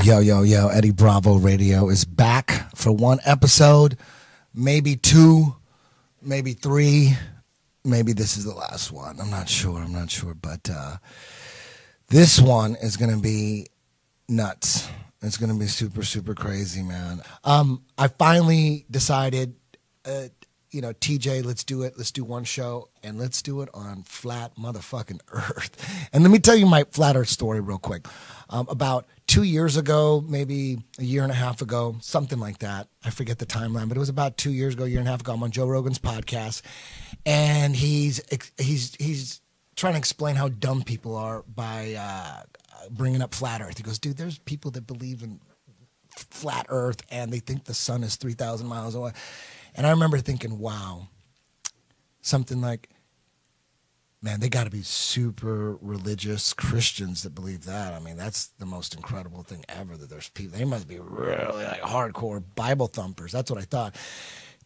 Yo, yo, yo, Eddie Bravo Radio is back for one episode, maybe two, maybe three, maybe this is the last one. I'm not sure, but this one is going to be nuts. It's going to be super, super crazy, man. I finally decided, TJ, let's do it. Let's do one show, and let's do it on flat motherfucking Earth. And let me tell you my flat Earth story real quick. About 2 years ago, maybe a year and a half ago, something like that. I forget the timeline, but it was about 2 years ago, a year and a half ago. I'm on Joe Rogan's podcast, and he's trying to explain how dumb people are by bringing up flat Earth. He goes, dude, there's people that believe in flat Earth, and they think the sun is 3,000 miles away. And I remember thinking, wow, something like, man, they got to be super religious Christians that believe that. I mean, that's the most incredible thing ever, that there's people. They must be really like hardcore Bible thumpers. That's what I thought.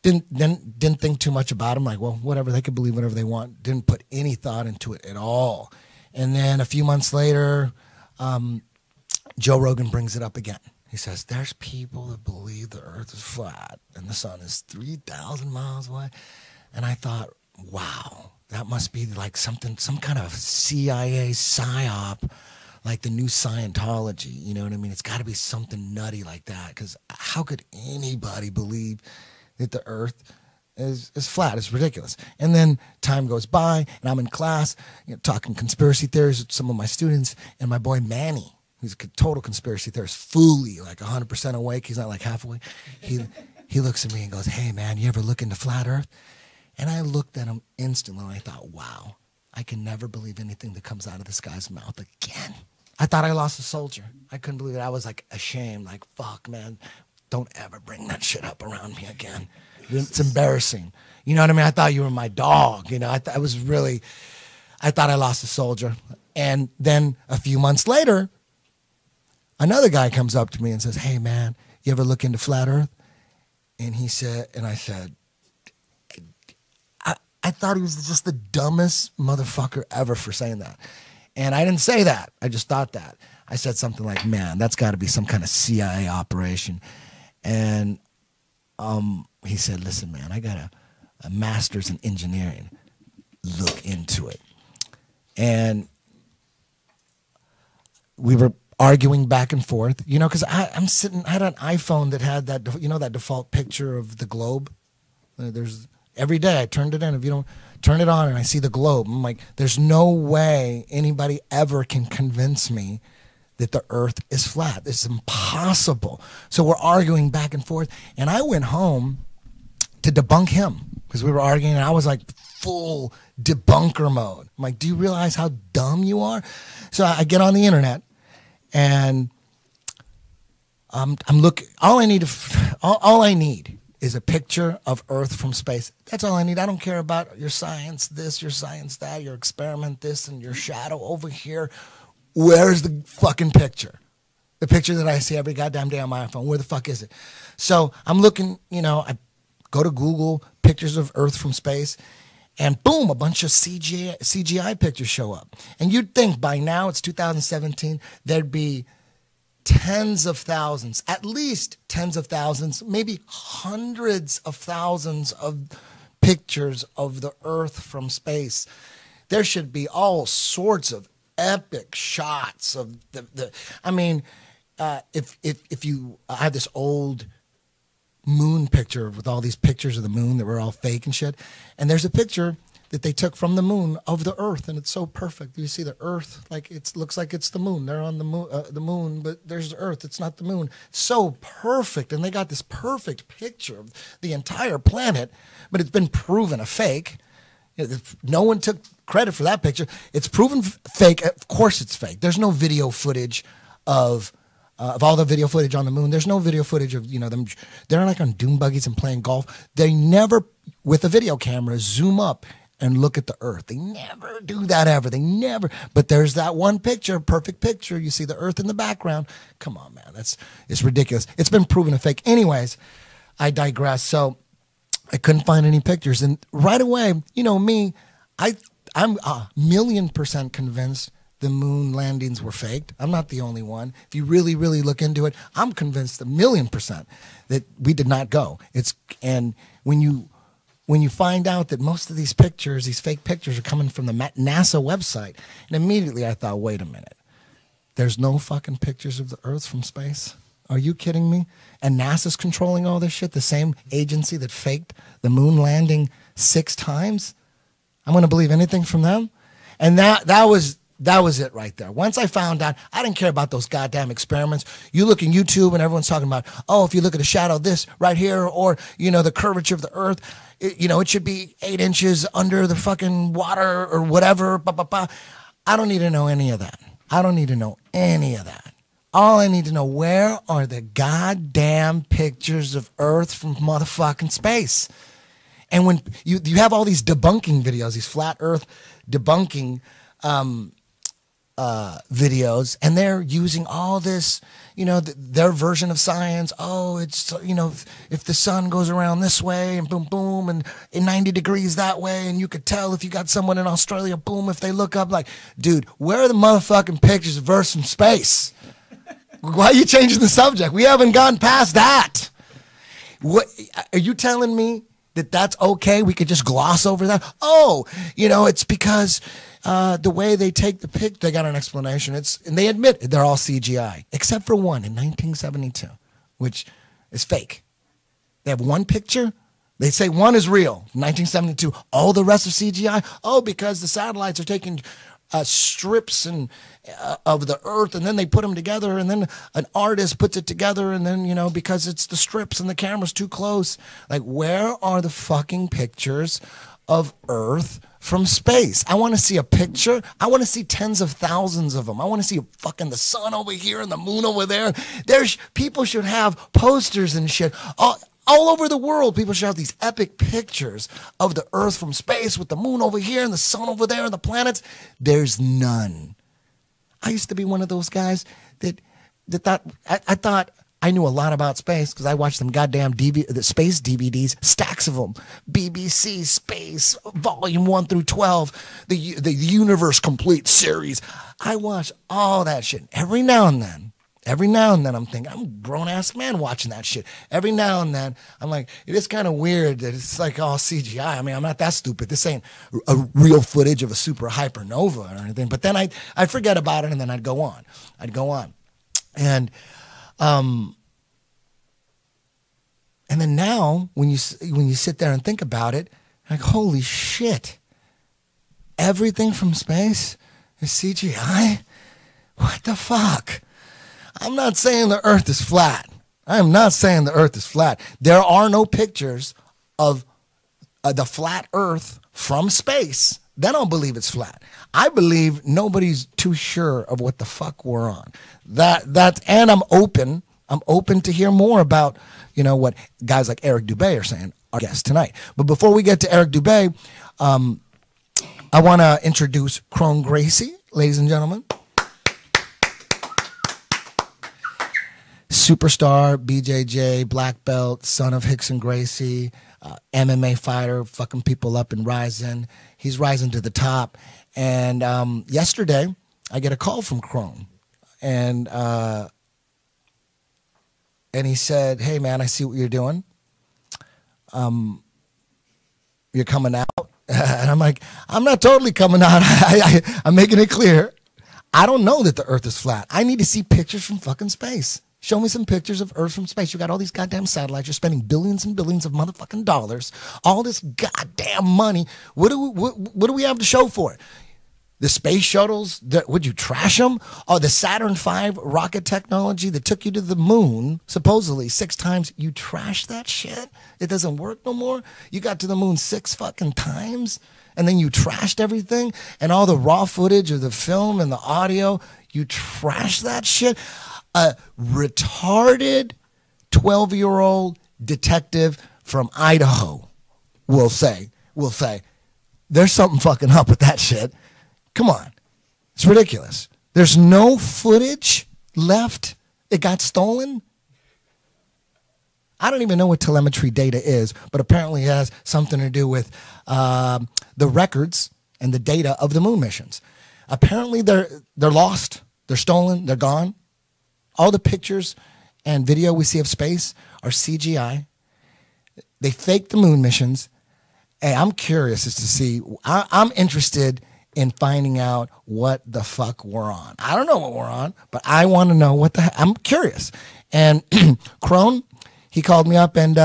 Didn't think too much about them. Like, well, whatever, they could believe whatever they want. Didn't put any thought into it at all. And then a few months later, Joe Rogan brings it up again. He says, there's people that believe the earth is flat and the sun is 3,000 miles away. And I thought, wow. That must be like some kind of CIA psyop, like the new Scientology. You know what I mean? It's got to be something nutty like that, because how could anybody believe that the earth is flat? It's ridiculous. And then time goes by, and I'm in class, talking conspiracy theories with some of my students, and my boy Manny, who's a total conspiracy theorist, fully like 100% awake. He's not like half awake. He looks at me and goes, hey, man, you ever look into flat earth? And I looked at him instantly, and I thought, wow, I can never believe anything that comes out of this guy's mouth again. I thought I lost a soldier. I couldn't believe it. I was like ashamed, like, fuck, man, don't ever bring that shit up around me again. It's embarrassing. You know what I mean? I thought you were my dog. I thought I lost a soldier. And then a few months later, another guy comes up to me and says, hey, man, you ever look into flat earth? And I said, I thought he was just the dumbest motherfucker ever for saying that. And I didn't say that. I just thought that. I said something like, man, that's got to be some kind of CIA operation. And he said, listen, man, I got a master's in engineering. Look into it. And we were arguing back and forth, because I had an iPhone that had that, that default picture of the globe. Every day I turned it in. If you don't turn it on and I see the globe, I'm like, there's no way anybody ever can convince me that the earth is flat. It's impossible. So we're arguing back and forth. And I went home to debunk him because we were arguing, and I was like full debunker mode. I'm like, do you realize how dumb you are? So I get on the internet, and I'm looking. All I need is a picture of Earth from space. That's all I need. I don't care about your science this, your science that, your experiment this, and your shadow over here. Where's the fucking picture? The picture that I see every goddamn day on my iPhone. Where the fuck is it? So I'm looking, I go to Google, pictures of Earth from space, and boom, a bunch of CGI pictures show up. And you'd think by now, it's 2017, there'd be tens of thousands, at least tens of thousands, maybe hundreds of thousands of pictures of the Earth from space. There should be all sorts of epic shots of if you I have this old moon picture with all these pictures of the moon that were all fake and shit, and there's a picture that they took from the moon of the Earth, and it's so perfect. You see the Earth, like it looks like it's the moon. They're on the moon, but there's the Earth. It's not the moon. So perfect, and they got this perfect picture of the entire planet, but it's been proven a fake. No one took credit for that picture. It's proven fake. Of course, it's fake. There's no video footage of all the video footage on the moon. There's no video footage of them. They're like on dune buggies and playing golf. They never, with a video camera, zoom up and look at the Earth. They never do that ever. They never. But there's that one picture, perfect picture. You see the Earth in the background. Come on, man. It's ridiculous. It's been proven a fake. Anyways, I digress. I couldn't find any pictures. And right away, me, I'm 1,000,000% convinced the moon landings were faked. I'm not the only one. If you really, really look into it, I'm convinced 1,000,000% that we did not go. And when you find out that most of these pictures, these fake pictures, are coming from the NASA website, and immediately I thought, wait a minute, there's no fucking pictures of the Earth from space? Are you kidding me? And NASA's controlling all this shit, the same agency that faked the moon landing 6 times? I'm going to believe anything from them? And that was it right there. Once I found out, I didn't care about those goddamn experiments. You look in YouTube and everyone's talking about, oh, if you look at a shadow of this right here, or, the curvature of the Earth, it should be 8 inches under the fucking water or whatever. Blah, blah, blah. I don't need to know any of that. I don't need to know any of that. All I need to know, where are the goddamn pictures of Earth from motherfucking space? And when you have all these debunking videos, these flat Earth debunking videos, and they're using all this, their version of science. Oh, it's, if the sun goes around this way and boom, boom, and 90 degrees that way, and you could tell if you got someone in Australia, boom, if they look up, like, dude, where are the motherfucking pictures of Earth from space? Why are you changing the subject? We haven't gone past that. What are you telling me that that's okay? We could just gloss over that? Oh, it's because the way they take the pic, they got an explanation. And they admit they're all CGI, except for one in 1972, which is fake. They have one picture. They say one is real, 1972. All the rest are CGI. Oh, because the satellites are taking strips of the Earth, and then they put them together, and then an artist puts it together, and then, because it's the strips and the camera's too close. Like, where are the fucking pictures of Earth from space? I want to see a picture. I want to see tens of thousands of them. I want to see fucking the sun over here and the moon over there. People should have posters and shit. All over the world, people should have these epic pictures of the Earth from space with the moon over here and the sun over there and the planets. There's none. I used to be one of those guys that thought, I thought I knew a lot about space because I watched them goddamn the space DVDs, stacks of them. BBC Space, Volume 1 through 12, the Universe Complete series. I watched all that shit. Every now and then I'm thinking, I'm a grown-ass man watching that shit. Every now and then, I'm like, it is kind of weird that it's like all CGI. I mean, I'm not that stupid. This ain't a real footage of a super hypernova or anything. But then I'd forget about it, and then I'd go on. And then now, when you sit there and think about it, like, holy shit, everything from space is CGI? What the fuck? I'm not saying the Earth is flat. I am not saying the Earth is flat. There are no pictures of the flat Earth from space. Then I'll believe it's flat. I believe nobody's too sure of what the fuck we're on. And I'm open to hear more about, what guys like Eric Dubay are saying, our guest tonight. But before we get to Eric Dubay, I want to introduce Crone Gracie, ladies and gentlemen. Superstar, BJJ, black belt, son of Hickson Gracie, MMA fighter, fucking people up and rising. He's rising to the top. And yesterday, I get a call from Crone. And he said, hey, man, I see what you're doing. You're coming out. And I'm like, I'm not totally coming out. I'm making it clear. I don't know that the Earth is flat. I need to see pictures from fucking space. Show me some pictures of Earth from space. You got all these goddamn satellites. You're spending billions and billions of motherfucking dollars. All this goddamn money. What do we have to show for it? The space shuttles, would you trash them? Oh, the Saturn V rocket technology that took you to the moon, supposedly 6 times. You trashed that shit? It doesn't work no more? You got to the moon 6 fucking times? And then you trashed everything? And all the raw footage of the film and the audio, you trashed that shit? A retarded 12-year-old detective from Idaho will say, there's something fucking up with that shit. Come on. It's ridiculous. There's no footage left. It got stolen. I don't even know what telemetry data is, but apparently it has something to do with the records and the data of the moon missions. Apparently they're lost, they're stolen, they're gone. All the pictures and video we see of space are CGI. They faked the moon missions. Hey, I'm curious as to see. I'm interested in finding out what the fuck we're on. I don't know what we're on, but I want to know what the heck. I'm curious. And Crone, he called me up and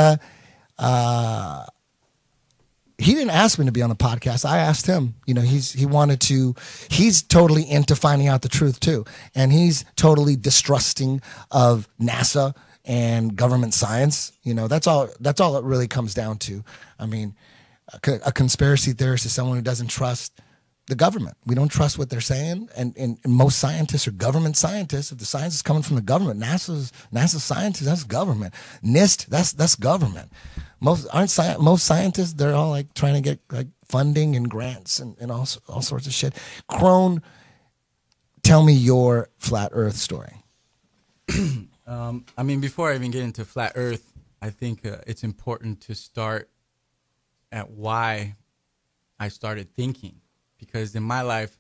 he didn't ask me to be on the podcast. I asked him. You know, he's totally into finding out the truth too, and he's totally distrusting of NASA and government science. You know, that's all it really comes down to. I mean, a conspiracy theorist is someone who doesn't trust the government. We don't trust what they're saying, and most scientists are government scientists. If the science is coming from the government, NASA scientists, that's government. NIST, that's government. Most scientists, they're all like trying to get like funding and grants and all sorts of shit. Crone, tell me your flat Earth story. I mean, before I even get into flat Earth, I think it's important to start at why I started thinking. Because in my life,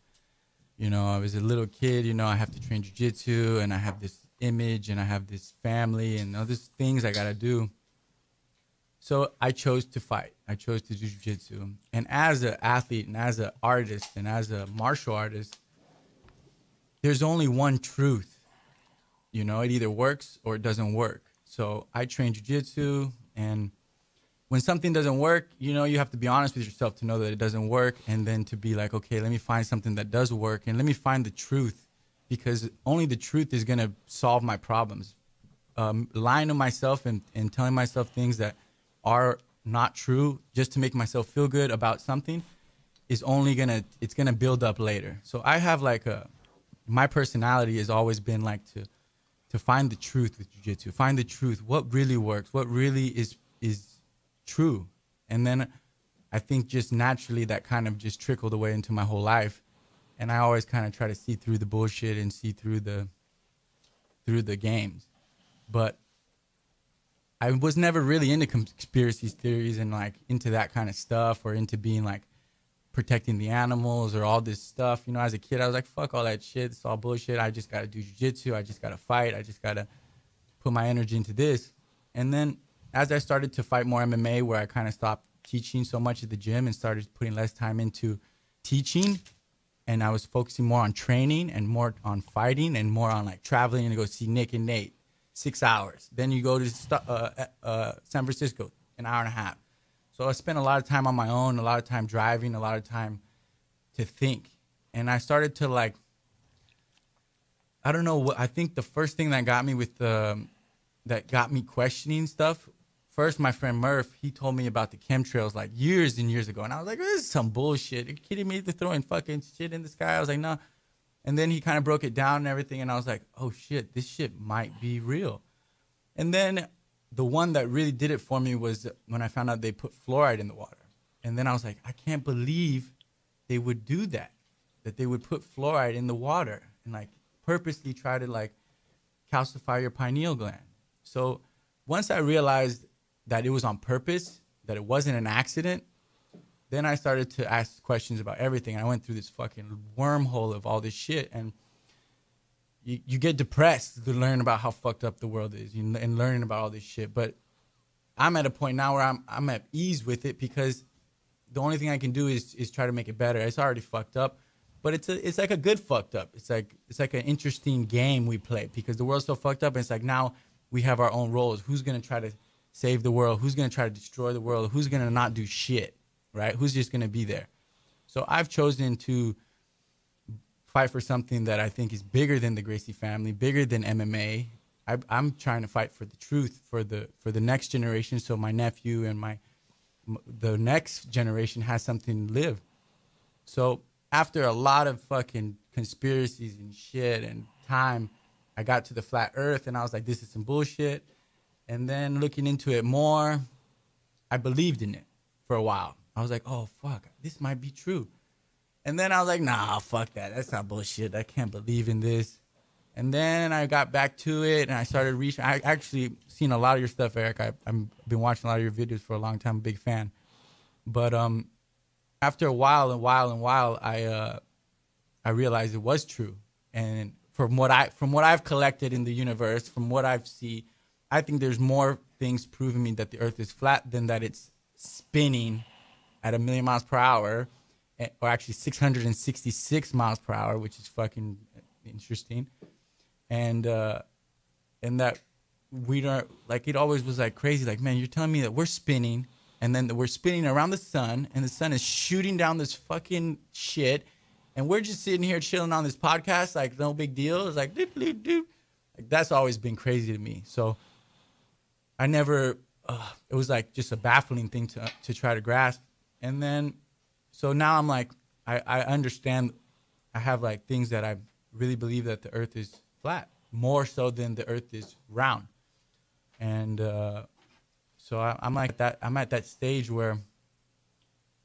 you know, I was a little kid, you know, I have to train jiu-jitsu and I have this image and I have this family and all these things I got to do. So I chose to fight. I chose to do jiu-jitsu. And as an athlete and as an artist and as a martial artist, there's only one truth. You know, it either works or it doesn't work. So I train jiu-jitsu, and when something doesn't work, you know, you have to be honest with yourself to know that it doesn't work, and then to be like, okay, let me find something that does work, and let me find the truth, because only the truth is going to solve my problems. Lying to myself and telling myself things that are not true just to make myself feel good about something is only it's going to build up later. So I have like my personality has always been like to find the truth with jiu-jitsu, find the truth, what really works, what really is true. And then I think just naturally that kind of just trickled away into my whole life. And I always kind of try to see through the bullshit and see through the games. But I was never really into conspiracy theories and like into that kind of stuff, or into being like protecting the animals or all this stuff. You know, as a kid, I was like, fuck all that shit. It's all bullshit. I just got to do jiu-jitsu. I just got to fight. I just got to put my energy into this. And then as I started to fight more MMA, where I kind of stopped teaching so much at the gym and started putting less time into teaching, and I was focusing more on training and more on fighting and more on like traveling and go see Nick and Nate, 6 hours. Then you go to San Francisco, an hour and a half. So I spent a lot of time on my own, a lot of time driving, a lot of time to think. And I started to like, I don't know what, I think the first thing that got me that got me questioning stuff, first my friend Murph, he told me about the chemtrails like years and years ago. And I was like, this is some bullshit. Are you kidding me? They're throwing fucking shit in the sky. I was like, no. And then he kind of broke it down and everything. And I was like, oh shit, this shit might be real. And then the one that really did it for me was when I found out they put fluoride in the water. And then I was like, I can't believe they would do that they would put fluoride in the water and like purposely try to like calcify your pineal gland. So once I realized that it was on purpose, that it wasn't an accident, then I started to ask questions about everything. And I went through this fucking wormhole of all this shit. And you get depressed to learn about how fucked up the world is and learning about all this shit. But I'm at a point now where I'm at ease with it, because the only thing I can do is try to make it better. It's already fucked up, but it's like a good fucked up. It's like an interesting game we play, because the world's so fucked up, and it's like now we have our own roles. Who's gonna try to save the world? Who's gonna try to destroy the world? Who's gonna not do shit, right? Who's just gonna be there? So I've chosen to fight for something that I think is bigger than the Gracie family, bigger than MMA. I'm trying to fight for the truth for the next generation, so my nephew and the next generation has something to live. So after a lot of fucking conspiracies and shit and time, I got to the flat earth, and I was like, this is some bullshit. And then looking into it more, I believed in it for a while. I was like, oh, fuck, this might be true. And then I was like, nah, fuck that. That's not bullshit. I can't believe in this. And then I got back to it, and I started reaching. I actually seen a lot of your stuff, Eric. I've been watching a lot of your videos for a long time. I'm a big fan. But after a while, I realized it was true. And from what I've collected in the universe, from what I've seen, I think there's more things proving me that the Earth is flat than that it's spinning at 1,000,000 miles per hour, or actually 666 miles per hour, which is fucking interesting. And that we don't, like, it always was like crazy. Like, man, you're telling me that we're spinning, and then we're spinning around the sun, and the sun is shooting down this fucking shit, and we're just sitting here chilling on this podcast, like no big deal. It's like, doop, doop, doop. Like, that's always been crazy to me. So I never, it was like just a baffling thing to try to grasp. And then, so now I'm like, I understand. I have like things that I really believe that the Earth is flat, more so than the Earth is round. And so I'm like that. I'm at that stage where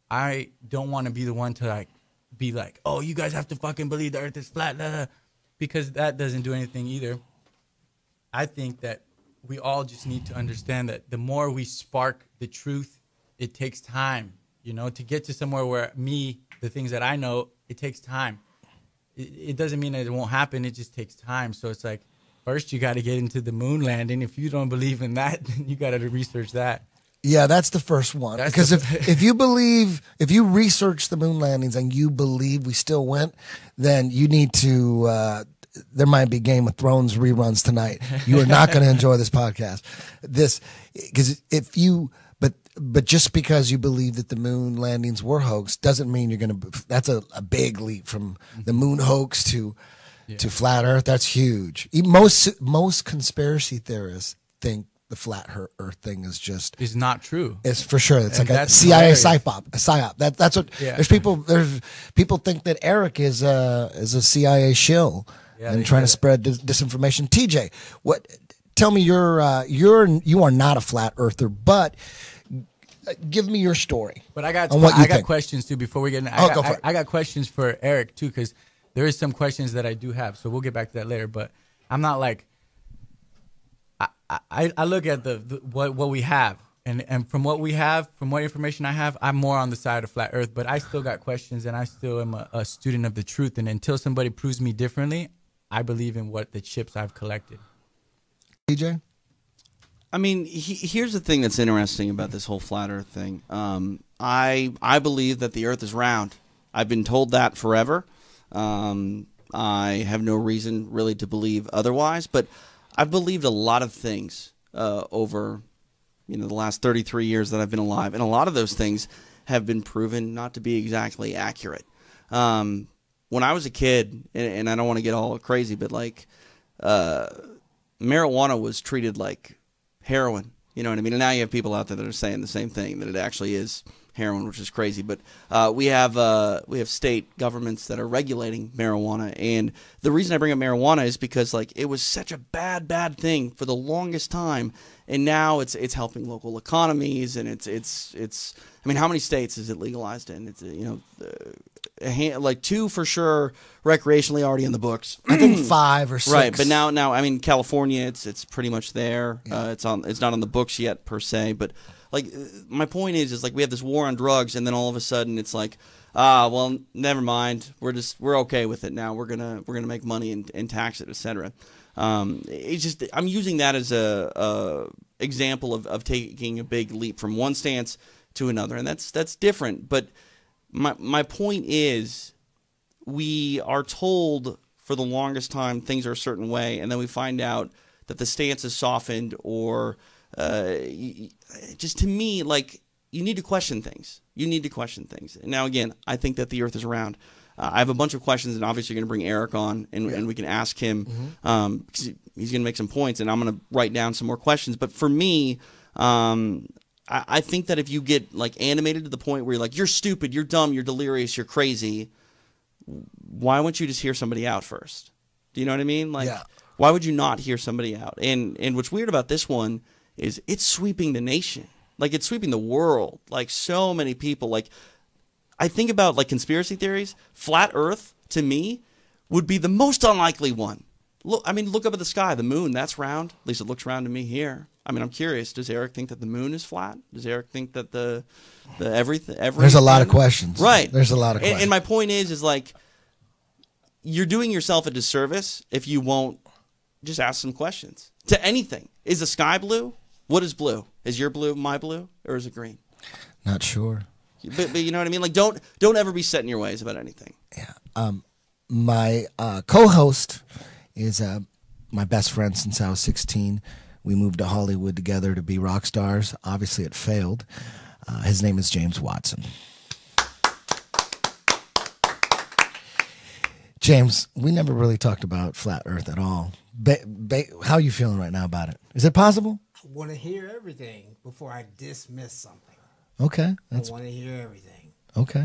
I don't want to be the one to like be like, oh, you guys have to fucking believe the Earth is flat, blah, blah, because that doesn't do anything either. I think that we all just need to understand that the more we spark the truth, it takes time, you know, to get to somewhere where the things that I know, it takes time. It doesn't mean that it won't happen. It just takes time. So it's like, first you got to get into the moon landing. If you don't believe in that, then you got to research that. Yeah, that's the first one. Because if you research the moon landings and you believe we still went, then you need to, there might be Game of Thrones reruns tonight. You are not going to enjoy this podcast. But just because you believe that the moon landings were hoax doesn't mean you're going to, that's a big leap from the moon hoax to flat Earth. That's huge. Most conspiracy theorists think the flat Earth thing is not true. It's for sure. It's like a CIA psyop. That's what. Yeah. There's people think that Eric is a CIA shill and trying to spread disinformation. TJ, tell me you are not a flat earther, but give me your story. But I got questions too before we get into I got questions for Eric too, because there is some questions that I do have. So we'll get back to that later. But I'm not like, I look at what we have, and from what we have, from what information I have, I'm more on the side of flat Earth. But I still got questions, and I still am a student of the truth. And until somebody proves me differently, I believe in what the chips I've collected. DJ? I mean, here's the thing that's interesting about this whole flat Earth thing. I believe that the Earth is round. I've been told that forever. I have no reason really to believe otherwise, but I've believed a lot of things over the last 33 years that I've been alive, and a lot of those things have been proven not to be exactly accurate. When I was a kid, and I don't want to get all crazy, but like marijuana was treated like heroin. You know what I mean? And now you have people out there that are saying the same thing, that it actually is heroin, which is crazy. But we have state governments that are regulating marijuana, and the reason I bring up marijuana is because like it was such a bad thing for the longest time, and now it's helping local economies, and it's I mean, how many states is it legalized in? It's like 2 for sure recreationally already in the books. I think 5 or 6. Right, but now I mean California, it's pretty much there. Yeah. It's not on the books yet per se, but like my point is like we have this war on drugs, and then all of a sudden it's like, well, never mind. We're okay with it now. We're gonna make money and tax it, etc. It's just I'm using that as a example of taking a big leap from one stance to another, and that's different. But my point is, we are told for the longest time things are a certain way, and then we find out that the stance is softened, or just to me, like, you need to question things. You need to question things. And now, again, I think that the Earth is round. I have a bunch of questions, and obviously you're going to bring Eric on, and we can ask him. Because he's going to make some points, and I'm going to write down some more questions. But for me, I think that if you get like animated to the point where you're like, you're stupid, you're dumb, you're delirious, you're crazy, why wouldn't you just hear somebody out first? Do you know what I mean? Like, why would you not hear somebody out? And what's weird about this one is it's sweeping the nation. Like, it's sweeping the world. Like, so many people. Like, I think about like conspiracy theories. Flat Earth, to me, would be the most unlikely one. Look up at the sky. The moon, that's round. At least it looks round to me here. I mean, I'm curious. Does Eric think that the moon is flat? Does Eric think that the everything? There's a lot of questions. Right. There's a lot of questions. And my point is like, you're doing yourself a disservice if you won't just ask some questions to anything. Is the sky blue? What is blue? Is your blue my blue, or is it green? Not sure. But you know what I mean? Like, don't ever be set in your ways about anything. Yeah. My co-host is my best friend since I was 16. We moved to Hollywood together to be rock stars. Obviously, it failed. His name is James Watson. James, we never really talked about flat Earth at all. How are you feeling right now about it? Is it possible? I want to hear everything before I dismiss something. Okay. I want to hear everything. Okay.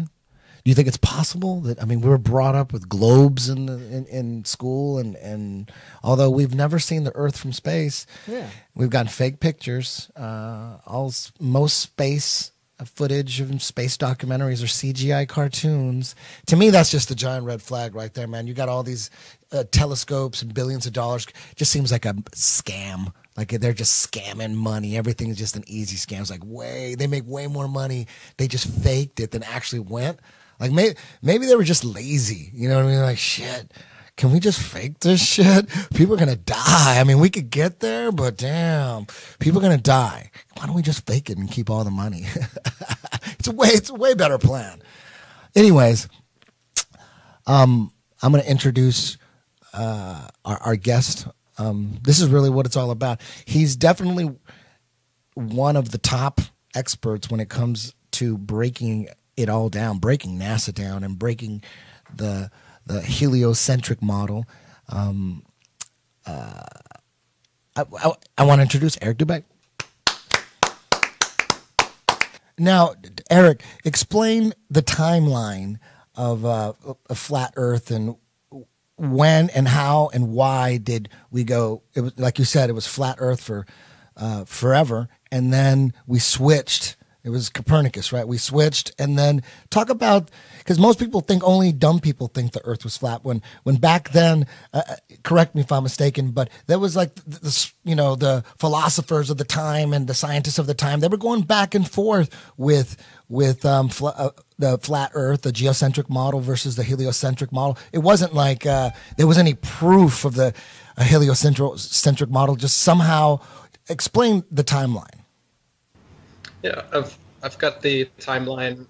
Do you think it's possible that, I mean, we were brought up with globes in school, and although we've never seen the Earth from space, we've gotten fake pictures. Most space footage of space documentaries are CGI cartoons. To me, that's just a giant red flag right there, man. You got all these telescopes and billions of dollars. It just seems like a scam. Like they're just scamming money. Everything is just an easy scam. It's like they make way more money. They just faked it than actually went. Like maybe they were just lazy. You know what I mean? Like, shit, can we just fake this shit? People are going to die. I mean, we could get there, but damn, people are going to die. Why don't we just fake it and keep all the money? It's a way better plan. Anyways, I'm going to introduce our guest. This is really what it's all about. He's definitely one of the top experts when it comes to breaking it all down, breaking NASA down, and breaking the heliocentric model. I want to introduce Eric Dubay. Now, Eric, explain the timeline of a flat Earth, and when and how and why did we go? It was, like you said, it was flat Earth for forever, and then we switched. It was Copernicus, right? We switched, and then talk about, because most people think, only dumb people think the Earth was flat. When back then, correct me if I'm mistaken, but there was like the philosophers of the time and the scientists of the time. They were going back and forth with the flat Earth, the geocentric model versus the heliocentric model. It wasn't like there was any proof of the heliocentric model. Just somehow explain the timeline. Yeah, I've got the timeline,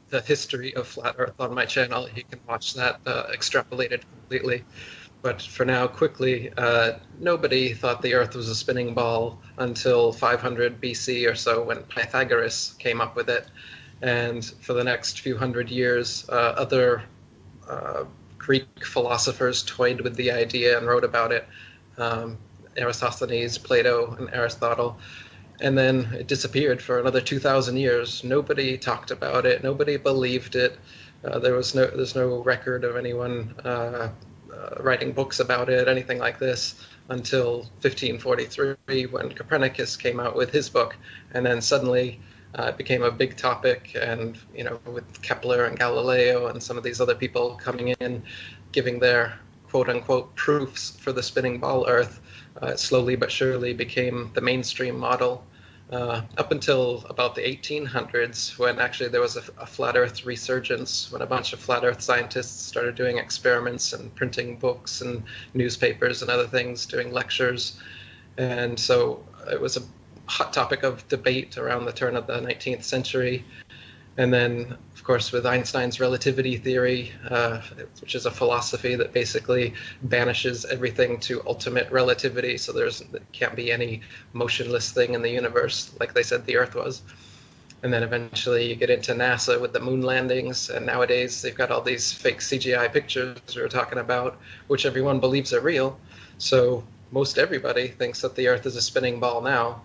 the history of flat Earth on my channel. You can watch that extrapolated completely. But for now, quickly, nobody thought the Earth was a spinning ball until 500 BC or so, when Pythagoras came up with it. And for the next few hundred years, other Greek philosophers toyed with the idea and wrote about it. Eratosthenes, Plato, and Aristotle. And then it disappeared for another 2,000 years. Nobody talked about it. Nobody believed it. There's no record of anyone writing books about it, anything like this, until 1543, when Copernicus came out with his book. And then suddenly it became a big topic. And, with Kepler and Galileo and some of these other people coming in, giving their quote-unquote proofs for the spinning ball Earth, it slowly but surely became the mainstream model, up until about the 1800s, when actually there was a flat Earth resurgence, when a bunch of flat Earth scientists started doing experiments and printing books and newspapers and other things, doing lectures. And so it was a hot topic of debate around the turn of the 19th century. And then, of course, with Einstein's relativity theory, which is a philosophy that basically banishes everything to ultimate relativity, so there can't be any motionless thing in the universe, like they said the Earth was. And then eventually you get into NASA with the moon landings, and nowadays they've got all these fake CGI pictures we were talking about, which everyone believes are real. So most everybody thinks that the Earth is a spinning ball now.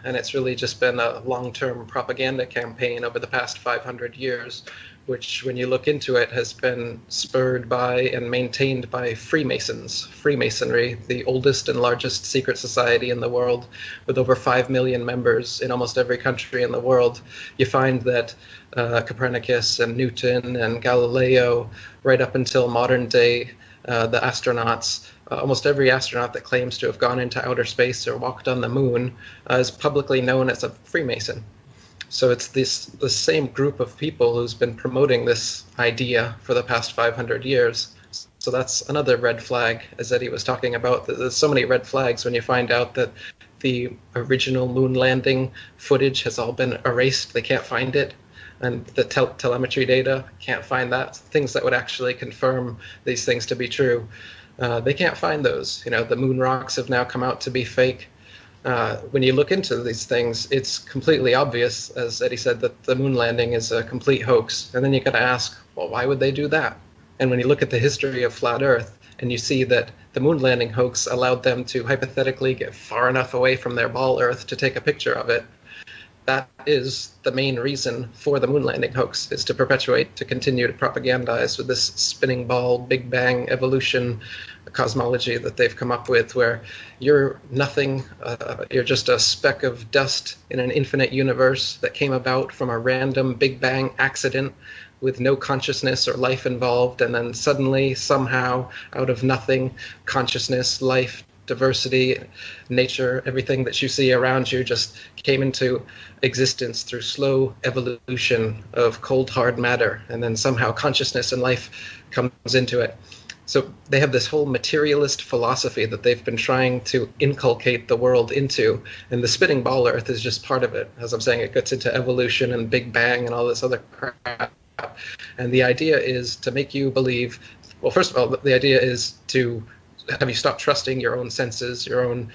And it's really just been a long-term propaganda campaign over the past 500 years, which, when you look into it, has been spurred by and maintained by Freemasons. Freemasonry, the oldest and largest secret society in the world, with over 5 million members in almost every country in the world. You find that Copernicus and Newton and Galileo, right up until modern day, the astronauts, almost every astronaut that claims to have gone into outer space or walked on the moon is publicly known as a Freemason. So it's the same group of people who's been promoting this idea for the past 500 years. So that's another red flag, as Eddie was talking about. There's so many red flags when you find out that the original moon landing footage has all been erased. They can't find it. And the telemetry data can't find that. Things that would actually confirm these things to be true. They can't find those. You know, the moon rocks have now come out to be fake. When you look into these things, it's completely obvious, as Eddie said, that the moon landing is a complete hoax. And then you got to ask, well, why would they do that? And when you look at the history of flat Earth, and you see that the moon landing hoax allowed them to hypothetically get far enough away from their ball Earth to take a picture of it, that is the main reason for the moon landing hoax, is to perpetuate, to continue to propagandize with this spinning ball, Big Bang evolution cosmology that they've come up with, where you're nothing, you're just a speck of dust in an infinite universe that came about from a random Big Bang accident with no consciousness or life involved, and then suddenly, somehow, out of nothing, consciousness, life, diversity, nature, everything that you see around you just came into existence through slow evolution of cold, hard matter, and then somehow consciousness and life comes into it. So they have this whole materialist philosophy that they've been trying to inculcate the world into, and the spinning ball Earth is just part of it. As I'm saying, it gets into evolution and Big Bang and all this other crap. And the idea is to make you believe, well, first of all, the idea is to have you stop trusting your own senses, your own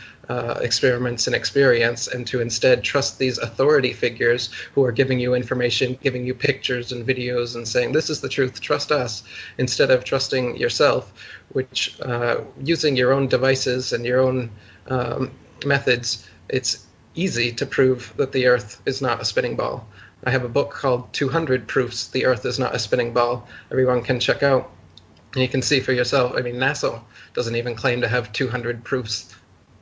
experiments and experience, and to instead trust these authority figures who are giving you information, giving you pictures and videos and saying, this is the truth, trust us, instead of trusting yourself, which using your own devices and your own methods, it's easy to prove that the Earth is not a spinning ball. I have a book called 200 Proofs the Earth is Not a Spinning Ball. Everyone can check out. And you can see for yourself. I mean, NASA doesn't even claim to have 200 proofs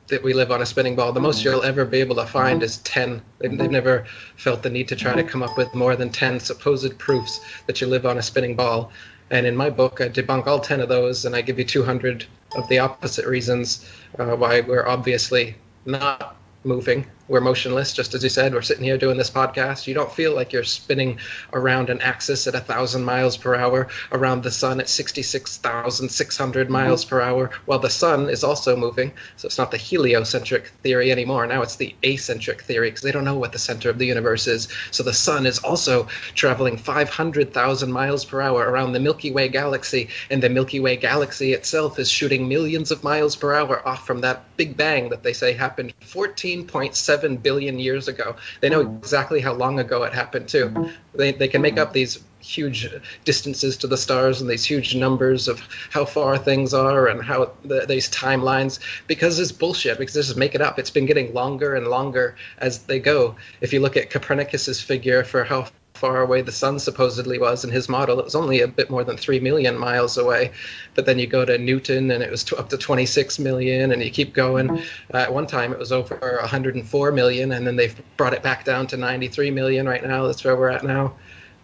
that we live on a spinning ball. The most you'll ever be able to find is 10. They've never felt the need to try to come up with more than 10 supposed proofs that you live on a spinning ball. And in my book, I debunk all 10 of those, and I give you 200 of the opposite reasons why we're obviously not moving. We're motionless, just as you said. We're sitting here doing this podcast. You don't feel like you're spinning around an axis at 1,000 miles per hour around the sun at 66,600 miles per hour, while the sun is also moving. So it's not the heliocentric theory anymore. Now it's the acentric theory, because they don't know what the center of the universe is. So the sun is also traveling 500,000 miles per hour around the Milky Way galaxy, and the Milky Way galaxy itself is shooting millions of miles per hour off from that Big Bang that they say happened 14.7 billion years ago. They know exactly how long ago it happened too. They can make up these huge distances to the stars and these huge numbers of how far things are and how these timelines, because it's bullshit, because they just make it up. It's been getting longer and longer as they go. If you look at Copernicus's figure for how far away the sun supposedly was in his model, it was only a bit more than 3 million miles away. But then you go to Newton and it was up to 26 million, and you keep going. At one time it was over 104 million, and then they've brought it back down to 93 million right now. That's where we're at now.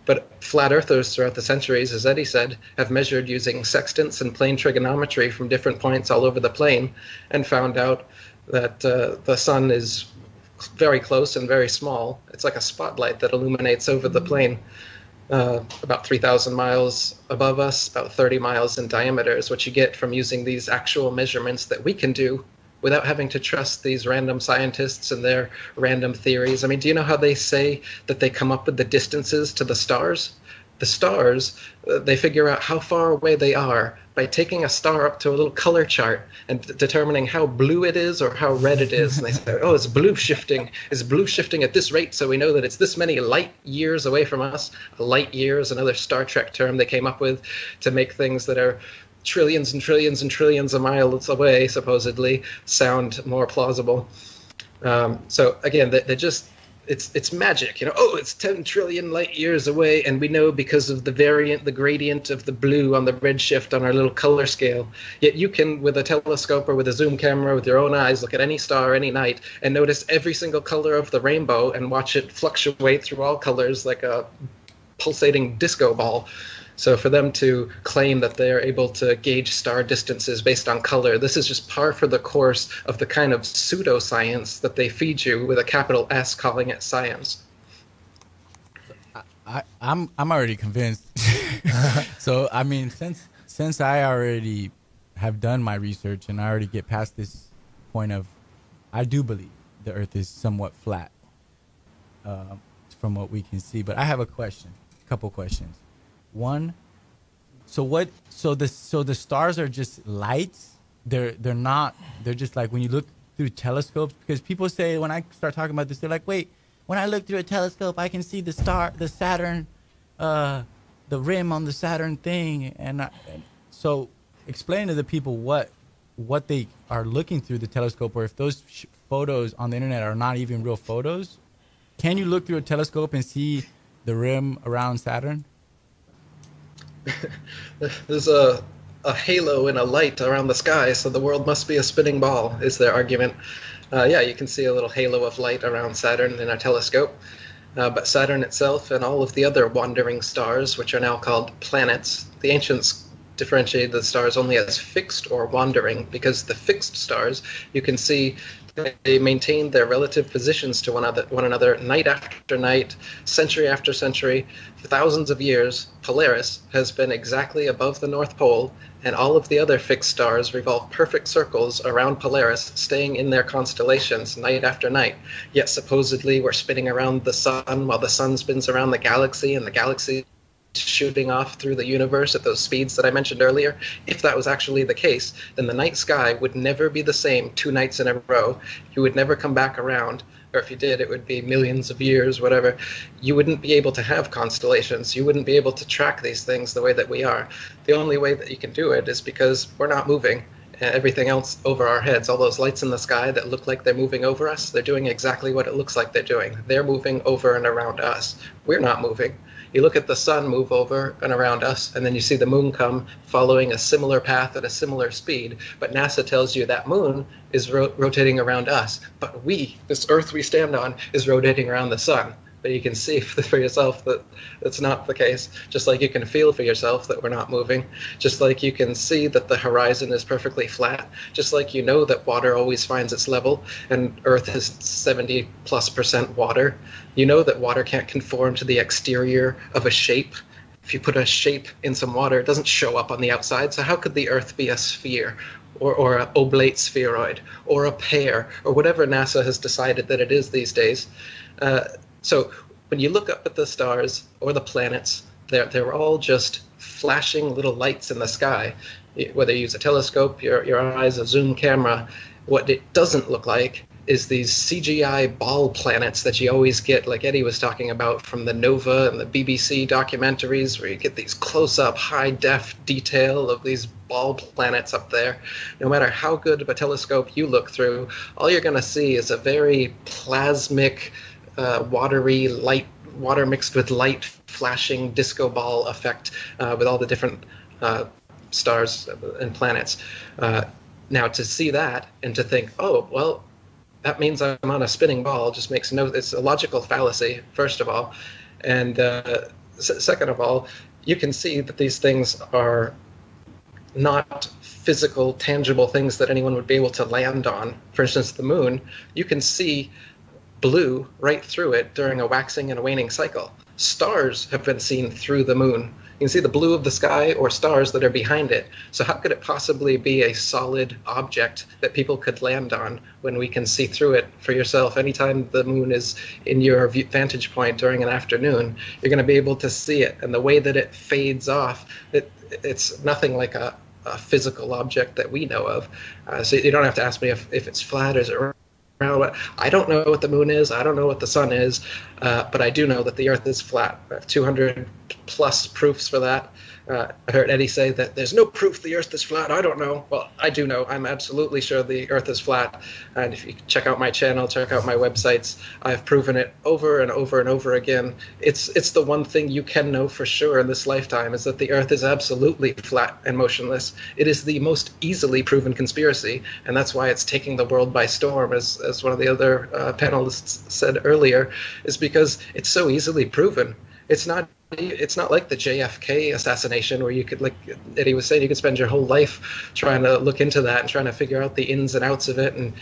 But flat earthers throughout the centuries, as Eddie said, have measured using sextants and plane trigonometry from different points all over the plane, and found out that the sun is very close and very small. It's like a spotlight that illuminates over the plane. About 3,000 miles above us, about 30 miles in diameter is what you get from using these actual measurements that we can do without having to trust these random scientists and their random theories. I mean, do you know how they say that they come up with the distances to the stars? The stars, they figure out how far away they are by taking a star up to a little color chart and determining how blue it is or how red it is. And they say, oh, it's blue shifting. It's blue shifting at this rate, so we know that it's this many light years away from us. A light year is another Star Trek term they came up with to make things that are trillions and trillions and trillions of miles away, supposedly, sound more plausible. So again, they just... It's magic, you know. Oh, it's 10 trillion light years away, and we know because of the gradient of the blue on the redshift on our little color scale. Yet you can, with a telescope or with a zoom camera, with your own eyes, look at any star any night and notice every single color of the rainbow and watch it fluctuate through all colors like a pulsating disco ball. So for them to claim that they're able to gauge star distances based on color, this is just par for the course of the kind of pseudoscience that they feed you with a capital S, calling it science. I'm already convinced. So I mean, since I already have done my research and I already get past this point of, I do believe the Earth is somewhat flat, from what we can see. But I have a couple questions. One, so the stars are just lights. They're just like when you look through telescopes, because people say, when I start talking about this, they're like, wait, when I look through a telescope, I can see the Saturn, the rim on the Saturn thing. And so explain to the people what they are looking through the telescope, or if those photos on the internet are not even real photos. Can you look through a telescope and see the rim around Saturn? There's a halo and a light around the sky, so the world must be a spinning ball, is their argument. Yeah, you can see a little halo of light around Saturn in a telescope. But Saturn itself and all of the other wandering stars, which are now called planets, the ancients differentiated the stars only as fixed or wandering, because the fixed stars, you can see they maintain their relative positions to one another night after night, century after century. For thousands of years, Polaris has been exactly above the North Pole, and all of the other fixed stars revolve perfect circles around Polaris, staying in their constellations night after night. Yet supposedly we're spinning around the sun while the sun spins around the galaxy, and the galaxy shooting off through the universe at those speeds that I mentioned earlier. If that was actually the case, then the night sky would never be the same 2 nights in a row. You would never come back around, or if you did, it would be millions of years, whatever. You wouldn't be able to have constellations. You wouldn't be able to track these things the way that we are. The only way that you can do it is because we're not moving. And everything else over our heads, all those lights in the sky that look like they're moving over us, they're doing exactly what it looks like they're doing. They're moving over and around us. We're not moving. You look at the sun move over and around us, and then you see the moon come following a similar path at a similar speed. But NASA tells you that moon is rotating around us. But this Earth we stand on, is rotating around the sun. But you can see for yourself that that's not the case. Just like you can feel for yourself that we're not moving. Just like you can see that the horizon is perfectly flat. Just like you know that water always finds its level, and Earth is 70+% water. You know that water can't conform to the exterior of a shape. If you put a shape in some water, it doesn't show up on the outside. So how could the Earth be a sphere, or an oblate spheroid, or a pear, or whatever NASA has decided that it is these days? So when you look up at the stars or the planets, they're all just flashing little lights in the sky. Whether you use a telescope, your eyes, a zoom camera, what it doesn't look like is these CGI ball planets that you always get, like Eddie was talking about from the Nova and the BBC documentaries, where you get these close-up, high-def detail of these ball planets up there. No matter how good of a telescope you look through, all you're going to see is a very plasmic, watery light, water mixed with light, flashing disco ball effect with all the different stars and planets. Now, to see that and to think, oh, well, that means I'm on a spinning ball, just makes it's a logical fallacy, first of all. And second of all, you can see that these things are not physical, tangible things that anyone would be able to land on. For instance, the moon, you can see blue right through it during a waxing and a waning cycle. Stars have been seen through the moon. You can see the blue of the sky or stars that are behind it. So how could it possibly be a solid object that people could land on when we can see through it for yourself? Anytime the moon is in your vantage point during an afternoon, you're going to be able to see it. And the way that it fades off, it's nothing like a physical object that we know of. So you don't have to ask me if it's flat or is it round. I don't know what the moon is. I don't know what the sun is, but I do know that the Earth is flat. I have 200 plus proofs for that. I heard Eddie say that there's no proof the Earth is flat. I don't know. Well, I do know. I'm absolutely sure the Earth is flat. And if you check out my channel, check out my websites, I've proven it over and over and over again. It's the one thing you can know for sure in this lifetime, is that the Earth is absolutely flat and motionless. It is the most easily proven conspiracy, and that's why it's taking the world by storm, as one of the other panelists said earlier, is because it's so easily proven. It's not like the JFK assassination, where you could, like Eddie was saying, you could spend your whole life trying to look into that and trying to figure out the ins and outs of it. And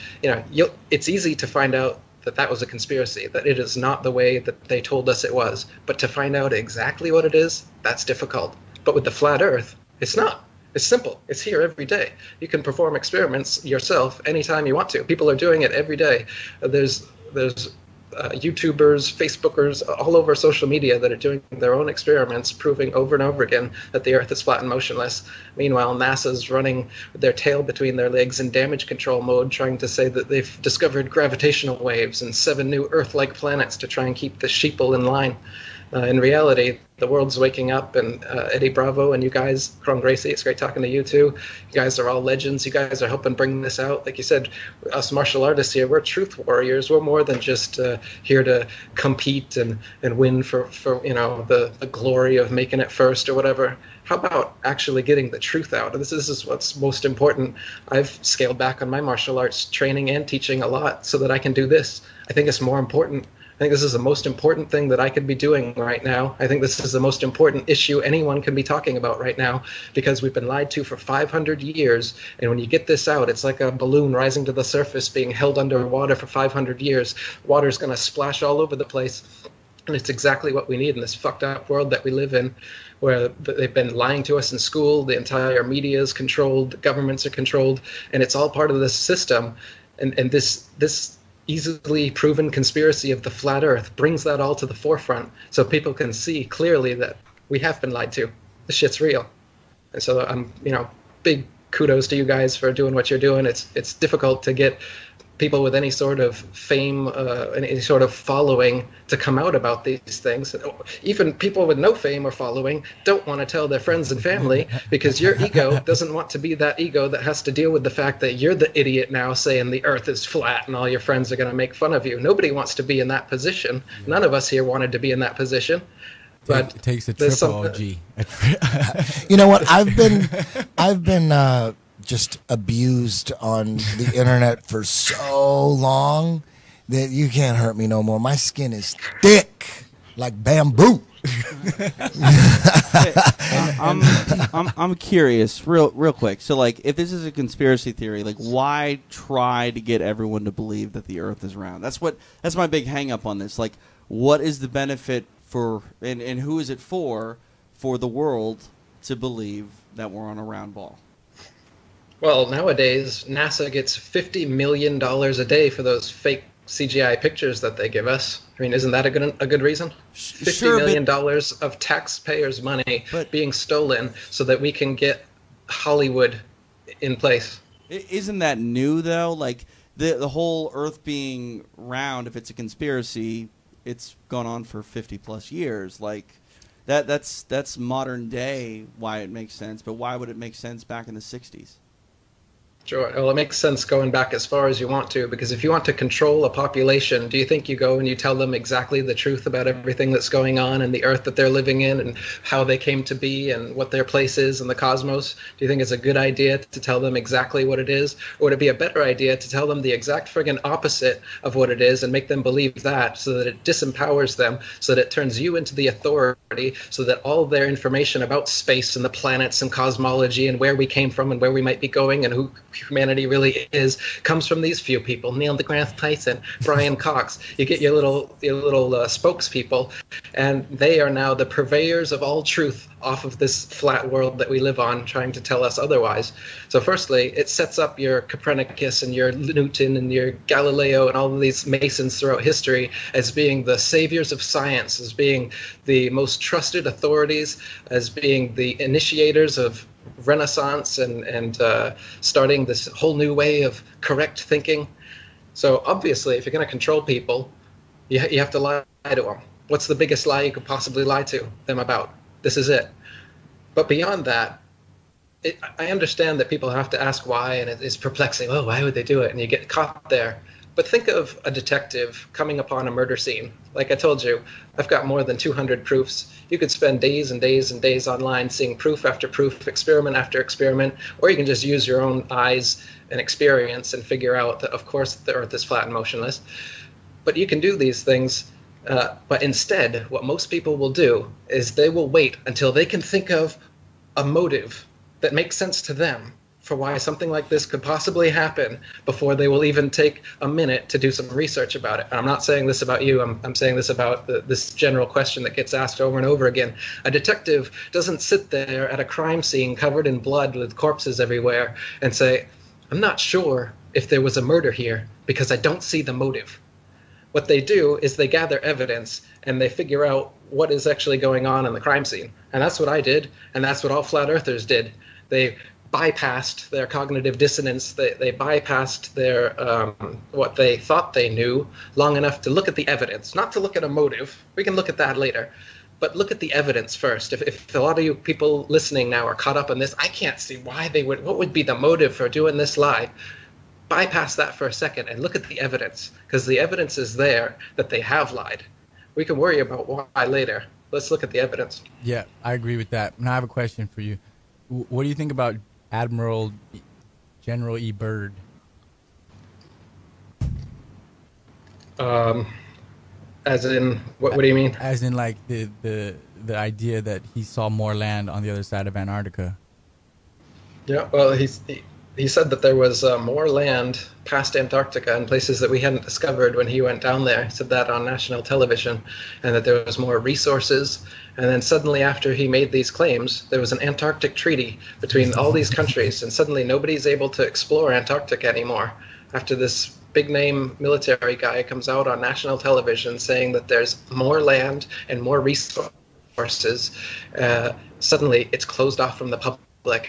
it's easy to find out that was a conspiracy, that it is not the way that they told us it was. But to find out exactly what it is, that's difficult. But with the flat Earth, it's not. It's simple. It's here every day. You can perform experiments yourself anytime you want to. People are doing it every day. There's YouTubers, Facebookers, all over social media that are doing their own experiments, proving over and over again that the Earth is flat and motionless. Meanwhile, NASA's running with their tail between their legs in damage control mode, trying to say that they've discovered gravitational waves and 7 new Earth-like planets to try and keep the sheeple in line. In reality, the world's waking up, and Eddie Bravo and you guys, Gracie, it's great talking to you too. You guys are all legends. You guys are helping bring this out. Like you said, us martial artists here, we're truth warriors. We're more than just here to compete and win for the glory of making it first or whatever. How about actually getting the truth out? This is what's most important. I've scaled back on my martial arts training and teaching a lot so that I can do this. I think it's more important. I think this is the most important thing that I could be doing right now. I think this is the most important issue anyone can be talking about right now, because we've been lied to for 500 years. And when you get this out, it's like a balloon rising to the surface being held underwater for 500 years. Water's going to splash all over the place. And it's exactly what we need in this fucked up world that we live in, where they've been lying to us in school. The entire media is controlled. Governments are controlled. And it's all part of this system. And this easily proven conspiracy of the flat earth brings that all to the forefront so people can see clearly that we have been lied to. This shit's real. And so I'm, big kudos to you guys for doing what you're doing. It's difficult to get people with any sort of fame, any sort of following to come out about these things. Even people with no fame or following don't want to tell their friends and family, because your ego doesn't want to be that ego that has to deal with the fact that you're the idiot now saying the earth is flat and all your friends are going to make fun of you. Nobody wants to be in that position. None of us here wanted to be in that position. But it takes a triple OG. You know what? I've been just abused on the internet for so long that you can't hurt me no more. My skin is thick like bamboo. I'm curious, real quick. So, like, if this is a conspiracy theory, like, why try to get everyone to believe that the Earth is round? That's my big hang up on this. Like, what is the benefit for, and who is it for the world to believe that we're on a round ball? Well, nowadays, NASA gets $50 million a day for those fake CGI pictures that they give us. I mean, isn't that a good reason? $50 million of taxpayers' money being stolen so that we can get Hollywood in place. Isn't that new, though? Like, the whole Earth being round, if it's a conspiracy, it's gone on for 50-plus years. Like, that's modern day why it makes sense, but why would it make sense back in the 60s? Sure. Well, it makes sense going back as far as you want to, because if you want to control a population, do you think you go and you tell them exactly the truth about everything that's going on in the Earth that they're living in and how they came to be and what their place is in the cosmos? Do you think it's a good idea to tell them exactly what it is? Or would it be a better idea to tell them the exact friggin' opposite of what it is and make them believe that, so that it disempowers them, so that it turns you into the authority, so that all their information about space and the planets and cosmology and where we came from and where we might be going and who humanity really is comes from these few people: Neil deGrasse Tyson, Brian Cox. You get your little spokespeople, and they are now the purveyors of all truth off of this flat world that we live on, trying to tell us otherwise. So firstly, it sets up your Copernicus and your Newton and your Galileo and all of these Masons throughout history as being the saviors of science, as being the most trusted authorities, as being the initiators of Renaissance and starting this whole new way of correct thinking. So obviously, if you're going to control people, you have to lie to them. What's the biggest lie you could possibly lie to them about? This is it. But beyond that, I understand that people have to ask why, and it's perplexing. Oh, why would they do it? And you get caught there. But think of a detective coming upon a murder scene. Like I told you, I've got more than 200 proofs. You could spend days and days and days online seeing proof after proof, experiment after experiment, or you can just use your own eyes and experience and figure out that, of course, the Earth is flat and motionless. But you can do these things, but instead, what most people will do is they will wait until they can think of a motive that makes sense to them for why something like this could possibly happen before they will even take a minute to do some research about it. And I'm not saying this about you. I'm saying this about this general question that gets asked over and over again. A detective doesn't sit there at a crime scene covered in blood with corpses everywhere and say, I'm not sure if there was a murder here because I don't see the motive. What they do is they gather evidence and they figure out what is actually going on in the crime scene. And that's what I did, and that's what all flat earthers did. They bypassed their cognitive dissonance. They bypassed their what they thought they knew long enough to look at the evidence, not to look at a motive. We can look at that later, but look at the evidence first. If a lot of you people listening now are caught up in this, I can't see why they would. What would be the motive for doing this lie? Bypass that for a second and look at the evidence, because the evidence is there that they have lied. We can worry about why later. Let's look at the evidence. Yeah, I agree with that. Now I have a question for you. What do you think about Admiral General E. Byrd? As in, what do you mean? As in, like, the idea that he saw more land on the other side of Antarctica. Yeah, well, he said that there was more land past Antarctica in places that we hadn't discovered when he went down there. He said that on national television, and that there was more resources. And then suddenly after he made these claims, there was an Antarctic treaty between all these countries, and suddenly nobody's able to explore Antarctica anymore. After this big-name military guy comes out on national television saying that there's more land and more resources, suddenly it's closed off from the public.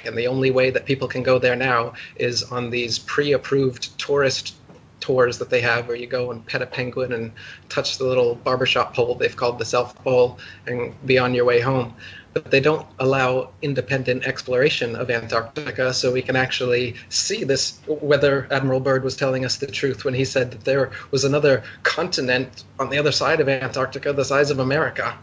And the only way that people can go there now is on these pre-approved tourist tours that they have, where you go and pet a penguin and touch the little barbershop pole they've called the South Pole and be on your way home. But they don't allow independent exploration of Antarctica, so we can actually see this, whether Admiral Byrd was telling us the truth when he said that there was another continent on the other side of Antarctica the size of America.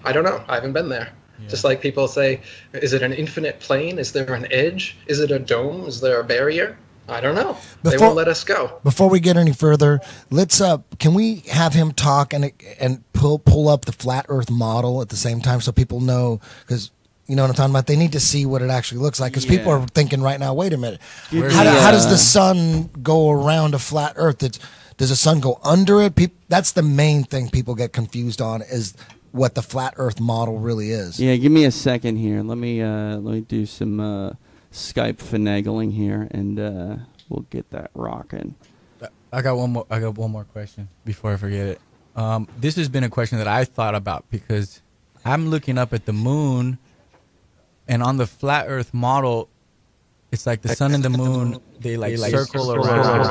I don't know. I haven't been there. Yeah. Just like people say, is it an infinite plane? Is there an edge? Is it a dome? Is there a barrier? I don't know. They won't let us go. Before we get any further, let's can we have him talk and pull up the flat Earth model at the same time so people know, because you know what I'm talking about? They need to see what it actually looks like, because people are thinking right now, wait a minute, how does the sun go around a flat Earth? Does the sun go under it? That's the main thing people get confused on, is what the flat Earth model really is. Yeah, give me a second here. Let me do some Skype finagling here, and we'll get that rocking. I got one more question before I forget it. This has been a question that I thought about, because I'm looking up at the moon, and on the flat Earth model, it's like the sun and the moon, they circle around.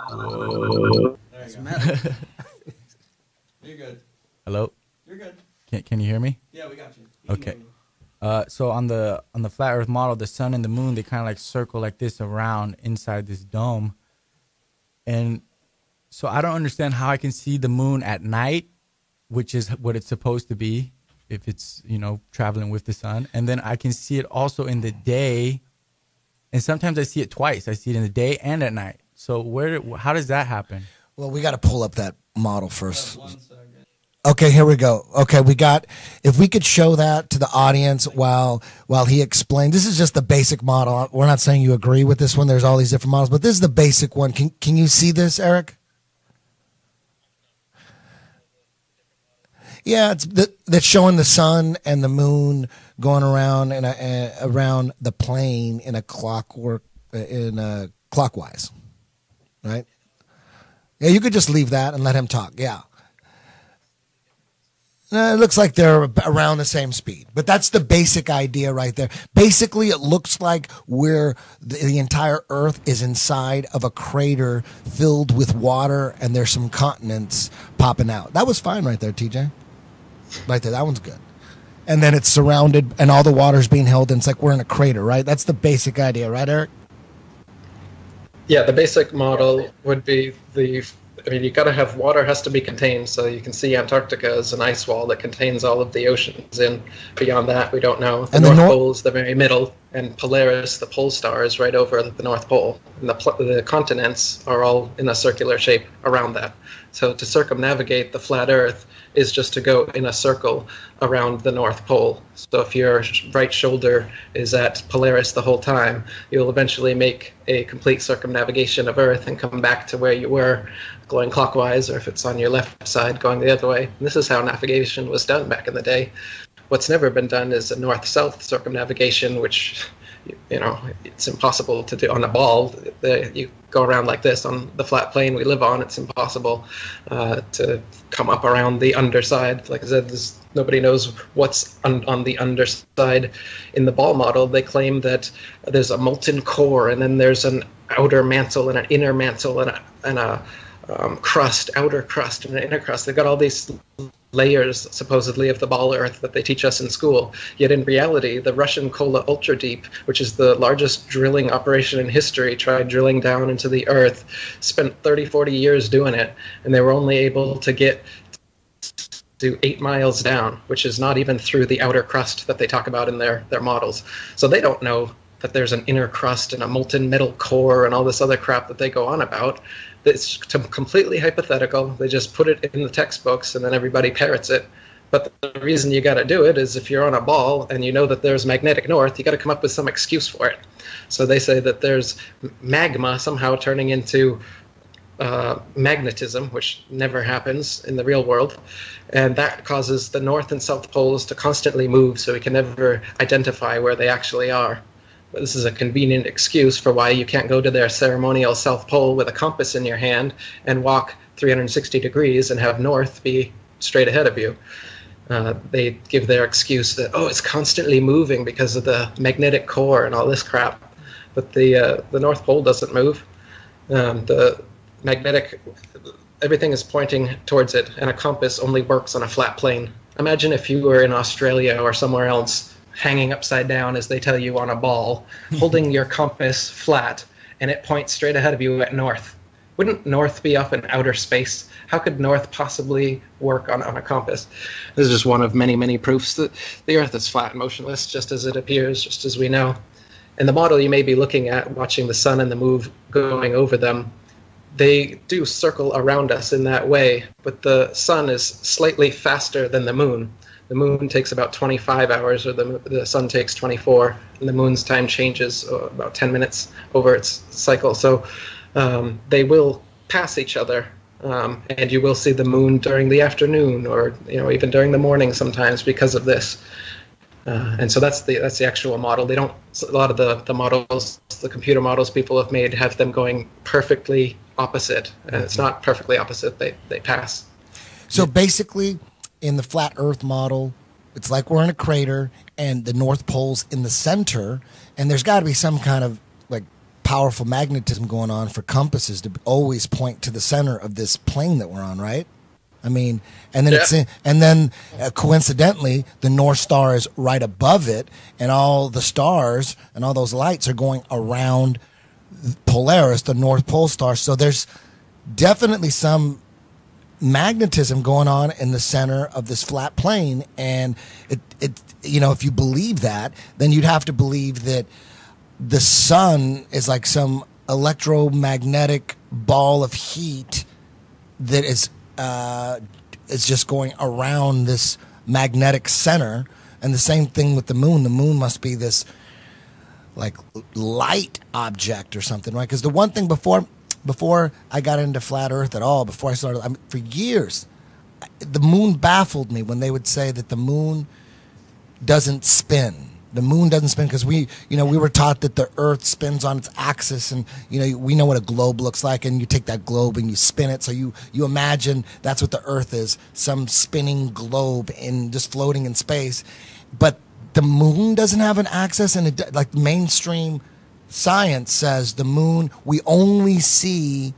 Whoa. You're good. Hello? You're good. Can you hear me? Yeah, we got you. Okay. So on the flat Earth model, the sun and the moon, they kind of like circle like this around inside this dome. And so I don't understand how I can see the moon at night, which is what it's supposed to be if it's, traveling with the sun. And then I can see it also in the day. And sometimes I see it twice. I see it in the day and at night. So how does that happen? Well, we got to pull up that model first. Okay, here we go. Okay, if we could show that to the audience while he explained. This is just the basic model. We're not saying you agree with this one. There's all these different models, but this is the basic one. Can you see this, Eric? Yeah, that's showing the sun and the moon going around around the plane in a clockwise, right? Yeah, you could just leave that and let him talk. Yeah. It looks like they're around the same speed, but that's the basic idea right there. Basically, it looks like the entire Earth is inside of a crater filled with water, and there's some continents popping out. That was fine right there, TJ. Right there, that one's good. And then it's surrounded, and all the water's being held, and it's like we're in a crater, right? That's the basic idea, right, Eric? Yeah, the basic model would be you got to have water has to be contained, so you can see Antarctica as an ice wall that contains all of the oceans. And beyond that, we don't know. The North Pole is the very middle, and Polaris, the pole star, is right over the North Pole. And the continents are all in a circular shape around that. So to circumnavigate the flat Earth is just to go in a circle around the North Pole. So if your right shoulder is at Polaris the whole time, you'll eventually make a complete circumnavigation of Earth and come back to where you were, going clockwise, or if it's on your left side, going the other way. And this is how navigation was done back in the day. What's never been done is a north-south circumnavigation, which, you know, it's impossible to do on a ball. You go around like this on the flat plane we live on. It's impossible to come up around the underside. Like I said, nobody knows what's on the underside. In the ball model, they claim that there's a molten core, and then there's an outer mantle and an inner mantle and a crust, outer crust and an inner crust. They've got all these layers, supposedly, of the ball Earth that they teach us in school. Yet in reality, the Russian Kola Ultra Deep, which is the largest drilling operation in history, tried drilling down into the Earth, spent 30, 40 years doing it, and they were only able to get to 8 miles down, which is not even through the outer crust that they talk about in their models. So they don't know that there's an inner crust and a molten metal core and all this other crap that they go on about. It's completely hypothetical. They just put it in the textbooks and then everybody parrots it. But the reason you got to do it is if you're on a ball and you know that there's magnetic north, you got to come up with some excuse for it. So they say that there's magma somehow turning into magnetism, which never happens in the real world. And that causes the north and south poles to constantly move, so we can never identify where they actually are. This is a convenient excuse for why you can't go to their ceremonial South Pole with a compass in your hand and walk 360 degrees and have north be straight ahead of you. They give their excuse that, oh, it's constantly moving because of the magnetic core and all this crap. But the North Pole doesn't move. The magnetic, everything is pointing towards it, and a compass only works on a flat plane. Imagine if you were in Australia or somewhere else, hanging upside down, as they tell you, on a ball, holding your compass flat, and it points straight ahead of you at north. Wouldn't north be up in outer space? How could north possibly work on a compass? This is just one of many, many proofs that the Earth is flat and motionless, just as it appears, just as we know. In the model you may be looking at, watching the sun and the moon going over them, they do circle around us in that way, but the sun is slightly faster than the moon. The moon takes about 25 hours, or the sun takes 24, and the moon's time changes about 10 minutes over its cycle. So they will pass each other, and you will see the moon during the afternoon, or even during the morning sometimes because of this. And so that's the actual model. They don't. A lot of the models, the computer models people have made, have them going perfectly opposite, and it's not perfectly opposite. They pass. So basically, in the flat Earth model, it's like we're in a crater, and the North Pole's in the center, and there's got to be some kind of like powerful magnetism going on for compasses to always point to the center of this plane that we're on, right? I mean, and then coincidentally, the North Star is right above it, and all the stars and all those lights are going around Polaris, the North Pole star. So there's definitely some magnetism going on in the center of this flat plane, and it if you believe that, then you'd have to believe that the sun is like some electromagnetic ball of heat that is just going around this magnetic center. And the same thing with the moon. The moon must be this like light object or something, right? Because the one thing before I got into flat Earth at all, before I started, for years, the moon baffled me when they would say that the moon doesn't spin. The moon doesn't spin because we were taught that the Earth spins on its axis, and we know what a globe looks like, and you take that globe and you spin it. So you imagine that's what the Earth is, some spinning globe just floating in space. But the moon doesn't have an axis, and like mainstream science says the moon, we only see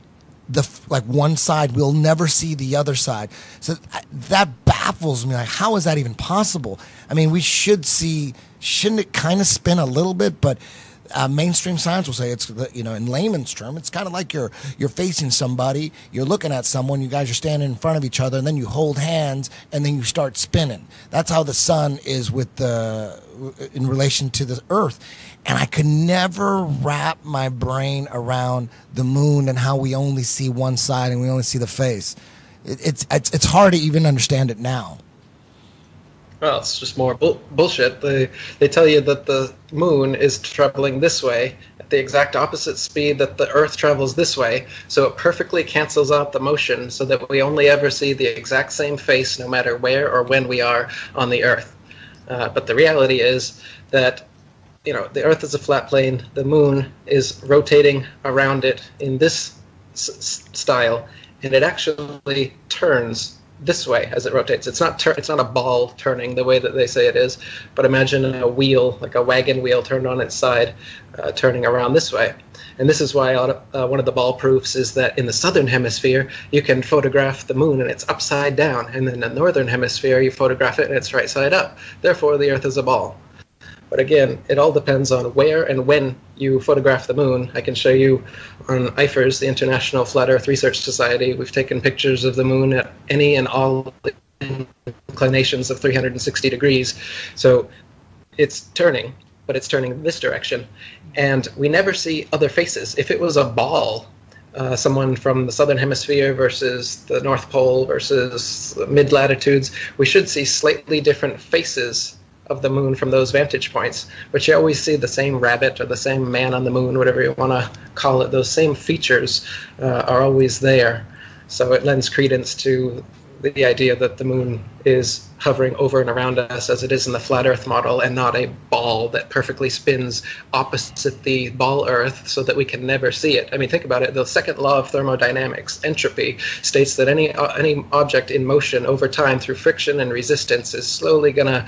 one side, we'll never see the other side. So that baffles me. Like, how is that even possible? I mean, shouldn't it kind of spin a little bit? But mainstream science will say it's, in layman's term, it's kind of like you're facing somebody, you're looking at someone, you guys are standing in front of each other, and then you hold hands, and then you start spinning. That's how the sun is in relation to the Earth. And I could never wrap my brain around the moon and how we only see one side and we only see the face. It's hard to even understand it now. Well, it's just more bullshit. They tell you that the moon is traveling this way at the exact opposite speed that the Earth travels this way, so it perfectly cancels out the motion so that we only ever see the exact same face no matter where or when we are on the Earth. But the reality is that the Earth is a flat plane, the moon is rotating around it in this style, and it actually turns this way as it rotates. It's not a ball turning the way that they say it is, but imagine a wheel, like a wagon wheel turned on its side, turning around this way. And this is why one of the ball proofs is that in the southern hemisphere, you can photograph the moon and it's upside down, and in the northern hemisphere, you photograph it and it's right side up. Therefore, the Earth is a ball. But again, it all depends on where and when you photograph the moon. I can show you on IFRS, the International Flat Earth Research Society, we've taken pictures of the moon at any and all inclinations of 360 degrees. So it's turning, but it's turning this direction. And we never see other faces. If it was a ball, someone from the southern hemisphere versus the North Pole versus the mid-latitudes, we should see slightly different faces of the moon from those vantage points, but you always see the same rabbit or the same man on the moon, whatever you want to call it. Those same features are always there. So it lends credence to the idea that the moon is hovering over and around us as it is in the flat Earth model, and not a ball that perfectly spins opposite the ball Earth so that we can never see it. I mean, think about it. The second law of thermodynamics, entropy, states that any object in motion over time through friction and resistance is slowly going to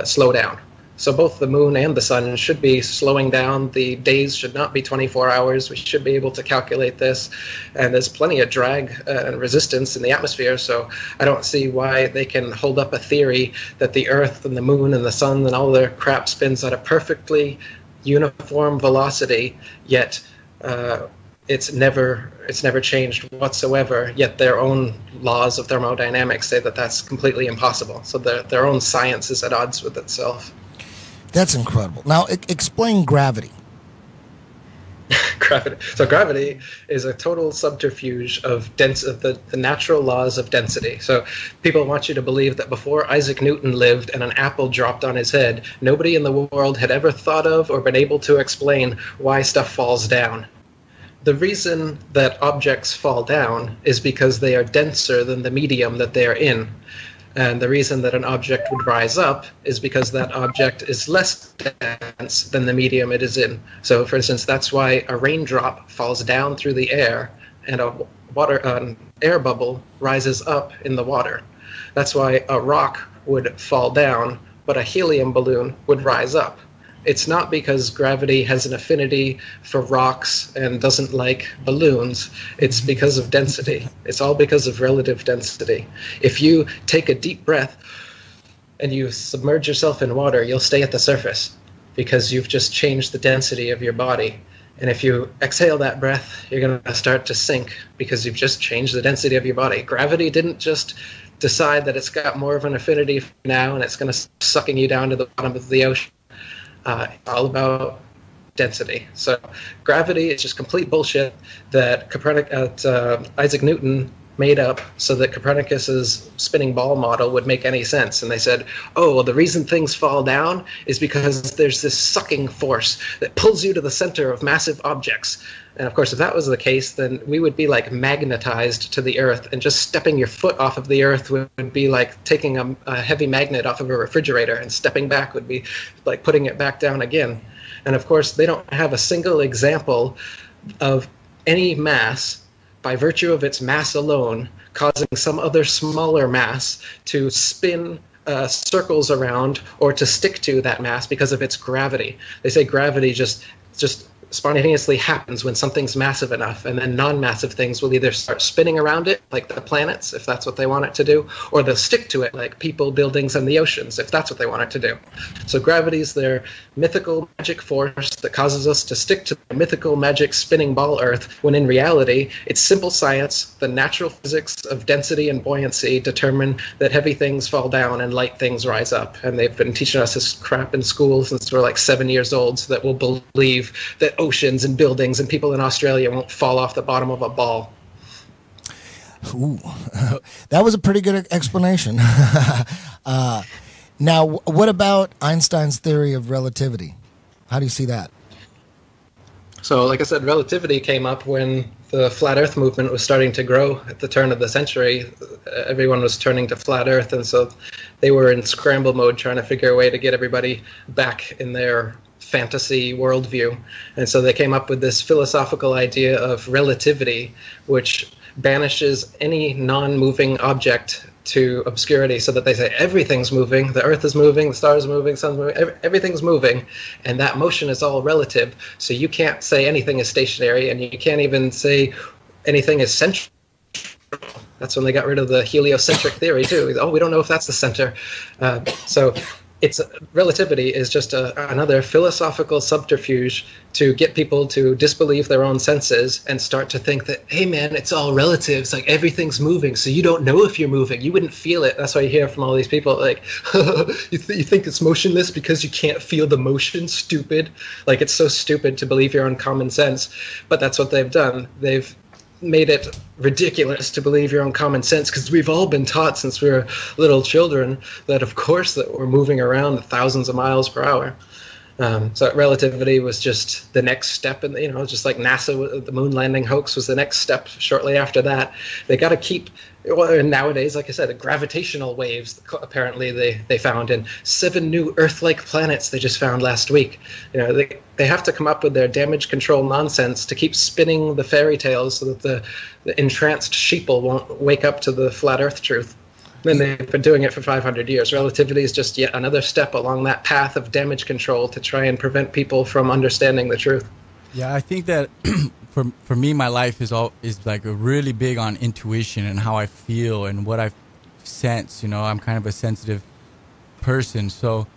slow down. So both the moon and the sun should be slowing down. The days should not be 24 hours. We should be able to calculate this. And there's plenty of drag and resistance in the atmosphere, so I don't see why they can hold up a theory that the Earth and the moon and the sun and all their crap spins at a perfectly uniform velocity, yet it's never changed whatsoever, yet their own laws of thermodynamics say that that's completely impossible. So their own science is at odds with itself. That's incredible. Now, explain gravity. Gravity. So gravity is a total subterfuge of the natural laws of density. So people want you to believe that before Isaac Newton lived and an apple dropped on his head, nobody in the world had ever thought of or been able to explain why stuff falls down. The reason that objects fall down is because they are denser than the medium that they are in. And the reason that an object would rise up is because that object is less dense than the medium it is in. So, for instance, that's why a raindrop falls down through the air and an air bubble rises up in the water. That's why a rock would fall down, but a helium balloon would rise up. It's not because gravity has an affinity for rocks and doesn't like balloons. It's because of density. It's all because of relative density. If you take a deep breath and you submerge yourself in water, you'll stay at the surface because you've just changed the density of your body. And if you exhale that breath, you're going to start to sink because you've just changed the density of your body. Gravity didn't just decide that it's got more of an affinity now and it's going to sucking you down to the bottom of the ocean. All about density. So gravity is just complete bullshit that Isaac Newton made up so that Copernicus's spinning ball model would make any sense. And they said, oh, well, the reason things fall down is because there's this sucking force that pulls you to the center of massive objects. And of course, if that was the case, then we would be like magnetized to the Earth, and just stepping your foot off of the Earth would be like taking a heavy magnet off of a refrigerator, and stepping back would be like putting it back down again. And of course, they don't have a single example of any mass, by virtue of its mass alone, causing some other smaller mass to spin circles around or to stick to that mass because of its gravity. They say gravity just spontaneously happens when something's massive enough, and then non-massive things will either start spinning around it, like the planets, if that's what they want it to do, or they'll stick to it, like people, buildings, and the oceans, if that's what they want it to do. So gravity is their mythical magic force that causes us to stick to the mythical magic spinning ball Earth, when in reality, it's simple science. The natural physics of density and buoyancy determine that heavy things fall down and light things rise up. And they've been teaching us this crap in school since we're like 7 years old, so that we'll believe that oceans and buildings and people in Australia won't fall off the bottom of a ball. Ooh, that was a pretty good explanation. Now, what about Einstein's theory of relativity? How do you see that? So, like I said, relativity came up when the flat Earth movement was starting to grow at the turn of the century. Everyone was turning to flat Earth, and so they were in scramble mode trying to figure a way to get everybody back in their fantasy worldview. And so they came up with this philosophical idea of relativity, which banishes any non-moving object to obscurity, so that they say everything's moving, the Earth is moving, the stars are moving, the sun's moving, everything's moving, and that motion is all relative. So you can't say anything is stationary, and you can't even say anything is central. That's when they got rid of the heliocentric theory too. Oh, we don't know if that's the center. So it's relativity is just another philosophical subterfuge to get people to disbelieve their own senses and start to think that, hey man, it's all relative. It's like everything's moving, so you don't know if you're moving. You wouldn't feel it. That's why you hear from all these people like, you think it's motionless because you can't feel the motion. Stupid. Like, it's so stupid to believe your own common sense. But that's what they've done. They've made it ridiculous to believe your own common sense, because we've all been taught since we were little children that of course that we're moving around at thousands of miles per hour. So relativity was just the next step, and just like NASA, the moon landing hoax was the next step. Shortly after that, they got to keep. Well, and nowadays, like I said, the gravitational waves apparently they found in 7 new Earth-like planets they just found last week. They have to come up with their damage control nonsense to keep spinning the fairy tales so that the entranced sheeple won't wake up to the flat Earth truth. And they've been doing it for 500 years. Relativity is just yet another step along that path of damage control to try and prevent people from understanding the truth. Yeah, I think that for me, my life is like a really big on intuition and how I feel and what I sense. I'm kind of a sensitive person, so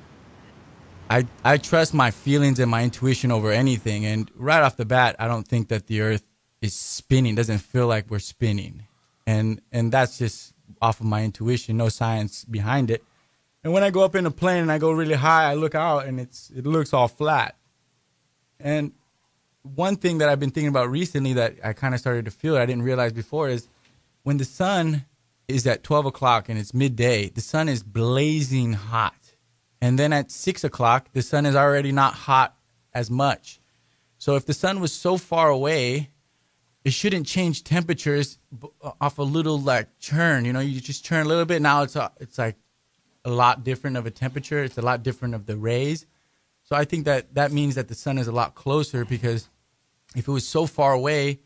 I trust my feelings and my intuition over anything. And right off the bat, I don't think that the Earth is spinning. It doesn't feel like we're spinning, and that's just off of my intuition, no science behind it. And when I go up in a plane and I go really high, I look out and it looks all flat. And one thing that I've been thinking about recently that I kind of started to feel I didn't realize before is when the sun is at 12 o'clock and it's midday, the sun is blazing hot. And then at 6 o'clock, the sun is already not hot as much. So if the sun was so far away, it shouldn't change temperatures off a little like churn. You just churn a little bit. Now it's like a lot different of a temperature. It's a lot different of the rays. So I think that means that the sun is a lot closer, because if it was so far away,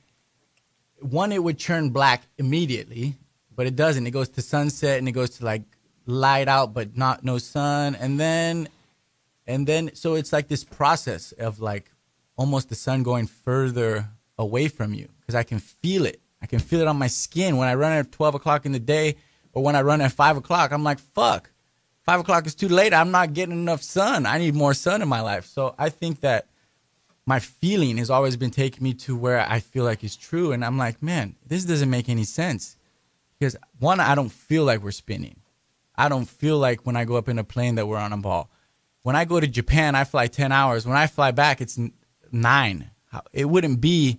one, it would churn black immediately, but it doesn't. It goes to sunset and it goes to like light out, but no sun. And then so it's like this process of like almost the sun going further away from you, because I can feel it. I can feel it on my skin when I run at 12 o'clock in the day, or when I run at 5 o'clock. I'm like, fuck, 5 o'clock is too late. I'm not getting enough sun. I need more sun in my life. So I think that my feeling has always been taking me to where I feel like it's true. And I'm like, man, this doesn't make any sense. Because one, I don't feel like we're spinning. I don't feel like when I go up in a plane that we're on a ball. When I go to Japan, I fly 10 hours. When I fly back, it's 9. It would be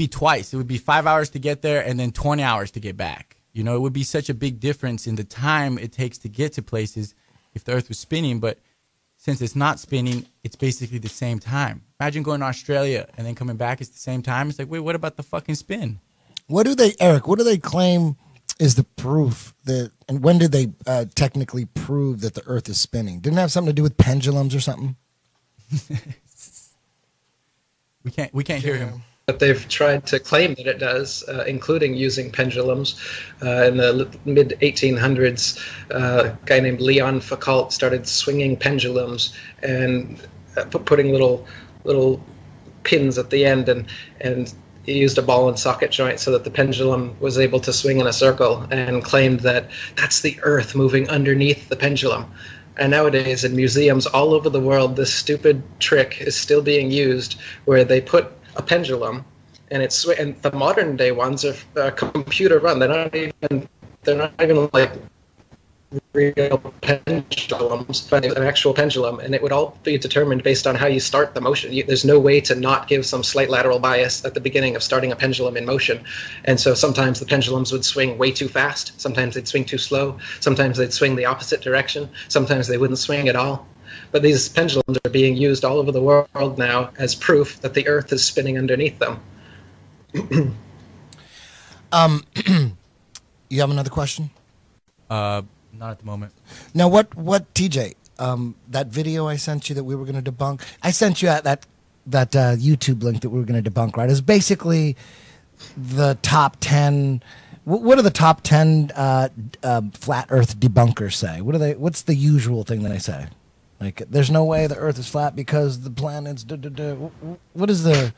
twice. It would be 5 hours to get there and then 20 hours to get back. It would be such a big difference in the time it takes to get to places if the Earth was spinning. But since it's not spinning, it's basically the same time. Imagine going to Australia and then coming back, it's the same time. It's like, wait, what about the fucking spin? Eric, what do they claim is the proof that, and when did they technically prove that the Earth is spinning? Didn't it have something to do with pendulums or something? We can't hear him. But they've tried to claim that it does, including using pendulums. In the mid-1800s, a guy named Leon Foucault started swinging pendulums and putting little pins at the end, and he used a ball and socket joint so that the pendulum was able to swing in a circle, and claimed that that's the Earth moving underneath the pendulum. And nowadays in museums all over the world, this stupid trick is still being used, where they put a pendulum, and and the modern day ones are computer run. They're not even like real pendulums, but an actual pendulum, and it would all be determined based on how you start the motion. There's no way to not give some slight lateral bias at the beginning of starting a pendulum in motion. And so sometimes the pendulums would swing way too fast, sometimes they'd swing too slow, sometimes they'd swing the opposite direction, sometimes they wouldn't swing at all. But these pendulums are being used all over the world now as proof that the Earth is spinning underneath them. You have another question? Not at the moment. Now, what TJ? That video I sent you that we were going to debunk. I sent you that YouTube link that we were going to debunk. Right? It's basically the top 10. What do the top 10 flat Earth debunkers say? What's the usual thing that they say? Like, there's no way the Earth is flat because the planets. What is the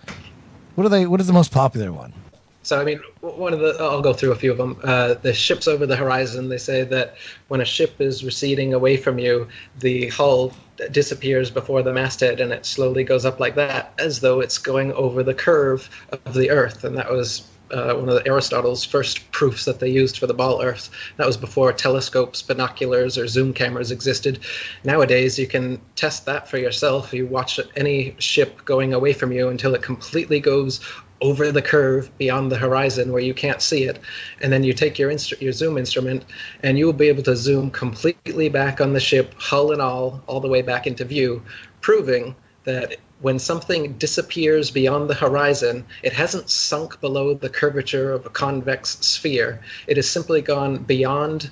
most popular one? So, I mean, I'll go through a few of them. The ships over the horizon, they say that when a ship is receding away from you, the hull disappears before the masthead, and it slowly goes up like that, as though it's going over the curve of the Earth. And that was one of Aristotle's first proofs that they used for the ball Earth. That was before telescopes, binoculars, or zoom cameras existed. Nowadays, you can test that for yourself. You watch any ship going away from you until it completely goes over the curve beyond the horizon where you can't see it, and then you take your zoom instrument, and you will be able to zoom completely back on the ship, hull and all the way back into view, proving that when something disappears beyond the horizon, it hasn't sunk below the curvature of a convex sphere. It has simply gone beyond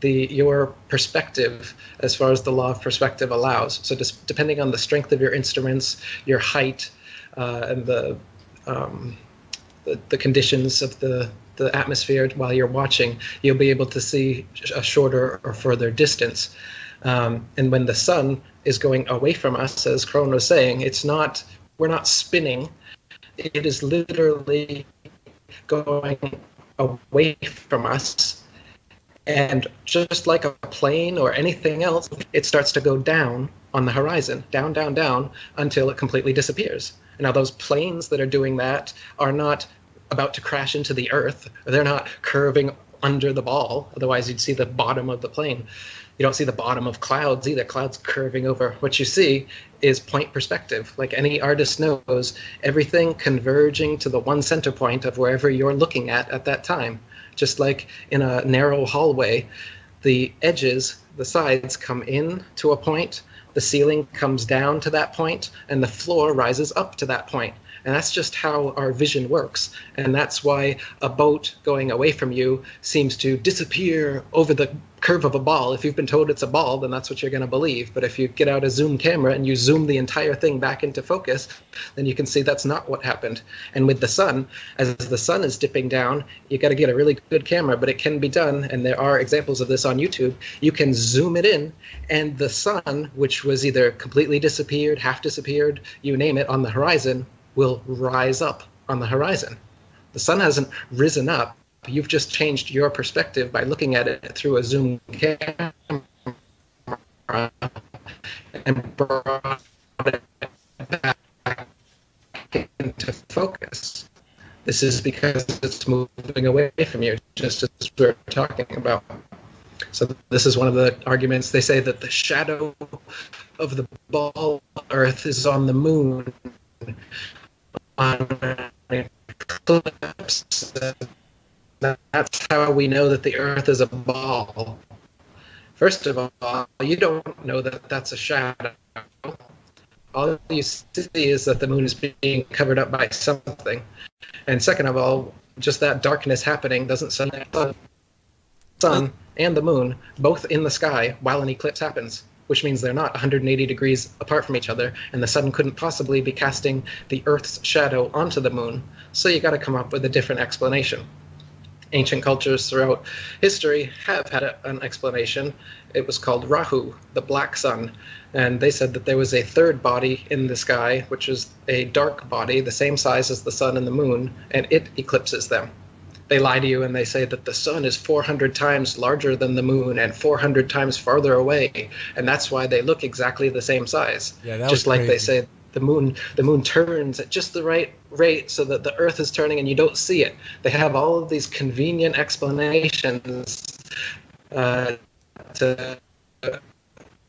your perspective as far as the law of perspective allows. So just depending on the strength of your instruments, your height, and the conditions of the atmosphere while you're watching, you'll be able to see a shorter or further distance. And when the sun is going away from us, as Crone was saying, we're not spinning. It is literally going away from us. And just like a plane or anything else, it starts to go down on the horizon, down, down, down, until it completely disappears. Now, those planes that are doing that are not about to crash into the Earth. They're not curving under the ball. Otherwise, you'd see the bottom of the plane. You don't see the bottom of clouds either. Clouds curving over. What you see is point perspective. Like any artist knows, everything converging to the one center point of wherever you're looking at that time. Just like in a narrow hallway, the edges, the sides come in to a point, the ceiling comes down to that point, and the floor rises up to that point. And that's just how our vision works. And that's why a boat going away from you seems to disappear over the curve of a ball. If you've been told it's a ball, then that's what you're going to believe. But if you get out a zoom camera and you zoom the entire thing back into focus, then you can see that's not what happened. And with the sun, as the sun is dipping down, you got to get a really good camera, but it can be done. And there are examples of this on YouTube. You can zoom it in, and the sun, which was either completely disappeared, half disappeared, you name it, on the horizon, will rise up on the horizon. The sun hasn't risen up. You've just changed your perspective by looking at it through a zoom camera and brought it back into focus. This is because it's moving away from you, just as we were talking about. So this is one of the arguments. They say that the shadow of the ball Earth is on the moon. On an eclipse, that's how we know that the Earth is a ball. First of all, you don't know that that's a shadow. All you see is that the moon is being covered up by something. And second of all, just that darkness happening doesn't set the sun and the moon both in the sky while an eclipse happens, which means they're not 180 degrees apart from each other, and the sun couldn't possibly be casting the Earth's shadow onto the moon, so you got to come up with a different explanation. ancient cultures throughout history have had an explanation. It was called Rahu, the black sun. And they said that there was a third body in the sky, which is a dark body, the same size as the sun and the moon, and it eclipses them. They lie to you and they say that the sun is 400 times larger than the moon and 400 times farther away, and that's why they look exactly the same size. Yeah, that just was like crazy. they say the moon turns at just the right rate so that the earth is turning and you don't see it. They have all of these convenient explanations to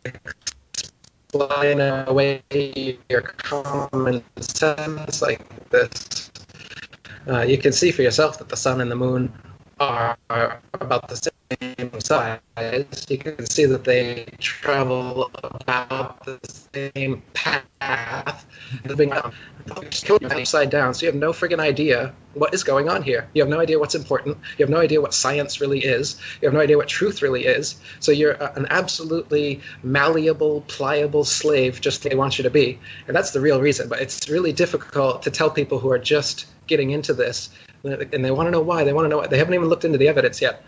explain away your common sense like this. You can see for yourself that the sun and the moon are about the same size. You can see that they travel about the same path. Moving upside down, so you have no friggin' idea what is going on here. You have no idea what's important. You have no idea what science really is. You have no idea what truth really is. So you're an absolutely malleable, pliable slave, just like they want you to be. And that's the real reason. But it's really difficult to tell people who are just getting into this, and they want to know why. They want to know why. They haven't even looked into the evidence yet.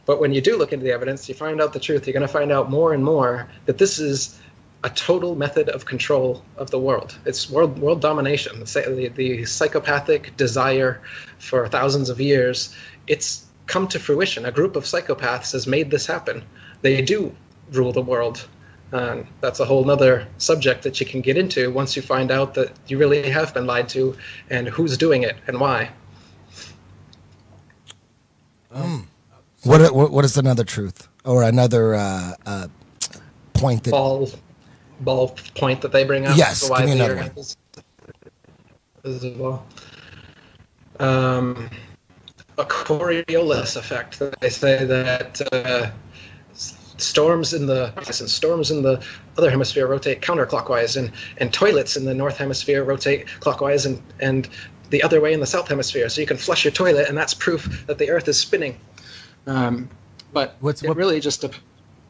But when you do look into the evidence, you find out the truth. You're going to find out more and more that this is a total method of control of the world. It's world domination. The psychopathic desire for thousands of years, it's come to fruition. A group of psychopaths has made this happen. They do rule the world. That's a whole other subject that you can get into once you find out that you really have been lied to and who's doing it and why. What is another truth or another point that ball point that they bring up? Yes, why give me the another Earth one. is a ball. A Coriolis effect. They say that storms in the other hemisphere rotate counterclockwise, and toilets in the north hemisphere rotate clockwise, and the other way in the south hemisphere. So you can flush your toilet, and that's proof that the Earth is spinning. But really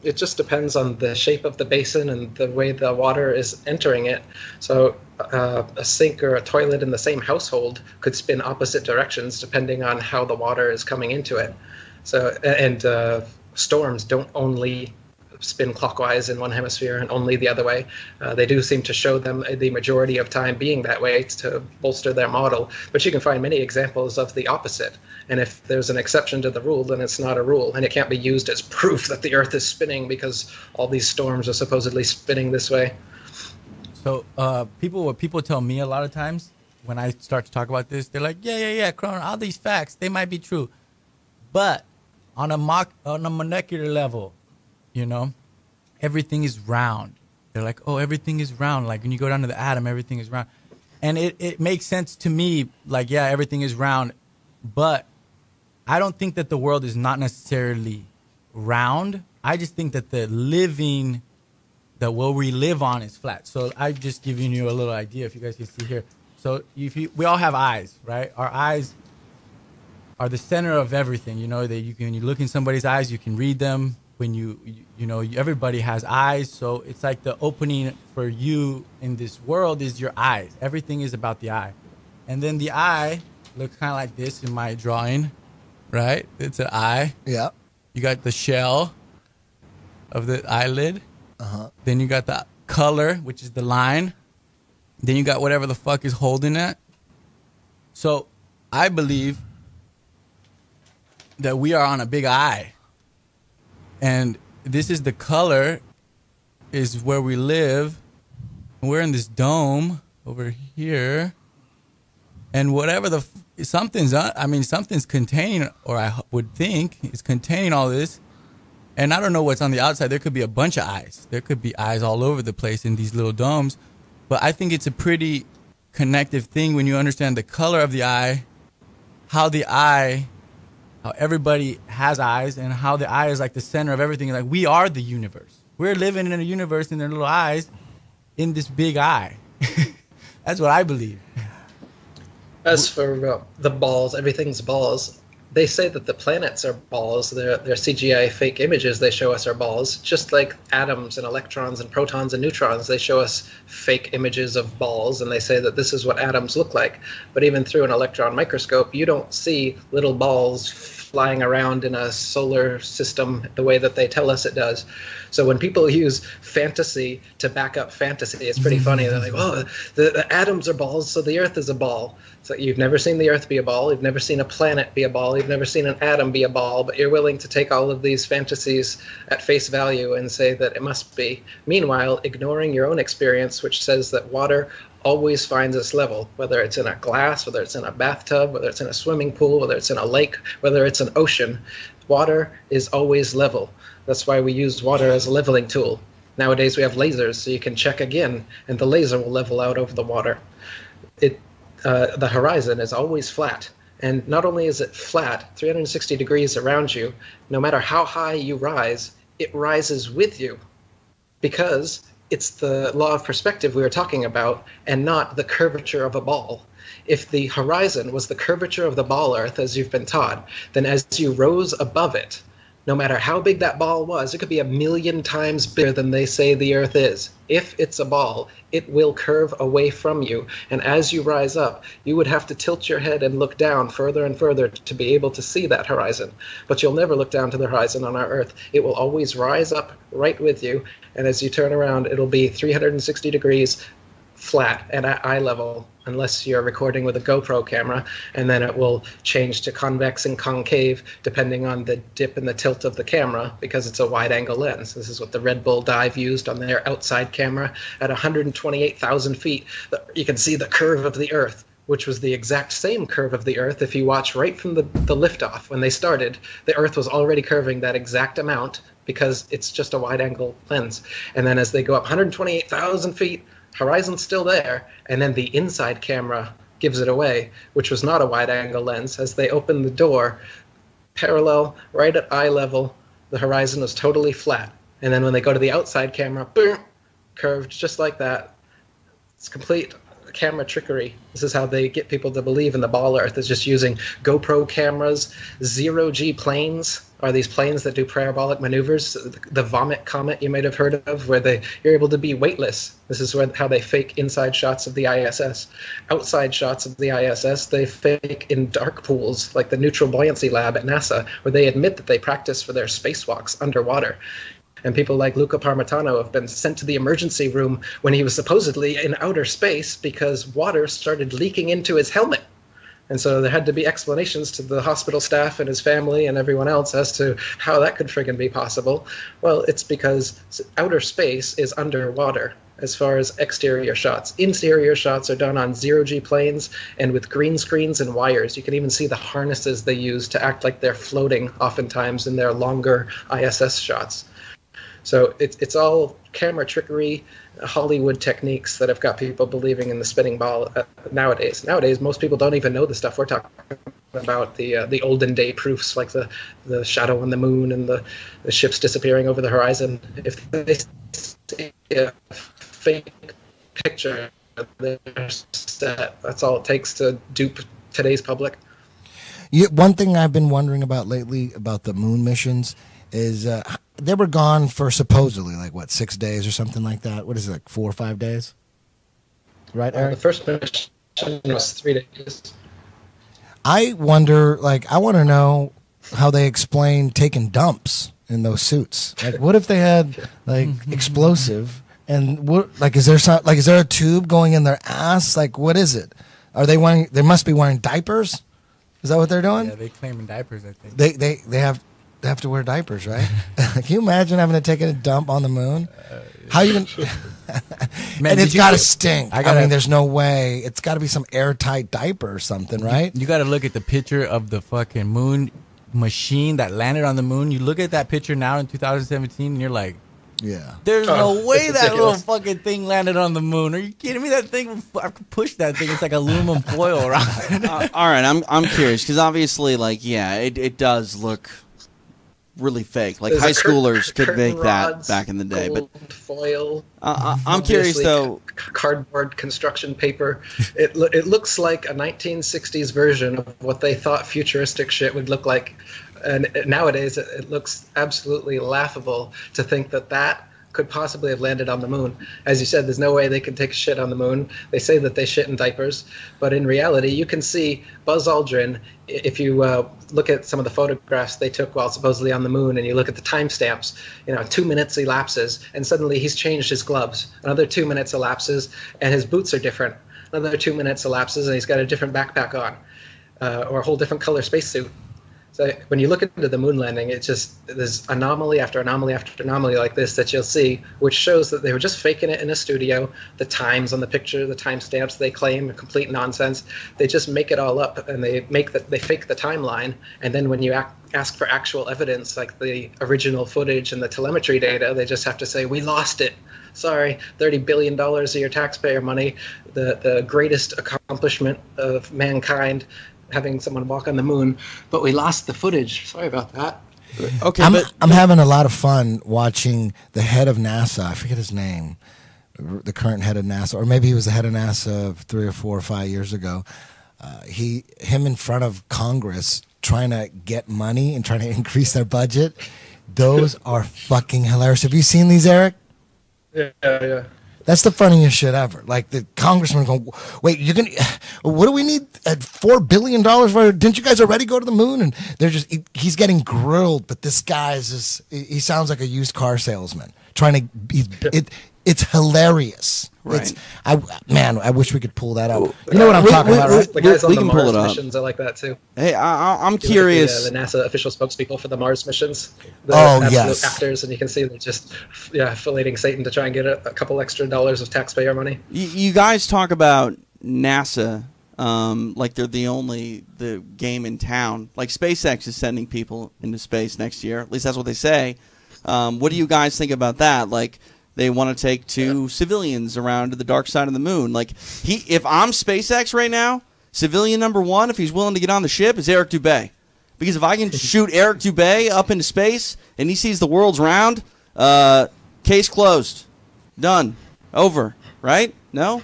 it just depends on the shape of the basin and the way the water is entering it. So a sink or a toilet in the same household could spin opposite directions depending on how the water is coming into it. So and storms don't only spin clockwise in one hemisphere and only the other way. They do seem to show them the majority of time being that way to bolster their model. But you can find many examples of the opposite. And if there's an exception to the rule, then it's not a rule. And it can't be used as proof that the Earth is spinning because all these storms are supposedly spinning this way. So what people tell me a lot of times when I start to talk about this, they're like, yeah, Cronin, all these facts, they might be true. But on a molecular level, you know, everything is round. They're like, oh, everything is round. Like when you go down to the atom, everything is round. And it makes sense to me, like, yeah, everything is round. But I don't think that the world is not necessarily round. I just think that what we live on is flat. So I've just given you a little idea, if you guys can see here. So we all have eyes, right? Our eyes are the center of everything. You know, when you look in somebody's eyes, you can read them. When you know, everybody has eyes. So it's like the opening for you in this world is your eyes. Everything is about the eye. And then the eye looks kind of like this in my drawing, right? It's an eye. Yeah. You got the shell of the eyelid. Uh-huh. Then you got the color, which is the line. Then you got whatever the fuck is holding that. So I believe that we are on a big eye. And this is the color, is where we live. We're in this dome over here. And whatever something's containing, or I would think is containing all this. And I don't know what's on the outside. There could be a bunch of eyes. There could be eyes all over the place in these little domes. But I think it's a pretty connective thing when you understand the color of the eye, how everybody has eyes, and how the eye is like the center of everything. Like we are the universe. We're living in a universe in their little eyes in this big eye. That's what I believe. As for the balls, everything's balls. they say that the planets are balls. They're CGI fake images they show us are balls, just like atoms and electrons and protons and neutrons. They show us fake images of balls, and they say that this is what atoms look like. But even through an electron microscope, you don't see little balls flying around in a solar system the way that they tell us it does. So when people use fantasy to back up fantasy, it's pretty funny. They're like, oh, the atoms are balls, so the Earth is a ball. So you've never seen the Earth be a ball. You've never seen a planet be a ball. You've never seen an atom be a ball, but you're willing to take all of these fantasies at face value and say that it must be. Meanwhile, ignoring your own experience, which says that water always finds its level, whether it's in a glass, whether it's in a bathtub, whether it's in a swimming pool, whether it's in a lake, whether it's an ocean. Water is always level. That's why we use water as a leveling tool. Nowadays we have lasers, so you can check again, and the laser will level out over the water. The horizon is always flat. And not only is it flat, 360 degrees around you, no matter how high you rise, it rises with you. Because it's the law of perspective we were talking about, and not the curvature of a ball. If the horizon was the curvature of the ball Earth, as you've been taught, then as you rose above it, no matter how big that ball was, it could be 1,000,000 times bigger than they say the Earth is. If it's a ball, it will curve away from you. And as you rise up, you would have to tilt your head and look down further and further to be able to see that horizon. But you'll never look down to the horizon on our Earth. It will always rise up right with you. And as you turn around, it'll be 360 degrees flat and at eye level, unless you're recording with a GoPro camera, and then it will change to convex and concave depending on the dip and the tilt of the camera, because it's a wide-angle lens. This is what the Red Bull Dive used on their outside camera. At 128,000 feet, you can see the curve of the Earth, which was the exact same curve of the Earth. If you watch right from the liftoff, when they started, the Earth was already curving that exact amount because it's just a wide-angle lens. And then as they go up 128,000 feet, horizon's still there, and then the inside camera gives it away, which was not a wide-angle lens. As they open the door, parallel, right at eye level, the horizon was totally flat. And then when they go to the outside camera, boom, curved just like that. It's complete camera trickery. This is how they get people to believe in the ball Earth, is just using GoPro cameras. Zero-G planes are these planes that do parabolic maneuvers. The Vomit Comet you might have heard of, where you're able to be weightless. This is how they fake inside shots of the ISS. Outside shots of the ISS, they fake in dark pools, like the Neutral Buoyancy Lab at NASA, where they admit that they practice for their spacewalks underwater. And people like Luca Parmitano have been sent to the emergency room when he was supposedly in outer space because water started leaking into his helmet. And so there had to be explanations to the hospital staff and his family and everyone else as to how that could friggin' be possible. Well, it's because outer space is underwater as far as exterior shots. Interior shots are done on zero-G planes and with green screens and wires. You can even see the harnesses they use to act like they're floating oftentimes in their longer ISS shots. So it's all camera trickery, Hollywood techniques that have got people believing in the spinning ball nowadays. Nowadays, most people don't even know the stuff we're talking about, the olden day proofs, like the shadow on the moon and the ships disappearing over the horizon. If they see a fake picture, they're set. That's all it takes to dupe today's public. One thing I've been wondering about lately about the moon missions is they were gone for supposedly 6 days or something like that. What is it, 4 or 5 days? Right, Eric? The first mission was 3 days. I wonder, I want to know how they explain taking dumps in those suits. What if they had explosive and what? Is there a tube going in their ass? What is it? Are they wearing? They must be wearing diapers. Is that what they're doing? Yeah, they claiming diapers. I think they have to wear diapers, right? Can you imagine having to take a dump on the moon? How you gonna? Man, and it's got to stink. I mean, there's no way. It's got to be some airtight diaper or something, right? You got to look at the picture of the fucking moon machine that landed on the moon. You look at that picture now in 2017, and you're like, yeah, there's no way that little ridiculous. fucking thing landed on the moon. Are you kidding me? That thing, I could push that thing. It's like aluminum foil around. All right, I'm curious because obviously, it does look really fake. Like There's high a schoolers could curtain make that rods, back in the day. gold But foil. I'm curious Obviously, though. Cardboard construction paper. It looks like a 1960s version of what they thought futuristic shit would look like, and nowadays it looks absolutely laughable to think that could possibly have landed on the moon. As you said, there's no way they could take a shit on the moon. They say that they shit in diapers, but in reality, you can see Buzz Aldrin, if you look at some of the photographs they took while supposedly on the moon, and you look at the timestamps, 2 minutes elapses, and suddenly he's changed his gloves. Another 2 minutes elapses, and his boots are different. Another 2 minutes elapses, and he's got a different backpack on, or a whole different color spacesuit. So when you look into the moon landing, there's anomaly after anomaly after anomaly like this that you'll see, which shows that they were just faking it in a studio. The times on the picture, the timestamps they claim are complete nonsense. They just make it all up, and they fake the timeline. And then when you ask for actual evidence, like the original footage and the telemetry data, they just have to say, "We lost it. Sorry, $30 billion of your taxpayer money, the greatest accomplishment of mankind, having someone walk on the moon, but we lost the footage. Sorry about that." Okay, I'm having a lot of fun watching the head of NASA. I forget his name, the current head of NASA, or maybe he was the head of NASA 3 or 4 or 5 years ago. Him in front of Congress trying to get money and trying to increase their budget. Those are fucking hilarious. Have you seen these, Eric? Yeah. That's the funniest shit ever. Like the congressman going, "Wait, what do we need at $4 billion for? Didn't you guys already go to the moon?" And he's getting grilled, but this guy he sounds like a used car salesman trying to be, it's hilarious. Right. I wish we could pull that up. You know what I'm talking about, right? The guys on we the can pull Mars it up. missions are like that too. Hey, I'm You look at curious. the NASA official spokespeople for the Mars missions. The absolute yes. actors, and you can see they're just filleting Satan to try and get a couple extra dollars of taxpayer money. You guys talk about NASA like they're the game in town. Like SpaceX is sending people into space next year. At least that's what they say. What do you guys think about that? Like, they want to take 2 civilians around to the dark side of the moon. Like, if I'm SpaceX right now, civilian number 1, if he's willing to get on the ship, is Eric Dubay. Because if I can shoot Eric Dubay up into space and he sees the world's round, case closed. Done. Over. Right? No?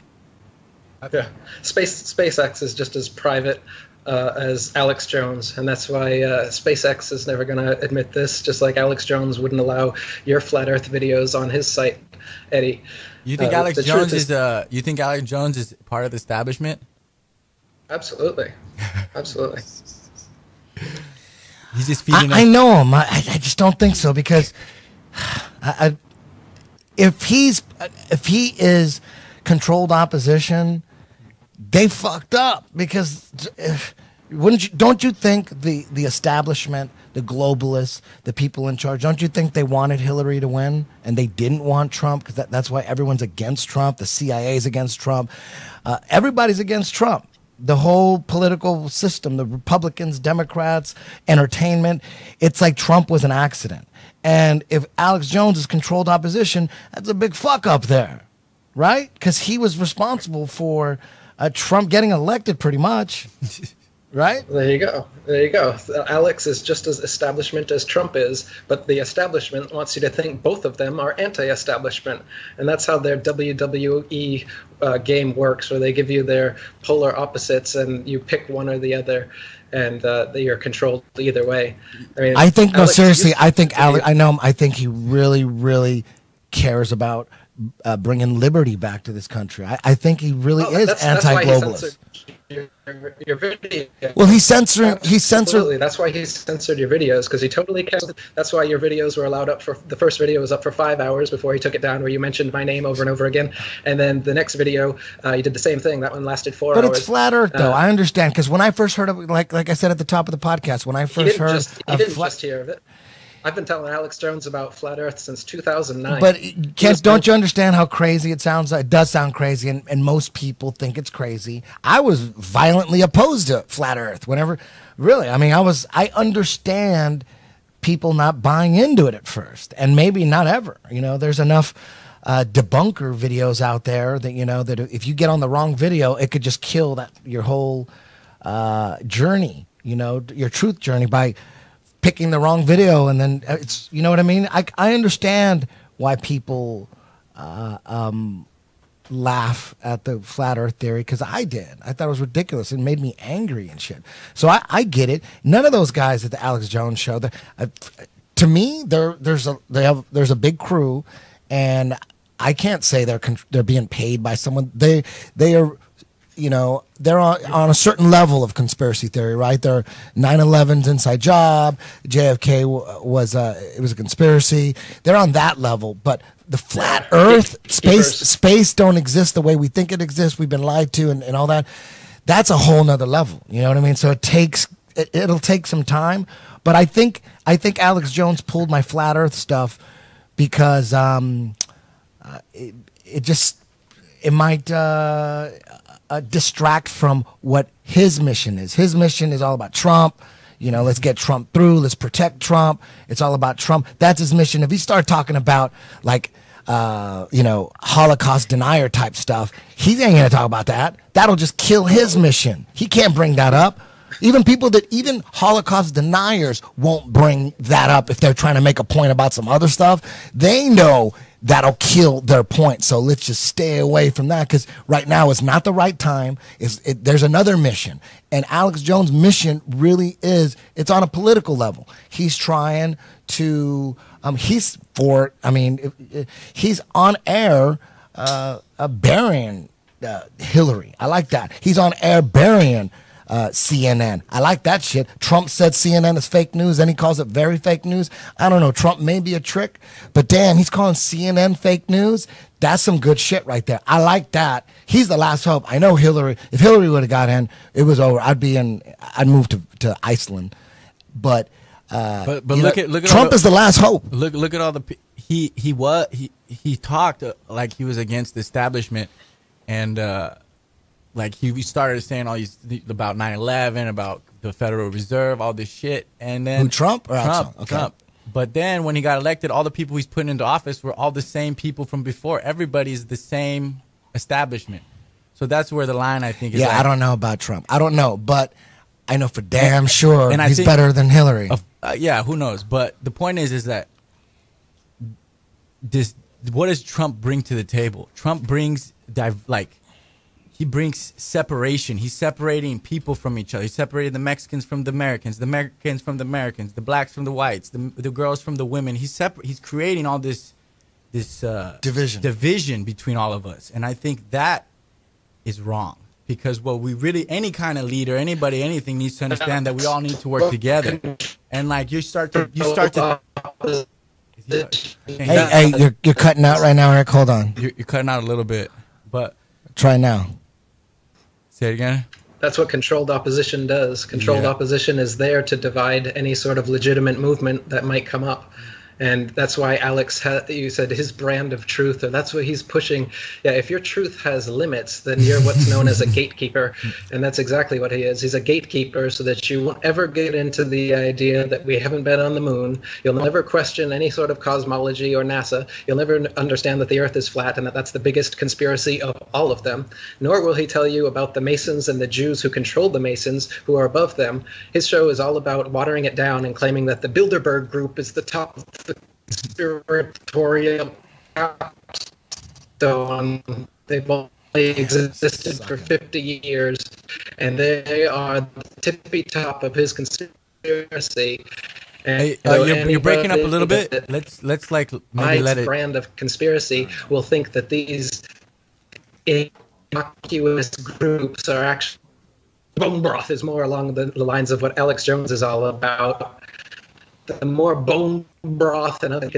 Yeah, SpaceX is just as private as Alex Jones, and that's why SpaceX is never going to admit this. Just like Alex Jones wouldn't allow your flat Earth videos on his site, Eddie. You think Alex Jones is You think Alex Jones is part of the establishment? Absolutely. He's just feeding. I know him. I just don't think so, because if he is controlled opposition, they fucked up. Because don't you think the establishment, the globalists, the people in charge, don't you think they wanted Hillary to win and they didn't want Trump? Because that's why everyone's against Trump. The CIA is against Trump. Everybody's against Trump. The whole political system, the Republicans, Democrats, entertainment, it's like Trump was an accident. And if Alex Jones is controlled opposition, that's a big fuck up there, right? Because he was responsible for Trump getting elected pretty much, right? There you go. Alex is just as establishment as Trump is, but the establishment wants you to think both of them are anti-establishment. And that's how their WWE game works, where they give you their polar opposites and you pick one or the other, and you're controlled either way. I think he really, really cares about bringing liberty back to this country. I think he really is anti-globalist. Your video. Well, he censored. Absolutely. That's why he censored your videos, because he totally cares. That's why your videos were allowed up for the first video was up for 5 hours before he took it down, where you mentioned my name over and over again. And then the next video, you did the same thing. That one lasted 4 hours. But it's flat Earth, though. I understand, because when I first heard of it, like I said at the top of the podcast, when I first heard, you didn't just hear of it. I've been telling Alex Jones about flat Earth since 2009. But don't you understand how crazy it sounds? It does sound crazy, and most people think it's crazy. I was violently opposed to flat Earth. I understand people not buying into it at first, and maybe not ever. There's enough debunker videos out there that that if you get on the wrong video, it could just kill your whole journey. Your truth journey by picking the wrong video, and then it's, you know what I mean? I understand why people laugh at the flat earth theory, because I did. I thought it was ridiculous. It made me angry and shit. So I get it. None of those guys at the Alex Jones show, to me, there's a big crew, and I can't say they're being paid by someone. They are, you know, they're on a certain level of conspiracy theory, right? They're 9/11's inside job. JFK was a conspiracy. They're on that level, but the flat Earth, space don't exist the way we think it exists. We've been lied to, and all that. That's a whole nother level. You know what I mean? So it'll take some time, but I think Alex Jones pulled my flat Earth stuff because it might distract from what his mission is. His mission is all about Trump. You know, let's get Trump through. Let's protect Trump. It's all about Trump. That's his mission. If he started talking about like, you know, Holocaust denier type stuff, he ain't going to talk about that. That'll just kill his mission. He can't bring that up. Even Holocaust deniers won't bring that up if they're trying to make a point about some other stuff. They know that'll kill their point. So let's just stay away from that, because right now it's not the right time. There's another mission. And Alex Jones' mission really is, it's on a political level. He's trying to, he's on air burying Hillary. I like that. He's on air burying CNN. I like that shit. Trump said CNN is fake news, then he calls it very fake news. I don't know. Trump may be a trick, but damn, he's calling CNN fake news. That's some good shit right there. I like that. He's the last hope. I know Hillary. If Hillary would have got in, it was over. I'd move to Iceland. But look at Trump is the last hope. Look at all the he talked like he was against the establishment, and like he started saying all these about 9/11, about the Federal Reserve, all this shit, and then Who, Trump? Okay. Trump. But then when he got elected, all the people he's putting into office were all the same people from before. Everybody's the same establishment. So that's where the line, I think, is. Yeah, like, I don't know about Trump. I don't know, but I know for damn sure and he's better than Hillary. Yeah, who knows? But the point is that what does Trump bring to the table? Trump brings he brings separation. He's separating people from each other. He's separating the Mexicans from the Americans from the Americans, the blacks from the whites, the girls from the women. He's creating all this division between all of us, and I think that is wrong, because what we really, any kind of leader, anybody, anything needs to understand that we all need to work together, and like you start to. Hey, you're cutting out right now, Eric. Hold on. You're cutting out a little bit, but try now. Say it again. That's what controlled opposition does. Controlled opposition is there to divide any sort of legitimate movement that might come up. And that's why Alex, you said his brand of truth, or that's what he's pushing. Yeah, if your truth has limits, then you're what's known as a gatekeeper. And that's exactly what he is. He's a gatekeeper so that you won't ever get into the idea that we haven't been on the moon. You'll never question any sort of cosmology or NASA. You'll never understand that the Earth is flat and that that's the biggest conspiracy of all of them. Nor will he tell you about the Masons and the Jews who control the Masons, who are above them. His show is all about watering it down and claiming that the Bilderberg group is the top of the conspiratorial capstone. They've only existed for 50 years, and they are the tippy top of his conspiracy. And you're breaking up a little bit. Let's like maybe let it. Brand of conspiracy will think that these innocuous groups are actually bone broth is more along the lines of what Alex Jones is all about. The more bone broth and other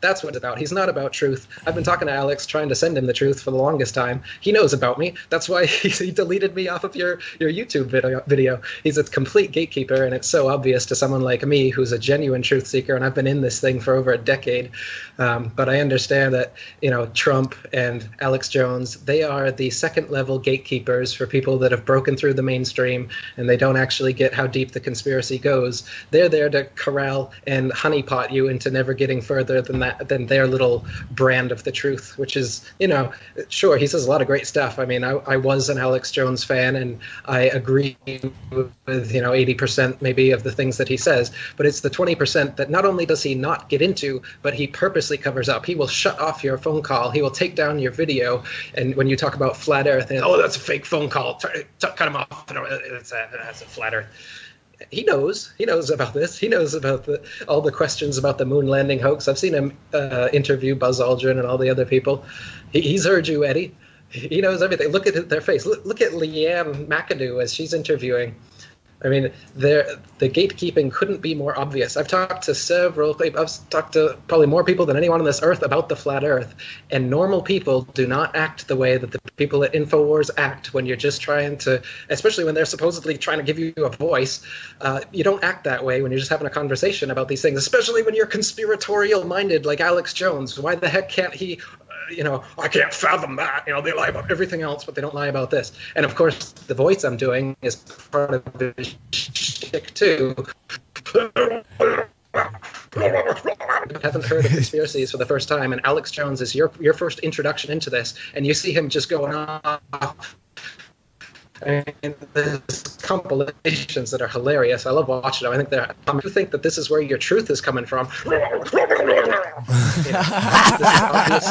that's what it's about. He's not about truth. I've been talking to Alex, trying to send him the truth for the longest time. He knows about me. That's why he deleted me off of your YouTube video. He's a complete gatekeeper, and it's so obvious to someone like me who's a genuine truth seeker, and I've been in this thing for over a decade. But I understand that, you know, Trump and Alex Jones, they are the second level gatekeepers for people that have broken through the mainstream and they don't actually get how deep the conspiracy goes. They're there to corral and honeypot you into never getting further than their little brand of the truth, which is, sure, he says a lot of great stuff. I mean, I was an Alex Jones fan, and I agree with 80% maybe of the things that he says, but it's the 20% that not only does he not get into, but he purposely covers up. He will shut off your phone call. He will take down your video, and when you talk about flat Earth, and, oh, that's a fake phone call, cut him off. That's a flat Earth. He knows about this. He knows about all the questions about the moon landing hoax. I've seen him interview Buzz Aldrin and all the other people. He's heard you, Eddie. He knows everything. Look at their face. Look at Leanne McAdoo as she's interviewing. I mean, the gatekeeping couldn't be more obvious. I've talked to probably more people than anyone on this earth about the flat Earth, and normal people do not act the way that the people at InfoWars act when you're just trying to, especially when they're supposedly trying to give you a voice. You don't act that way when you're just having a conversation about these things, especially when you're conspiratorial-minded like Alex Jones. Why the heck can't he... I can't fathom that. They lie about everything else, but they don't lie about this. And of course, the voice I'm doing is part of the shtick too. I haven't heard of conspiracies for the first time, and Alex Jones is your first introduction into this, and you see him just going off. And there's compilations that are hilarious. I love watching them. I think you think that this is where your truth is coming from. This is obvious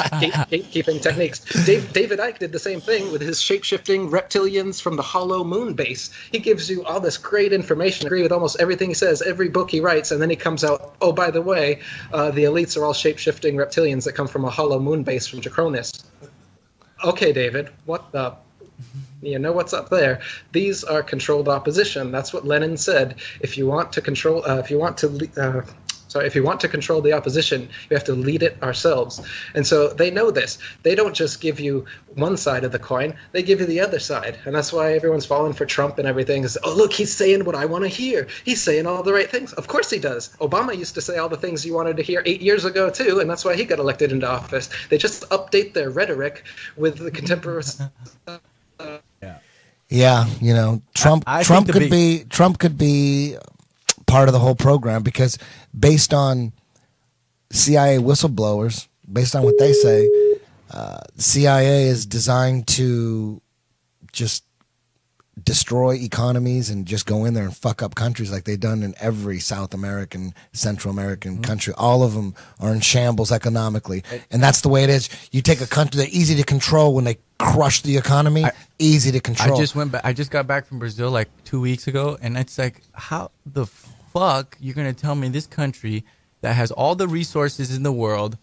gatekeeping techniques. David Icke did the same thing with his shape-shifting reptilians from the Hollow Moon base. He gives you all this great information. I agree with almost everything he says, every book he writes, and then he comes out, oh, by the way, the elites are all shape-shifting reptilians that come from a Hollow Moon base from Jacronis. Okay, David, what the... You know what's up there. These are controlled opposition. That's what Lenin said. If you want to control, if you want to control the opposition, you have to lead it ourselves. And so they know this. They don't just give you one side of the coin. They give you the other side. And that's why everyone's falling for Trump and everything. Is, oh, look, he's saying what I want to hear. He's saying all the right things. Of course he does. Obama used to say all the things you wanted to hear 8 years ago, too, and that's why he got elected into office. They just update their rhetoric with the contemporary... Yeah, Trump could be part of the whole program, because based on CIA whistleblowers, based on what they say, CIA is designed to just destroy economies and just go in there and fuck up countries like they've done in every South American, Central American country. All of them are in shambles economically, and that's the way it is. You take a country that's easy to control when they crush the economy, easy to control. I just got back from Brazil like 2 weeks ago, and it's like, how the fuck you're gonna tell me this country that has all the resources in the world,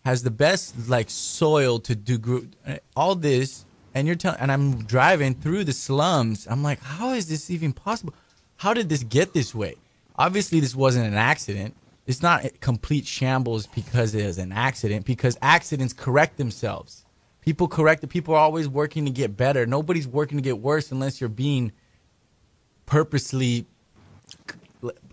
has the best soil to do all this, and and I'm driving through the slums. I'm like, how is this even possible? How did this get this way? Obviously, this wasn't an accident. It's not a complete shambles because it is an accident, because accidents correct themselves. People correct it. People are always working to get better. Nobody's working to get worse unless you're being purposely,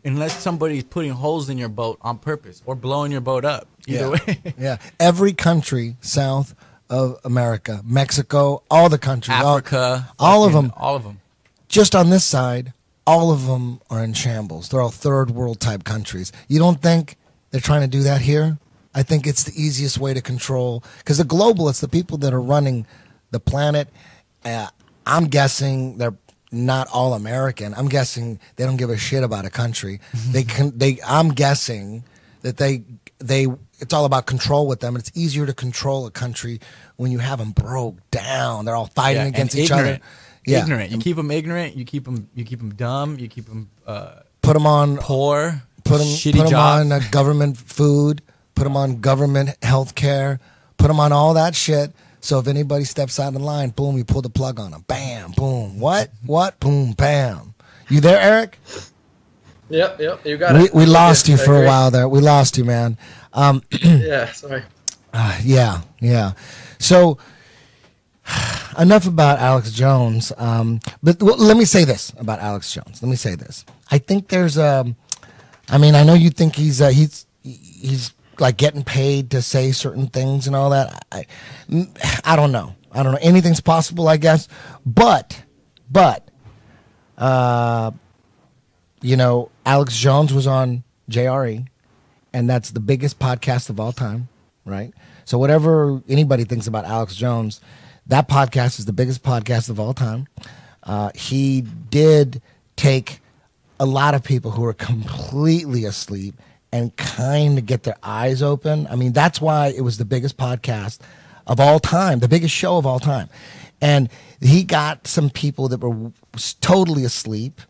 unless somebody's putting holes in your boat on purpose or blowing your boat up. Either way. Yeah. Every country south of America, Mexico, all the countries, Africa, all of them. Just on this side, all of them are in shambles. They're all third world type countries. You don't think they're trying to do that here? I think it's the easiest way to control, because the globalists, the people that are running the planet, I'm guessing they're not all American. I'm guessing they don't give a shit about a country. I'm guessing that it's all about control with them. And it's easier to control a country when you have them broke down. They're all fighting against each other. Yeah. Ignorant. You keep them ignorant. You keep them dumb. You keep them put them on poor. Put them shitty jobs. On government food. Put them on government health care. Put them on all that shit. So if anybody steps out of line, boom, you pull the plug on them. Bam, boom. What? Boom, bam. You there, Eric? Yep. You got it. We lost you for a while there. We lost you, man. Yeah, sorry. Yeah. So enough about Alex Jones. But let me say this about Alex Jones. Let me say this. I think there's I know you think he's like getting paid to say certain things and all that. I don't know. Anything's possible, I guess. But Alex Jones was on JRE. and that's the biggest podcast of all time, right? So whatever anybody thinks about Alex Jones, that podcast is the biggest podcast of all time. He did take a lot of people who were completely asleep and kind of get their eyes open. I mean, that's why it was the biggest podcast of all time, the biggest show of all time. And he got some people that were totally asleep,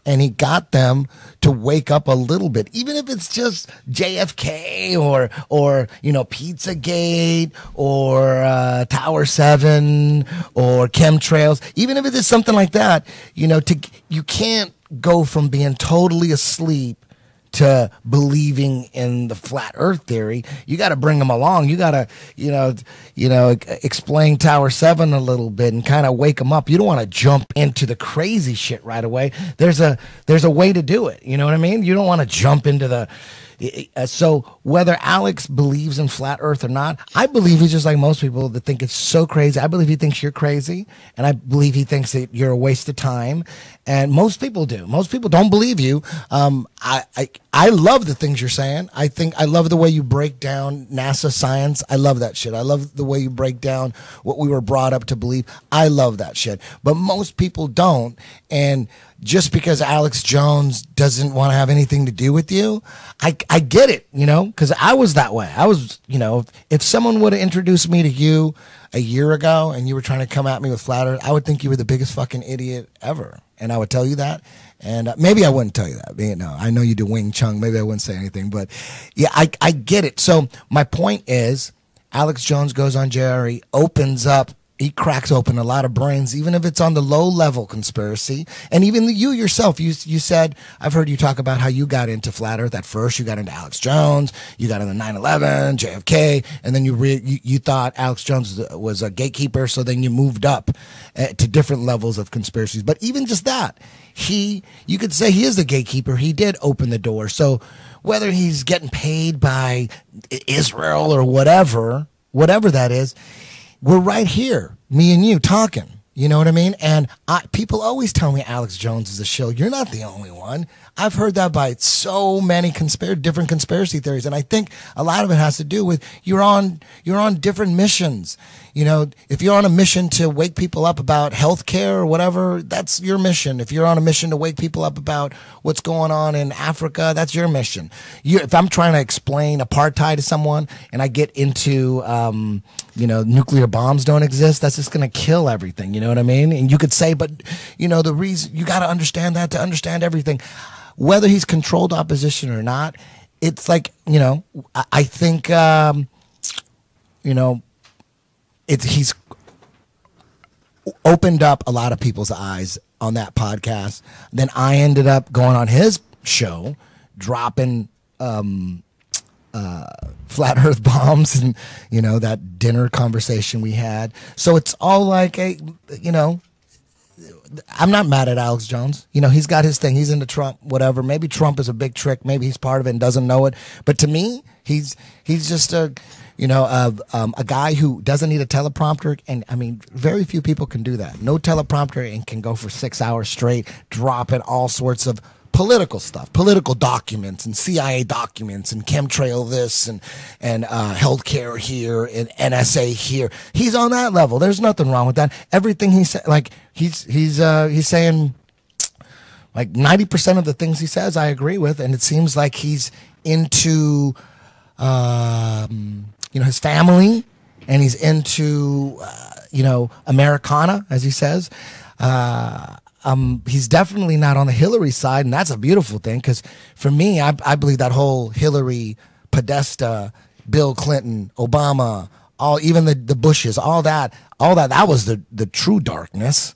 and he got them to wake up a little bit, even if it's just JFK or Pizzagate or Tower 7 or chemtrails. Even if it is something like that, you can't go from being totally asleep to believing in the flat earth theory. You got to bring them along. You got to, explain Tower 7 a little bit and kind of wake them up. You don't want to jump into the crazy shit right away. There's a way to do it. You know what I mean? You don't want to jump into the... So whether Alex believes in flat earth or not, I believe he's just like most people that think it's so crazy. I believe he thinks you're crazy, and I believe he thinks that you're a waste of time. And most people do. Most people don't believe you. I love the things you're saying. I love the way you break down NASA science. I love that shit. I love the way you break down what we were brought up to believe. I love that shit. But most people don't. And just because Alex Jones doesn't want to have anything to do with you, I get it, because I was that way. I was, if someone would have introduced me to you a year ago and you were trying to come at me with flat earth, I would think you were the biggest fucking idiot ever. And I would tell you that. And maybe I wouldn't tell you that. I know you do Wing Chun. Maybe I wouldn't say anything. But yeah, I get it. So my point is, Alex Jones goes on JRE, opens up, he cracks open a lot of brains, even if it's on the low level conspiracy. And even you yourself, you said, I've heard you talk about how you got into flat earth at first. You got into Alex Jones, you got into 9/11, JFK, and then you thought Alex Jones was a gatekeeper. So then you moved up to different levels of conspiracies. But even just that, you could say he is the gatekeeper. He did open the door. So whether he's getting paid by Israel or whatever that is, we're right here, me and you, talking. You know what I mean? And people always tell me Alex Jones is a shill. You're not the only one. I've heard that by so many different conspiracy theories, and I think a lot of it has to do with you're on different missions. If you're on a mission to wake people up about healthcare or whatever, that's your mission. If you're on a mission to wake people up about what's going on in Africa, that's your mission. If I'm trying to explain apartheid to someone and I get into nuclear bombs don't exist, that's just going to kill everything. You know what I mean? And you could say, but the reason you got to understand that to understand everything. Whether he's controlled opposition or not, it's like, I think, he's opened up a lot of people's eyes on that podcast. Then I ended up going on his show, dropping flat earth bombs and, that dinner conversation we had. So it's all like, I'm not mad at Alex Jones. He's got his thing. He's into Trump, whatever. Maybe Trump is a big trick. Maybe he's part of it and doesn't know it. But to me, he's just a guy who doesn't need a teleprompter. And I mean, very few people can do that. No teleprompter and can go for 6 hours straight, dropping all sorts of political stuff, political documents and CIA documents and chemtrail this and healthcare here and NSA here. He's on that level. There's nothing wrong with that. Everything he said, like he's saying, like 90% of the things he says, I agree with, and it seems like he's into his family, and he's into Americana, as he says. He's definitely not on the Hillary side, and that's a beautiful thing, because for me, I believe that whole Hillary, Podesta, Bill Clinton, Obama, even the Bushes, all that was the true darkness.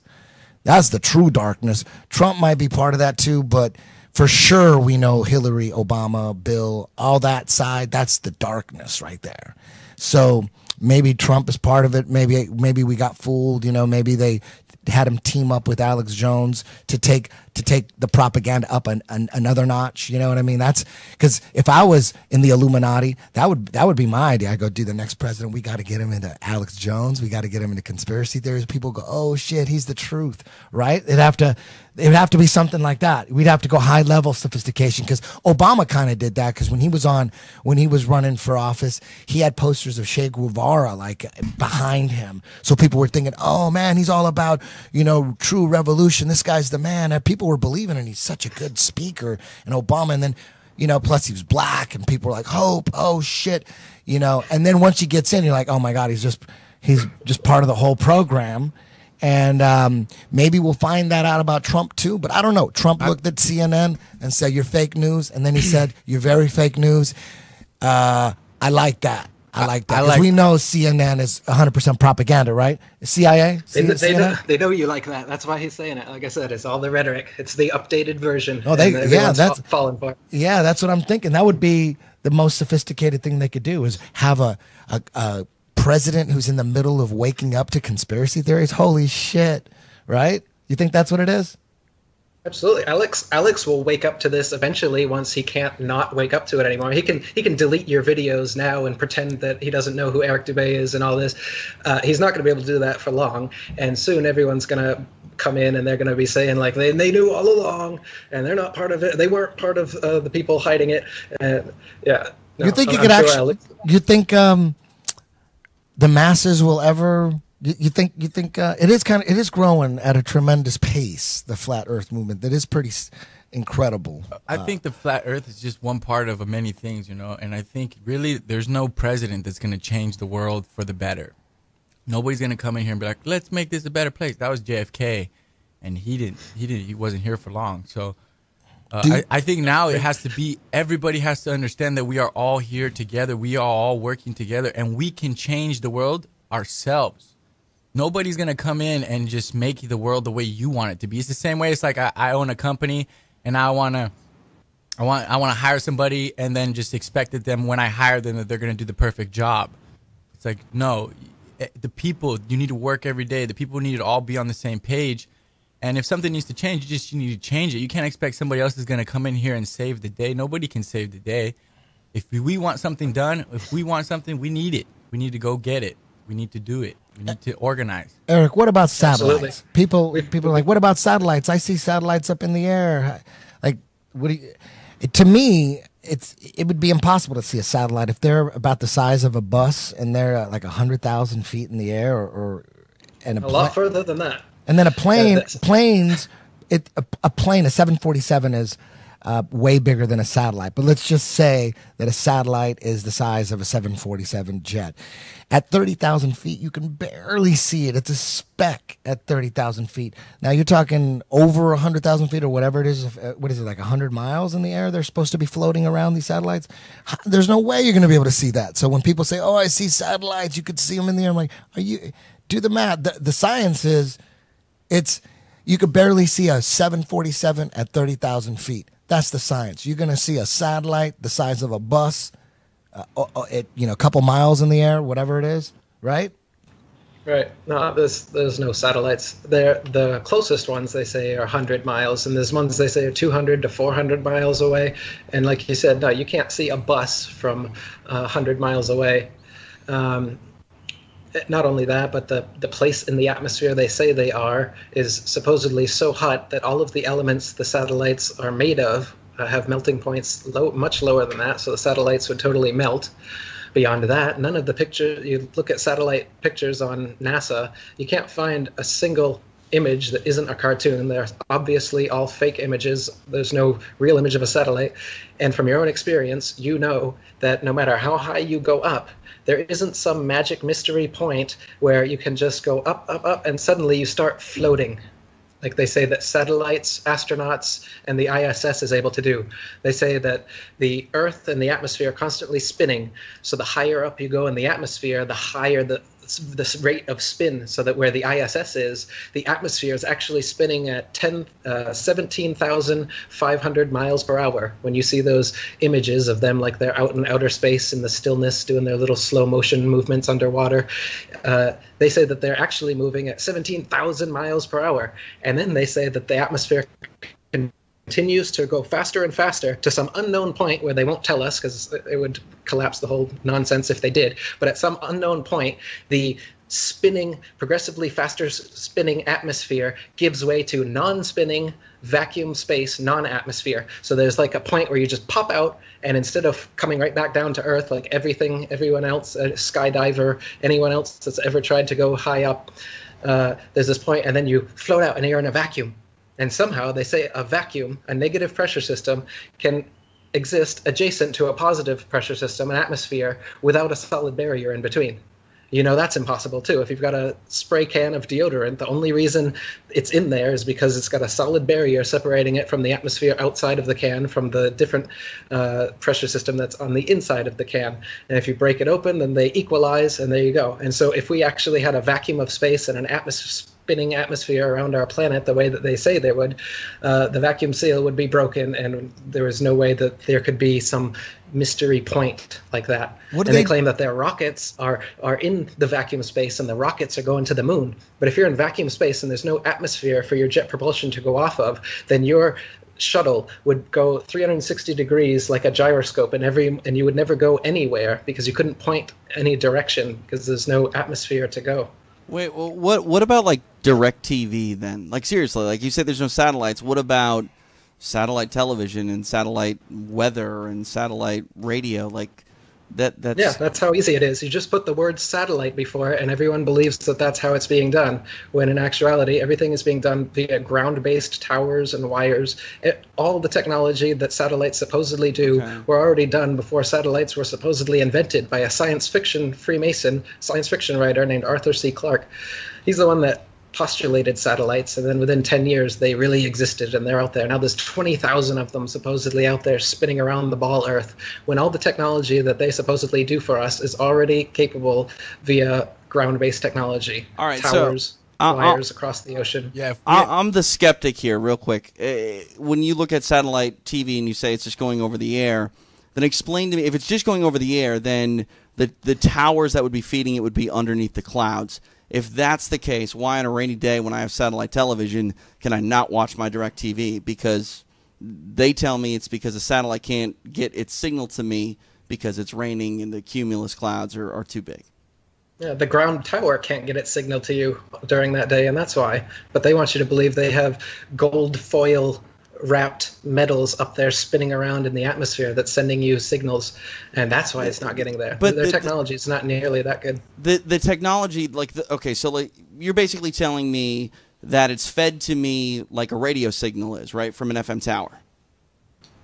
That's the true darkness. Trump might be part of that too, but for sure we know Hillary, Obama, Bill, all that side, that's the darkness right there. So maybe Trump is part of it. Maybe we got fooled. Maybe they had him team up with Alex Jones to take to take the propaganda up another notch. You know what I mean? That's because if I was in the Illuminati, that would be my idea. I go, dude, the next president, we got to get him into Alex Jones. We got to get him into conspiracy theories. People go, oh shit, he's the truth, right? It would have to be something like that. We'd have to go high level sophistication, because Obama kind of did that, because when he was running for office, he had posters of Che Guevara like behind him. So people were thinking, oh man, he's all about, true revolution. This guy's the man. And people were believing, and he's such a good speaker. And Obama, and then, plus he was black, and people were like, hope, oh shit, and then once he gets in, you're like, oh my God, he's just part of the whole program. And maybe we'll find that out about Trump too, but I don't know. Trump looked at CNN and said, you're fake news. And then he said, you're very fake news. I like that. Because we know CNN is 100% propaganda, right? CIA? They know you like that. That's why he's saying it. Like I said, it's all the rhetoric. It's the updated version. Oh, that's falling for. Yeah, that's what I'm thinking. That would be the most sophisticated thing they could do, is have a president who's in the middle of waking up to conspiracy theories. Holy shit, right? You think that's what it is? Absolutely. Alex will wake up to this eventually once he can't not wake up to it anymore. He can delete your videos now and pretend that he doesn't know who Eric Dubay is and all this. He's not going to be able to do that for long. And soon everyone's going to come in and they're going to be saying like they knew all along and they're not part of it. They weren't part of the people hiding it. And yeah. No, you think you think the masses will ever? You think it is growing at a tremendous pace, the flat Earth movement. That is pretty incredible. I think the flat Earth is just one part of many things, and I think really there's no president that's going to change the world for the better. Nobody's going to come in here and be like, let's make this a better place. That was JFK, and he wasn't here for long. So I think now it has to be, everybody has to understand that we are all here together. We are all working together, and we can change the world ourselves. Nobody's going to come in and just make the world the way you want it to be. It's the same way. It's like I own a company and I want to hire somebody and then just expect that them, when I hire them, that they're going to do the perfect job. It's like, no, the people, you need to work every day. The people need to all be on the same page. And if something needs to change, you need to change it. You can't expect somebody else is going to come in here and save the day. Nobody can save the day. If we want something done, if we want something, we need it. We need to go get it. We need to do it. We need to organize. Eric, what about satellites? Absolutely. People are like, what about satellites? I see satellites up in the air. Like, to me, it would be impossible to see a satellite if they're about the size of a bus and they're like 100,000 feet in the air, and a lot further than that. And then a plane, a 747 is way bigger than a satellite. But let's just say that a satellite is the size of a 747 jet. At 30,000 feet, you can barely see it. It's a speck at 30,000 feet. Now you're talking over 100,000 feet or whatever it is. What is it, like 100 miles in the air? They're supposed to be floating around, these satellites. There's no way you're going to be able to see that. So when people say, oh, I see satellites, you could see them in the air. I'm like, do the math. The science is, you could barely see a 747 at 30,000 feet. That's the science. You're going to see a satellite the size of a bus, a couple miles in the air, whatever it is, right? Right. No, there's no satellites. The closest ones, they say, are 100 miles, and there's ones they say are 200 to 400 miles away. And like you said, no, you can't see a bus from 100 miles away. Not only that, but the place in the atmosphere they say they are is supposedly so hot that all of the elements the satellites are made of have melting points much lower than that, so the satellites would totally melt. Beyond that, none of the pictures, you look at satellite pictures on NASA, you can't find a single image that isn't a cartoon. They're obviously all fake images. There's no real image of a satellite. And from your own experience, you know that no matter how high you go up, there isn't some magic mystery point where you can just go up, up, up, and suddenly you start floating. Like they say that satellites, astronauts, and the ISS is able to do. They say that the Earth and the atmosphere are constantly spinning. So the higher up you go in the atmosphere, the higher the rate of spin, so that where the ISS is, the atmosphere is actually spinning at 17,500 miles per hour. When you see those images of them like they're out in outer space in the stillness doing their little slow motion movements underwater, they say that they're actually moving at 17,000 miles per hour. And then they say that the atmosphere can continues to go faster and faster to some unknown point where they won't tell us because it would collapse the whole nonsense if they did. But at some unknown point, the progressively faster spinning atmosphere gives way to non-spinning vacuum space, non-atmosphere. So there's like a point where you just pop out, and instead of coming right back down to Earth like everyone else, a skydiver, anyone else that's ever tried to go high up, there's this point, and then you float out and you're in a vacuum. And somehow they say a vacuum, a negative pressure system, can exist adjacent to a positive pressure system, an atmosphere, without a solid barrier in between. You know, that's impossible too. If you've got a spray can of deodorant, the only reason it's in there is because it's got a solid barrier separating it from the atmosphere outside of the can, from the different pressure system that's on the inside of the can. And if you break it open, then they equalize, and there you go. And so if we actually had a vacuum of space and an spinning atmosphere around our planet the way that they say they would, the vacuum seal would be broken, and there is no way that there could be some mystery point like that. And they claim that their rockets are in the vacuum space, and the rockets are going to the moon. But if you're in vacuum space and there's no atmosphere for your jet propulsion to go off of, then your shuttle would go 360 degrees like a gyroscope, and you would never go anywhere because you couldn't point any direction because there's no atmosphere to go. Wait, well, what about like direct TV then? Like seriously, like you said, there's no satellites. What about satellite television and satellite weather and satellite radio? Like that's how easy it is. You just put the word satellite before it, and everyone believes that that's how it's being done, when in actuality everything is being done via ground-based towers and wires. All the technology that satellites supposedly do were already done before satellites were supposedly invented by a science fiction writer named Arthur C. Clarke. He's the one that postulated satellites, and then within 10 years they really existed, and they're out there. Now there's 20,000 of them supposedly out there spinning around the ball Earth, when all the technology that they supposedly do for us is already capable via ground-based technology. All right, towers, wires across the ocean. Yeah, I'm the skeptic here, real quick. When you look at satellite TV and you say it's just going over the air, then explain to me, if it's just going over the air, then the towers that would be feeding it would be underneath the clouds. If that's the case, why on a rainy day when I have satellite television can I not watch my direct TV? Because they tell me it's because the satellite can't get its signal to me because it's raining and the cumulus clouds are too big. Yeah, the ground tower can't get its signal to you during that day, and that's why. But they want you to believe they have gold foil wrapped metals up there spinning around in the atmosphere that's sending you signals, and that's why it's not getting there. But their technology is not nearly that good. The technology, so you're basically telling me that it's fed to me like a radio signal is, right, from an FM tower?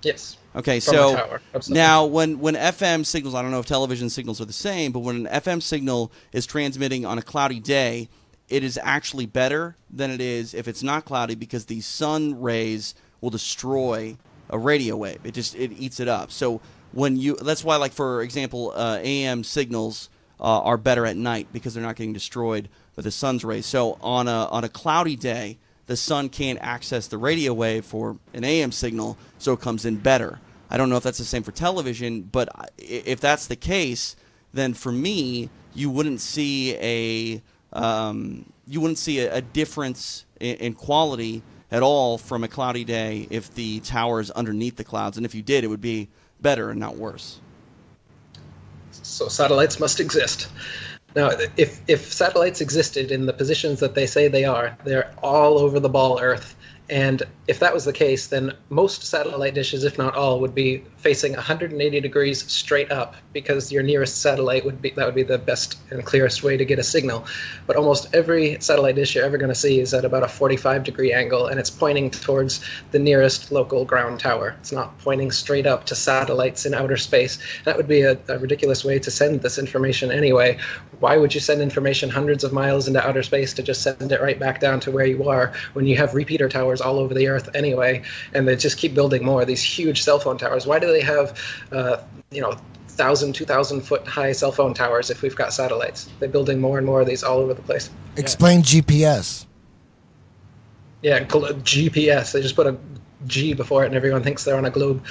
Yes. Okay, from so a tower. now when FM signals, I don't know if television signals are the same, but when an FM signal is transmitting on a cloudy day, it is actually better than it is if it's not cloudy, because the sun rays will destroy a radio wave. It eats it up. So that's why, like, for example, AM signals are better at night because they're not getting destroyed by the sun's rays. So on a cloudy day, the sun can't access the radio wave for an AM signal, so it comes in better. I don't know if that's the same for television, but if that's the case, then for me, you wouldn't see a difference in quality at all from a cloudy day if the tower is underneath the clouds. And if you did, it would be better and not worse. So satellites must exist. Now, if satellites existed in the positions that they say they are, they're all over the ball Earth. And if that was the case, then most satellite dishes, if not all, would be facing 180 degrees straight up, because your nearest satellite would be the best and clearest way to get a signal. But almost every satellite dish you're ever going to see is at about a 45-degree angle, and it's pointing towards the nearest local ground tower. It's not pointing straight up to satellites in outer space. That would be a ridiculous way to send this information anyway. Why would you send information hundreds of miles into outer space to just send it right back down to where you are when you have repeater towers all over the Earth anyway, and they just keep building more of these huge cell phone towers? Why do they have 1,000, 2,000 foot high cell phone towers if we've got satellites? They're building more and more of these all over the place. Explain GPS. Yeah, GPS. They just put a G before it and everyone thinks they're on a globe.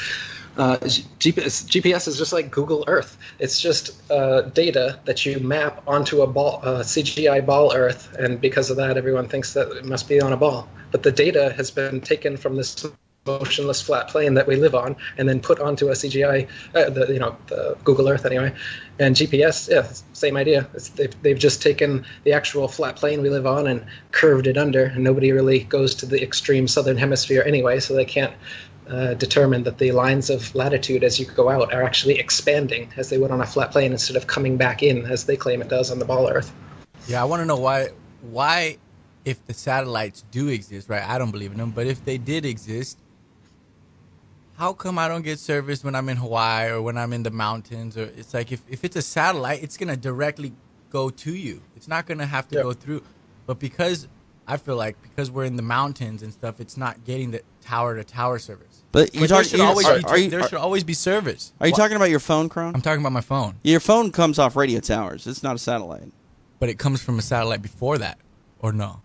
GPS is just like Google Earth. It's just data that you map onto a ball, CGI ball Earth, and because of that, everyone thinks that it must be on a ball. But the data has been taken from this motionless flat plane that we live on, and then put onto a CGI, the Google Earth anyway, and GPS. Yeah, same idea. They've just taken the actual flat plane we live on and curved it under, and nobody really goes to the extreme southern hemisphere anyway, so they can't determine that the lines of latitude as you go out are actually expanding as they would on a flat plane instead of coming back in as they claim it does on the ball Earth. Yeah, I want to know why, if the satellites do exist, right? I don't believe in them, but if they did exist, how come I don't get service when I'm in Hawaii or when I'm in the mountains? Or it's like if it's a satellite, it's gonna directly go to you. It's not gonna have to go through. But because I feel like because we're in the mountains and stuff, it's not getting the tower-to-tower service. But there should always be service. Are you talking about your phone, Kron? I'm talking about my phone. Your phone comes off radio towers. It's not a satellite. But it comes from a satellite before that, or no?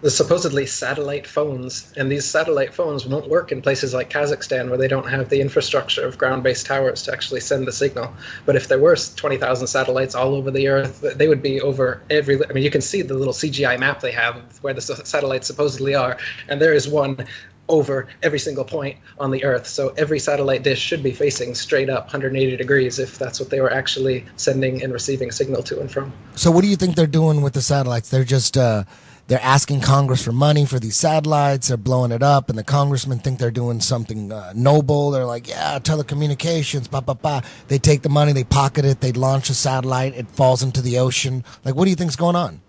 The supposedly satellite phones, and these satellite phones won't work in places like Kazakhstan where they don't have the infrastructure of ground-based towers to actually send the signal. But if there were 20,000 satellites all over the Earth, they would be over every... I mean, you can see the little CGI map they have where the satellites supposedly are, and there is one over every single point on the Earth. So every satellite dish should be facing straight up 180 degrees if that's what they were actually sending and receiving signal to and from. So what do you think they're doing with the satellites? They're just... they're asking Congress for money for these satellites. They're blowing it up, and the congressmen think they're doing something noble. They're like, yeah, telecommunications, blah, blah, blah. They take the money, they pocket it, they launch a satellite, it falls into the ocean. Like, what do you think's going on?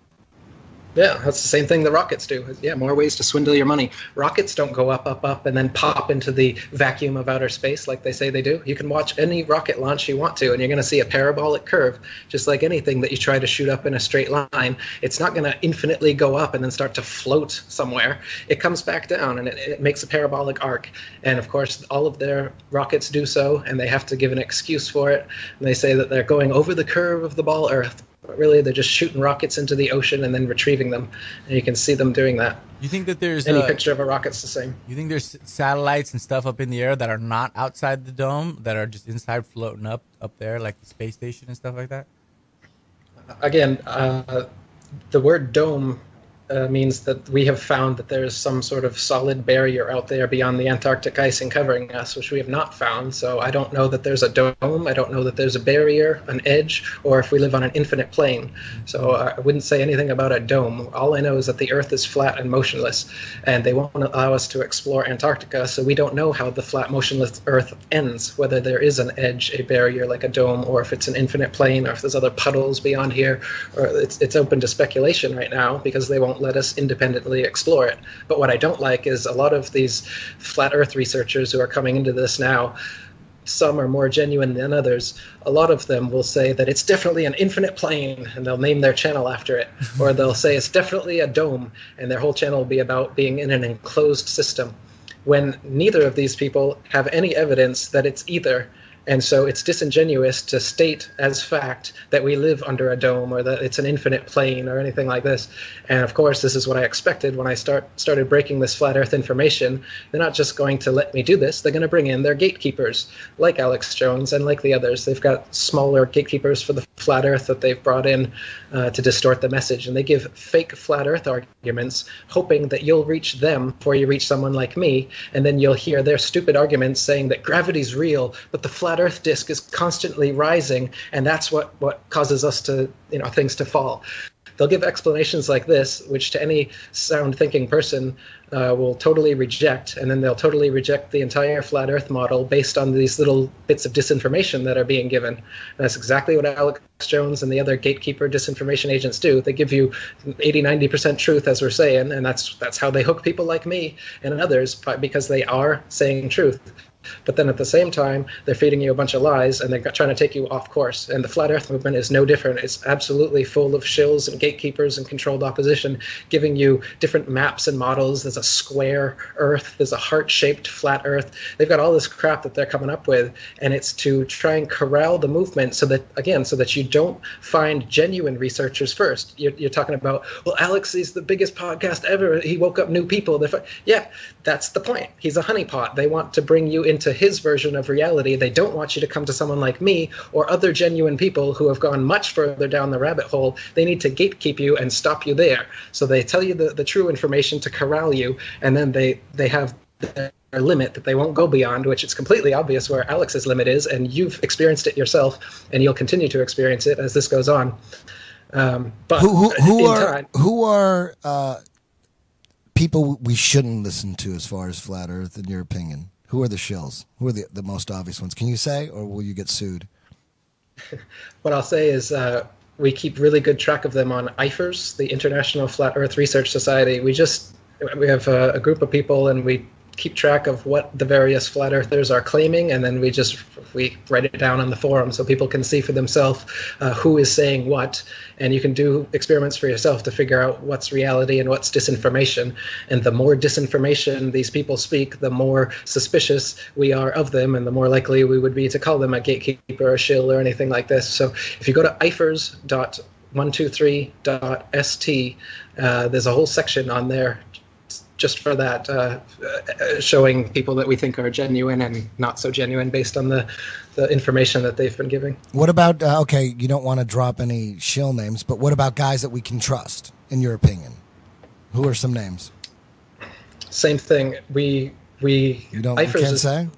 Yeah, that's the same thing the rockets do. Yeah, more ways to swindle your money. Rockets don't go up, up, up, and then pop into the vacuum of outer space like they say they do. You can watch any rocket launch you want to, and you're going to see a parabolic curve, just like anything that you try to shoot up in a straight line. It's not going to infinitely go up and then start to float somewhere. It comes back down, and it makes a parabolic arc. And, of course, all of their rockets do so, and they have to give an excuse for it. And they say that they're going over the curve of the ball Earth. But really, they're just shooting rockets into the ocean and then retrieving them. And you can see them doing that. You think that there's... Any picture of a rocket's the same. You think there's satellites and stuff up in the air that are not outside the dome, that are just inside floating up there, like the space station and stuff like that? Again, the word dome means that we have found that there is some sort of solid barrier out there beyond the Antarctic icing covering us, which we have not found. So I don't know that there's a dome. I don't know that there's a barrier, an edge, or if we live on an infinite plane. So I wouldn't say anything about a dome. All I know is that the Earth is flat and motionless, and they won't allow us to explore Antarctica, so we don't know how the flat, motionless Earth ends, whether there is an edge, a barrier like a dome, or if it's an infinite plane, or if there's other puddles beyond here. Or it's open to speculation right now because they won't let us independently explore it. But what I don't like is a lot of these flat Earth researchers who are coming into this now, some are more genuine than others. A lot of them will say that it's definitely an infinite plane, and they'll name their channel after it. Or they'll say it's definitely a dome, and their whole channel will be about being in an enclosed system, when neither of these people have any evidence that it's either. And so it's disingenuous to state as fact that we live under a dome or that it's an infinite plane or anything like this. And of course, this is what I expected when I started breaking this flat Earth information. They're not just going to let me do this. They're going to bring in their gatekeepers, like Alex Jones and like the others. They've got smaller gatekeepers for the flat Earth that they've brought in to distort the message. And they give fake flat Earth arguments, hoping that you'll reach them before you reach someone like me. And then you'll hear their stupid arguments saying that gravity's real, but the flat Earth disk is constantly rising, and that's what causes us to, things to fall. They'll give explanations like this, which to any sound thinking person will totally reject, and then they'll totally reject the entire flat Earth model based on these little bits of disinformation that are being given. And that's exactly what Alex Jones and the other gatekeeper disinformation agents do. They give you 80-90% truth, as we're saying, and that's how they hook people like me and others, because they are saying truth. But then at the same time, they're feeding you a bunch of lies, and they're trying to take you off course. And the Flat Earth movement is no different. It's absolutely full of shills and gatekeepers and controlled opposition, giving you different maps and models. There's a square Earth. There's a heart-shaped flat Earth. They've got all this crap that they're coming up with, and it's to try and corral the movement so that you don't find genuine researchers first. You're talking about, well, Alex is the biggest podcast ever. He woke up new people. Yeah, that's the point. He's a honeypot. They want to bring you into his version of reality. They don't want you to come to someone like me or other genuine people who have gone much further down the rabbit hole. They need to gatekeep you and stop you there. So they tell you the true information to corral you, and then they have their limit that they won't go beyond, which it's completely obvious where Alex's limit is, and you've experienced it yourself, and you'll continue to experience it as this goes on. But who are people we shouldn't listen to as far as flat Earth, in your opinion? Who are the shills? Who are the most obvious ones? Can you say, or will you get sued? What I'll say is we keep really good track of them on IFERS, the International Flat Earth Research Society. We have a group of people, and we keep track of what the various flat earthers are claiming, and then we write it down on the forum so people can see for themselves who is saying what, and you can do experiments for yourself to figure out what's reality and what's disinformation. And the more disinformation these people speak, the more suspicious we are of them, and the more likely we would be to call them a gatekeeper or shill or anything like this. So if you go to ifers.123.st, there's a whole section on there just for that, showing people that we think are genuine and not so genuine based on the information that they've been giving. What about, okay, you don't want to drop any shill names, but what about guys that we can trust, in your opinion? Who are some names? Same thing. You can't say?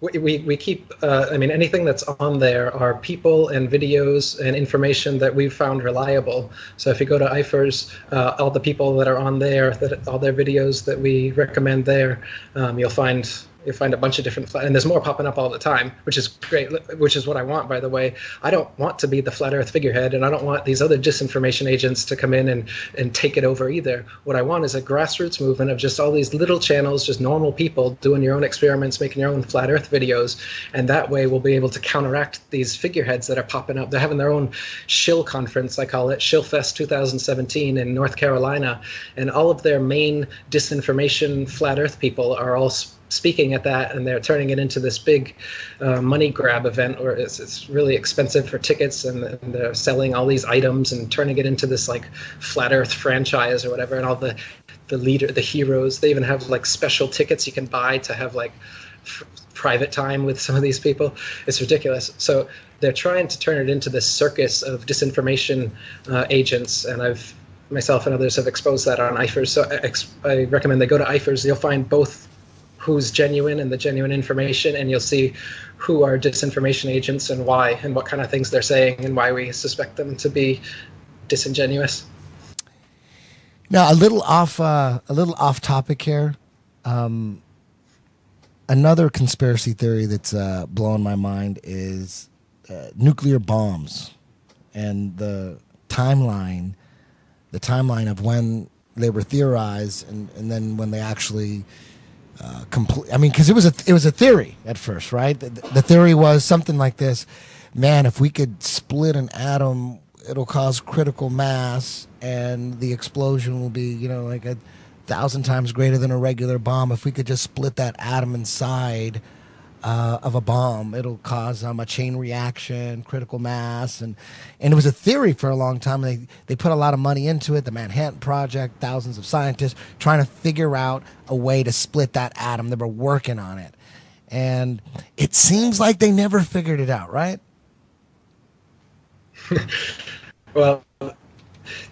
We keep, anything that's on there are people and videos and information that we've found reliable. So if you go to IFERS, all the people that are on there, all their videos that we recommend there, you'll find a bunch of different, and there's more popping up all the time, which is great, which is what I want, by the way. I don't want to be the flat earth figurehead, and I don't want these other disinformation agents to come in and take it over either. What I want is a grassroots movement of just all these little channels, just normal people doing your own experiments, making your own flat earth videos, and that way we'll be able to counteract these figureheads that are popping up. They're having their own shill conference, I call it, Shillfest 2017 in North Carolina, and all of their main disinformation flat earth people are all speaking at that, and they're turning it into this big money grab event where it's really expensive for tickets, and they're selling all these items and turning it into this like flat earth franchise or whatever, and all the heroes, they even have like special tickets you can buy to have like private time with some of these people. It's ridiculous. So they're trying to turn it into this circus of disinformation agents, and myself and others have exposed that on IFERS. So I recommend they go to IFERS. You'll find both who's genuine and the genuine information, and you'll see who are disinformation agents and why, and what kind of things they're saying, and why we suspect them to be disingenuous. Now, a little off topic here. Another conspiracy theory that's blowing my mind is nuclear bombs, and the timeline of when they were theorized, and then when they actually because it was a theory at first, right? The theory was something like this: man, if we could split an atom, it'll cause critical mass, and the explosion will be, like 1,000 times greater than a regular bomb. If we could just split that atom inside of a bomb, it'll cause a chain reaction, critical mass, and it was a theory for a long time. They put a lot of money into it. The Manhattan Project, thousands of scientists trying to figure out a way to split that atom. They were working on it, and it seems like they never figured it out, right? Well,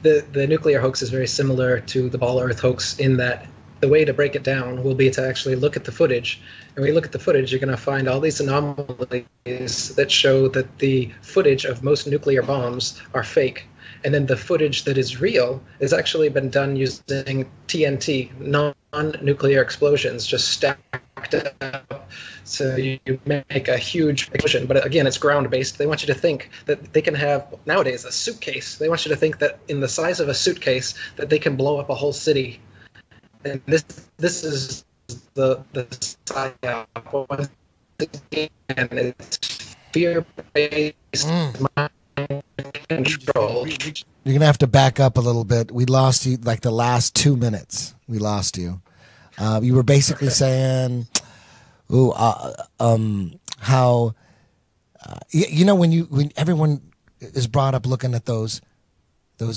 the nuclear hoax is very similar to the Ball Earth hoax in that the way to break it down will be to actually look at the footage. And when you look at the footage, you're going to find all these anomalies that show that the footage of most nuclear bombs are fake. And then the footage that is real has actually been done using TNT, non-nuclear explosions, just stacked up. So you make a huge explosion. But again, it's ground-based. They want you to think that they can have, nowadays, a suitcase. They want you to think that in the size of a suitcase, that they can blow up a whole city. And this is the psyop, and it's fear-based mind control. You're gonna have to back up a little bit. We lost you like the last 2 minutes. We lost you. You were basically saying, how when everyone is brought up looking at those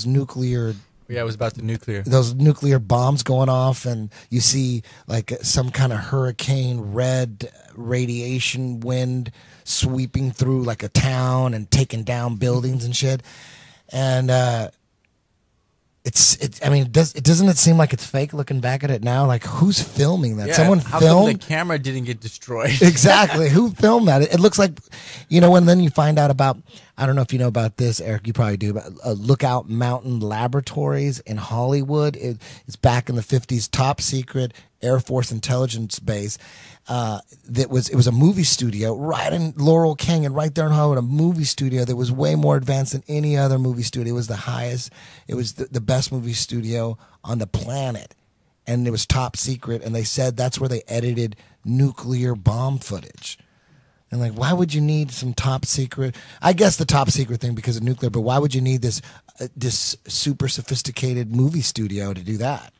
nuclear. Yeah, it was about the nuclear. Those nuclear bombs going off, and you see like some kind of hurricane red radiation wind sweeping through like a town and taking down buildings and shit. And I mean, doesn't it seem like it's fake looking back at it now? Like, who's filming that? Yeah, Someone how filmed? come the camera didn't get destroyed? Exactly. Who filmed that? It looks like, and then you find out about, I don't know if you know about this, Eric, you probably do, about Lookout Mountain Laboratories in Hollywood. It's back in the 50s, top secret Air Force intelligence base. It was a movie studio right in Laurel Canyon, right there in Hollywood, a movie studio that was way more advanced than any other movie studio. It was the highest, it was the best movie studio on the planet. And it was top secret, and they said that's where they edited nuclear bomb footage. And like, why would you need some top secret? I guess the top secret thing because of nuclear, but why would you need this super sophisticated movie studio to do that?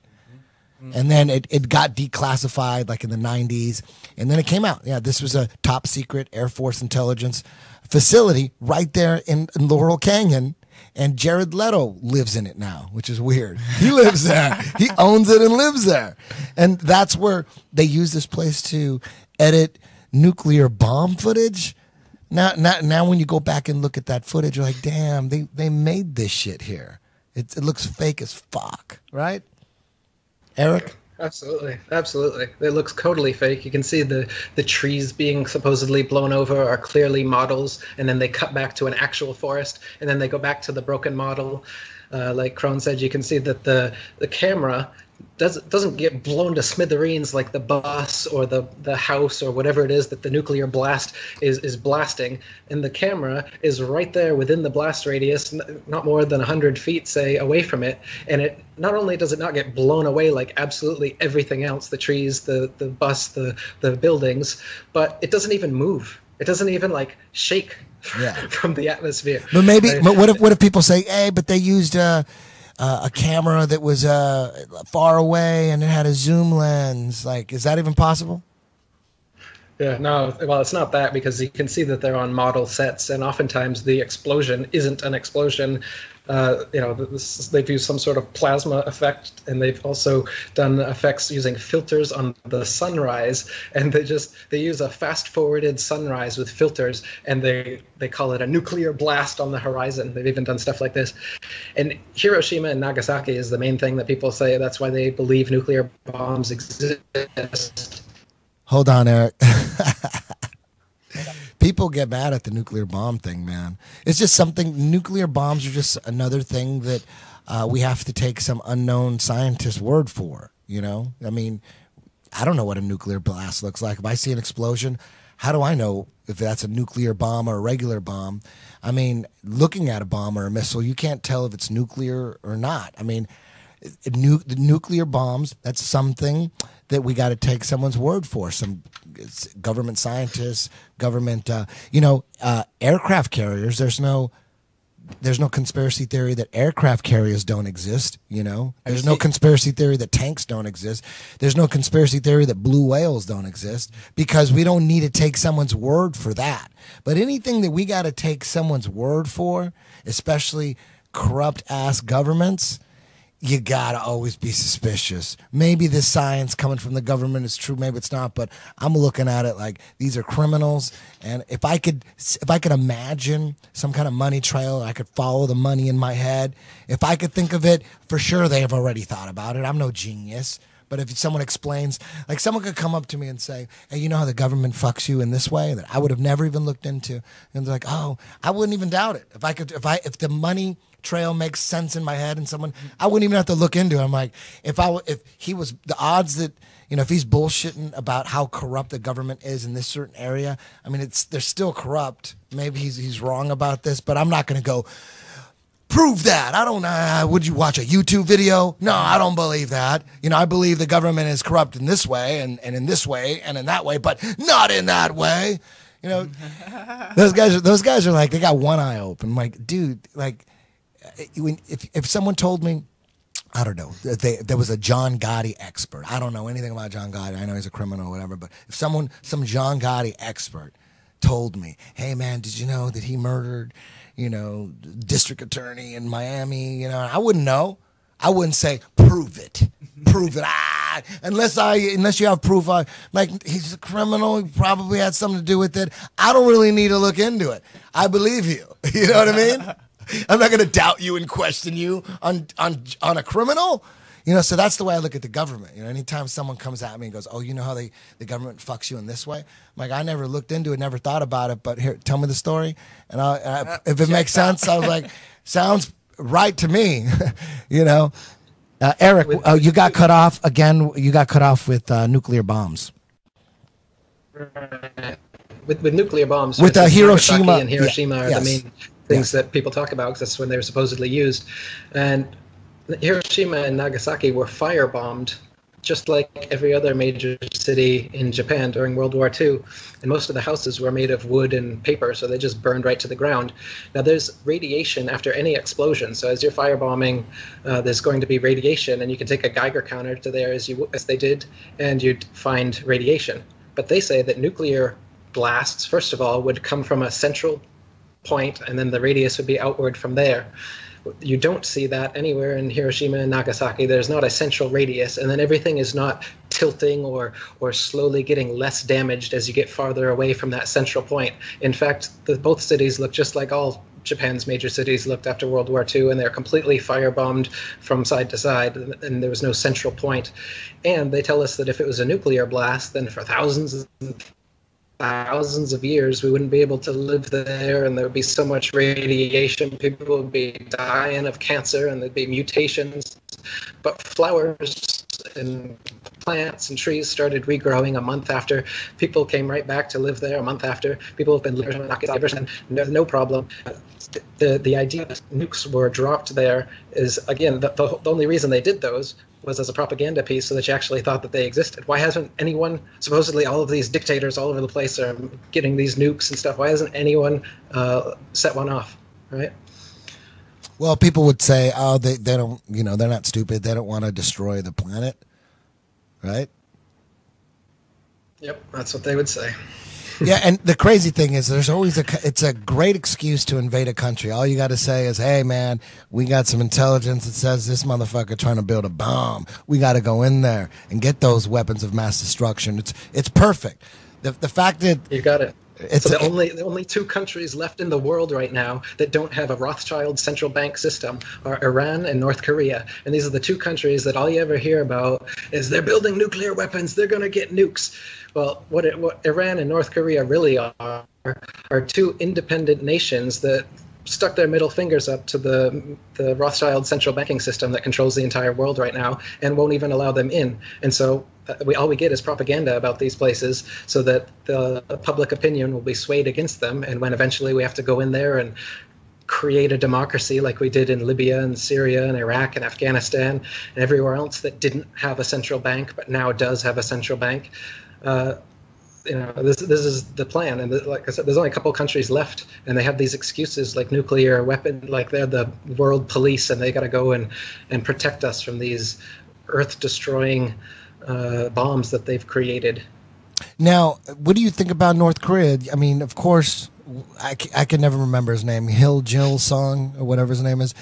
And then it got declassified like in the 90s. And then it came out. Yeah, this was a top secret Air Force intelligence facility right there in Laurel Canyon. And Jared Leto lives in it now, which is weird. He lives there. He owns it and lives there. And that's where they use this place to edit nuclear bomb footage. Now when you go back and look at that footage, you're like, damn, they made this shit here. It looks fake as fuck, right? Eric? Absolutely. It looks totally fake. You can see the trees being supposedly blown over are clearly models, and then they cut back to an actual forest, and then they go back to the broken model. Like Crone said, you can see that the camera doesn't get blown to smithereens like the bus or the house or whatever it is that the nuclear blast is blasting. And the camera is right there within the blast radius, not more than 100 feet, say, away from it. And it not only does it not get blown away like absolutely everything else, the trees, the bus, the buildings, but it doesn't even move. It doesn't even like shake from the atmosphere. But what if people say, hey, but they used a camera that was far away and it had a zoom lens? Like, is that even possible? Yeah, no, well, it's not that, because you can see that they're on model sets, and oftentimes the explosion isn't an explosion. They've used some sort of plasma effect, and they've also done effects using filters on the sunrise, and they use a fast-forwarded sunrise with filters, and they call it a nuclear blast on the horizon. They've even done stuff like this. And Hiroshima and Nagasaki is the main thing that people say. That's why they believe nuclear bombs exist. Hold on, Eric. People get mad at the nuclear bomb thing, man. It's just something. Nuclear bombs are just another thing that we have to take some unknown scientist's word for. I mean, I don't know what a nuclear blast looks like. If I see an explosion, how do I know if that's a nuclear bomb or a regular bomb? I mean, looking at a bomb or a missile, you can't tell if it's nuclear or not. I mean, the nuclear bombs, that's something that we got to take someone's word for. Some government scientists, aircraft carriers. There's no conspiracy theory that aircraft carriers don't exist. There's no conspiracy theory that tanks don't exist. There's no conspiracy theory that blue whales don't exist, because we don't need to take someone's word for that. But anything that we got to take someone's word for, especially corrupt ass governments, you gotta always be suspicious. Maybe this science coming from the government is true, maybe it's not, but I'm looking at it like these are criminals. And if I could imagine some kind of money trail, I could follow the money in my head. If I could think of it, for sure they have already thought about it. I'm no genius. But if someone explains, like someone could come up to me and say, hey, you know how the government fucks you in this way that I would have never even looked into? And they're like, oh, I wouldn't even doubt it. If the money trail makes sense in my head, and I wouldn't even have to look into it. I'm like, if he was, the odds that, if he's bullshitting about how corrupt the government is in this certain area, I mean, they're still corrupt. Maybe he's wrong about this, but I'm not going to go, prove that. I don't know. Would you watch a YouTube video? No, I don't believe that. I believe the government is corrupt in this way and in this way and in that way, but not in that way. Those guys are like, they got one eye open. I'm like, dude, like, if someone told me, I don't know, there was a John Gotti expert. I don't know anything about John Gotti. I know he's a criminal or whatever, but if some John Gotti expert told me, hey man, did you know that he murdered, district attorney in Miami, I wouldn't know. I wouldn't say, prove it. Prove it. Unless you have proof, like he's a criminal, he probably had something to do with it. I don't really need to look into it. I believe you. You know what I mean? I'm not going to doubt you and question you on a criminal. You know, so that's the way I look at the government. You know, anytime someone comes at me and goes, "Oh, you know how the government fucks you in this way?" I'm like, I never looked into it, never thought about it, but here, tell me the story, and if it makes sense, I was like, sounds right to me. You know, Eric, you got cut off again. You got cut off with nuclear bombs. Right. With nuclear bombs, with Hiroshima Nagasaki and Hiroshima are the main things that people talk about because that's when they were supposedly used, and Hiroshima and Nagasaki were firebombed just like every other major city in Japan during World War II. And most of the houses were made of wood and paper, so they just burned right to the ground. Now, there's radiation after any explosion. So as you're firebombing, there's going to be radiation, and you can take a Geiger counter to there as they did, and you'd find radiation. But they say that nuclear blasts, first of all, would come from a central point, and then the radius would be outward from there. You don't see that anywhere in Hiroshima and Nagasaki. There's not a central radius, and then everything is not tilting or slowly getting less damaged as you get farther away from that central point. In fact, both cities look just like all Japan's major cities looked after World War II, and they're completely firebombed from side to side, and there was no central point. And they tell us that if it was a nuclear blast, then for thousands of years we wouldn't be able to live there, and there would be so much radiation, people would be dying of cancer, and there'd be mutations. But flowers and plants and trees started regrowing a month after. People came right back to live there a month after. People have been living in Nagasaki, no problem. The idea that nukes were dropped there is, again, the only reason they did those was as a propaganda piece so that you actually thought that they existed. Why hasn't anyone, supposedly all of these dictators all over the place are getting these nukes and stuff, why hasn't anyone set one off, right? Well, people would say, oh, they don't, you know, they're not stupid. They don't want to destroy the planet, right? Yep, that's what they would say. Yeah, and the crazy thing is there's always it's a great excuse to invade a country. All you got to say is, hey, man, we got some intelligence that says this motherfucker trying to build a bomb. We got to go in there and get those weapons of mass destruction. It's perfect. The fact that... You got it. So the only two countries left in the world right now that don't have a Rothschild central bank system are Iran and North Korea. And these are the two countries that all you ever hear about is they're building nuclear weapons, they're going to get nukes. Well, what Iran and North Korea really are two independent nations that stuck their middle fingers up to the Rothschild central banking system that controls the entire world right now and won't even allow them in. And so all we get is propaganda about these places so that the public opinion will be swayed against them. And when eventually we have to go in there and create a democracy like we did in Libya and Syria and Iraq and Afghanistan and everywhere else that didn't have a central bank but now does have a central bank, you know, this is the plan. And like I said, there's only a couple of countries left, and they have these excuses like nuclear weapon, like they're the world police, and they got to go and protect us from these earth-destroying bombs that they've created. Now, what do you think about North Korea? I mean, of course, I can never remember his name, Jill Song, or whatever his name is.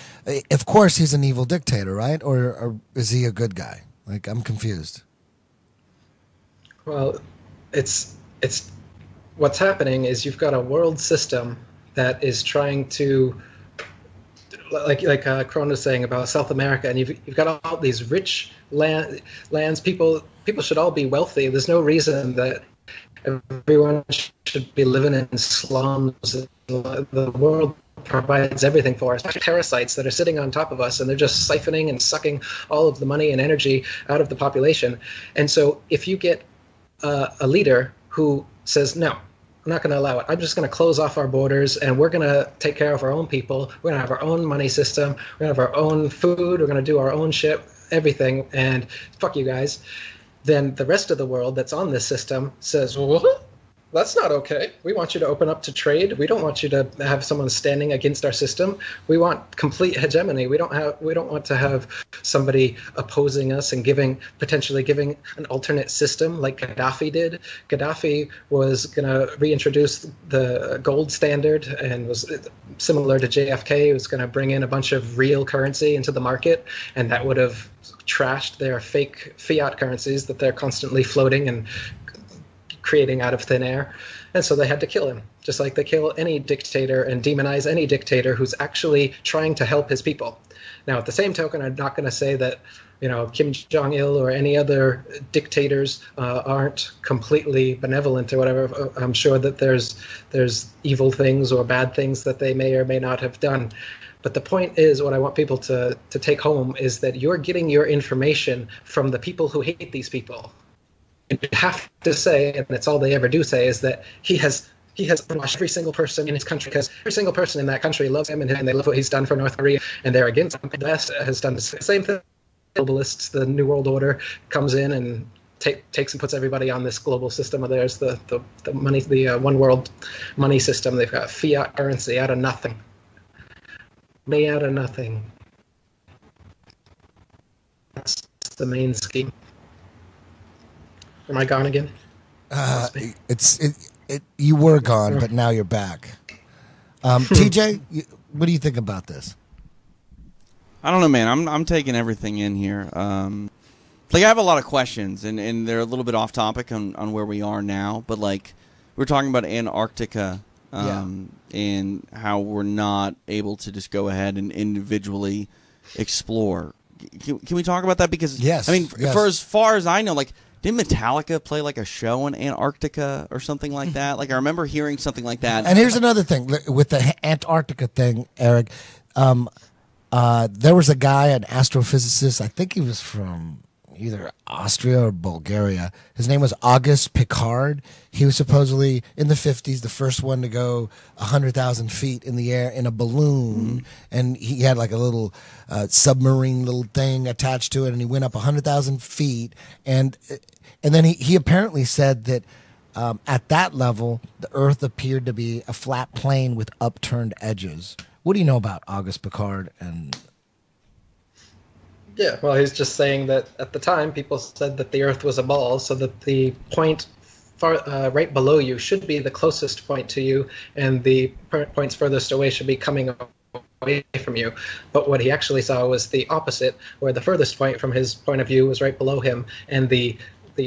Of course, he's an evil dictator, right? Or is he a good guy? Like, I'm confused. Well, it's what's happening is you've got a world system that is trying to, like Kron was saying about South America, and you've got all these rich lands. People should all be wealthy. There's no reason that everyone should be living in slums. The world provides everything for us. Parasites that are sitting on top of us, and they're just siphoning and sucking all of the money and energy out of the population. And so if you get a leader who says, no, I'm not going to allow it. I'm just going to close off our borders, and we're going to take care of our own people. We're going to have our own money system. We're going to have our own food. We're going to do our own shit, everything, and fuck you guys. Then the rest of the world that's on this system says, what? That's not okay. We want you to open up to trade. We don't want you to have someone standing against our system. We want complete hegemony. We don't want to have somebody opposing us and potentially giving an alternate system like Gaddafi did. Gaddafi was going to reintroduce the gold standard and was similar to JFK. He was going to bring in a bunch of real currency into the market, and that would have trashed their fake fiat currencies that they're constantly floating and creating out of thin air. And so they had to kill him, just like they kill any dictator and demonize any dictator who's actually trying to help his people. Now, at the same token, I'm not going to say that, Kim Jong-il or any other dictators aren't completely benevolent or whatever. I'm sure that there's evil things or bad things that they may or may not have done. But the point is, what I want people to take home is that you're getting your information from the people who hate these people. You have to say, and that's all they ever do say, is that he has brainwashed every single person in his country, because every single person in that country loves him and they love what he's done for North Korea, and they're against him. The West has done the same thing. Globalists, the New World Order, comes in and takes and puts everybody on this global system of theirs, the money, the one world money system. They've got fiat currency out of nothing. Made out of nothing. That's the main scheme. Am I gone again? You were gone, but now you're back. TJ, what do you think about this? I don't know, man. I'm taking everything in here. I have a lot of questions, and they're a little bit off topic on where we are now. But we're talking about Antarctica, and how we're not able to just go ahead and individually explore. Can we talk about that? Because yes, for as far as I know, didn't Metallica play a show in Antarctica or something like that? I remember hearing something like that. And here's another thing with the Antarctica thing, Eric. There was a guy, an astrophysicist. I think he was from either Austria or Bulgaria. His name was Auguste Piccard. He was supposedly in the 50s the first one to go 100,000 feet in the air in a balloon, and he had a little submarine little thing attached to it, and he went up 100,000 feet, and then he apparently said that at that level the Earth appeared to be a flat plane with upturned edges. What do you know about Auguste Piccard? And yeah, well, he's just saying that at the time people said that the Earth was a ball, so that the point right below you should be the closest point to you, and the points furthest away should be coming away from you. But what he actually saw was the opposite, where the furthest point from his point of view was right below him, and the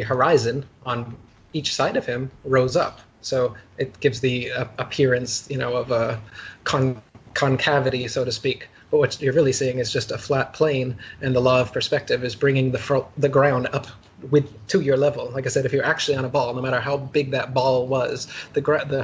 horizon on each side of him rose up. So it gives the appearance, of a concavity, so to speak. But what you're really seeing is just a flat plane, and the law of perspective is bringing the ground up to your level. Like I said, if you're actually on a ball, no matter how big that ball was, the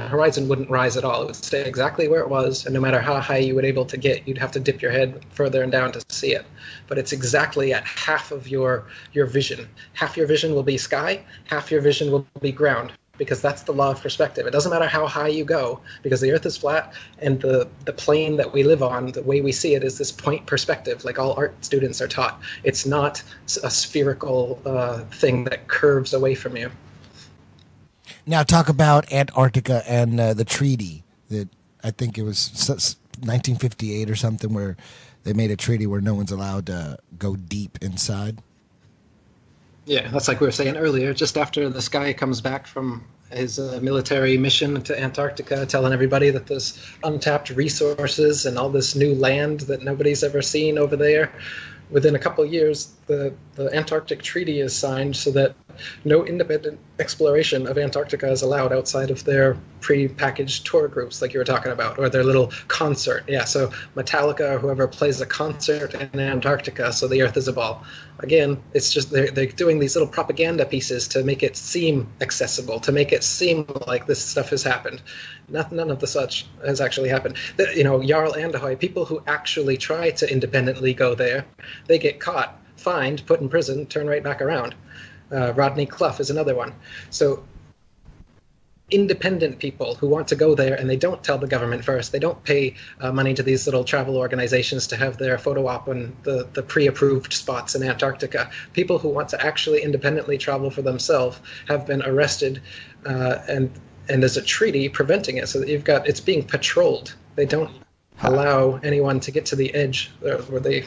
horizon wouldn't rise at all. It would stay exactly where it was, and no matter how high you would able to get, you'd have to dip your head further and down to see it. But it's exactly at half of your vision. Half your vision will be sky, half your vision will be ground, because that's the law of perspective. It doesn't matter how high you go, because the Earth is flat, and the plane that we live on, the way we see it, is this point perspective, like all art students are taught. It's not a spherical thing that curves away from you. Now talk about Antarctica and the treaty that I think it was 1958 or something, where they made a treaty where no one's allowed to go deep inside. Yeah, that's like we were saying earlier, just after this guy comes back from his military mission to Antarctica, telling everybody that there's untapped resources and all this new land that nobody's ever seen over there. Within a couple of years, the Antarctic Treaty is signed so that no independent exploration of Antarctica is allowed outside of their pre-packaged tour groups, like you were talking about, or their little concert. Yeah, so Metallica or whoever plays a concert in Antarctica, so the Earth is a ball. Again, it's just they're doing these little propaganda pieces to make it seem accessible, to make it seem like this stuff has happened. None of the such has actually happened. Jarl Anderhoy, people who actually try to independently go there, they get caught, fined, put in prison, turn right back around. Rodney Clough is another one. So independent people who want to go there, and they don't tell the government first, they don't pay money to these little travel organizations to have their photo op on the pre-approved spots in Antarctica. People who want to actually independently travel for themselves have been arrested, and there's a treaty preventing it, so that it's being patrolled. They don't allow anyone to get to the edge where they,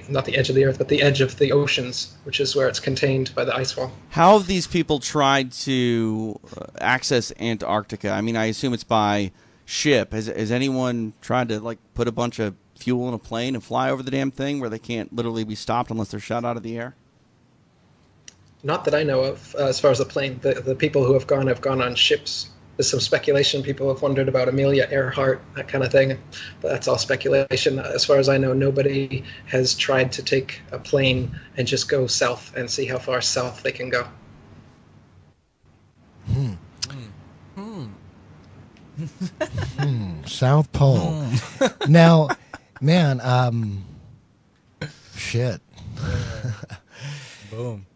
not the edge of the Earth, but the edge of the oceans, which is where it's contained by the ice wall. How have these people tried to access Antarctica? I mean, I assume it's by ship. Has anyone tried to put a bunch of fuel in a plane and fly over the damn thing where they can't literally be stopped unless they're shot out of the air? Not that I know of. As far as the plane, the people who have gone on ships. There's some speculation. People have wondered about Amelia Earhart, that kind of thing. But that's all speculation. As far as I know, nobody has tried to take a plane and just go south and see how far south they can go. South Pole. Now, man, shit. Boom.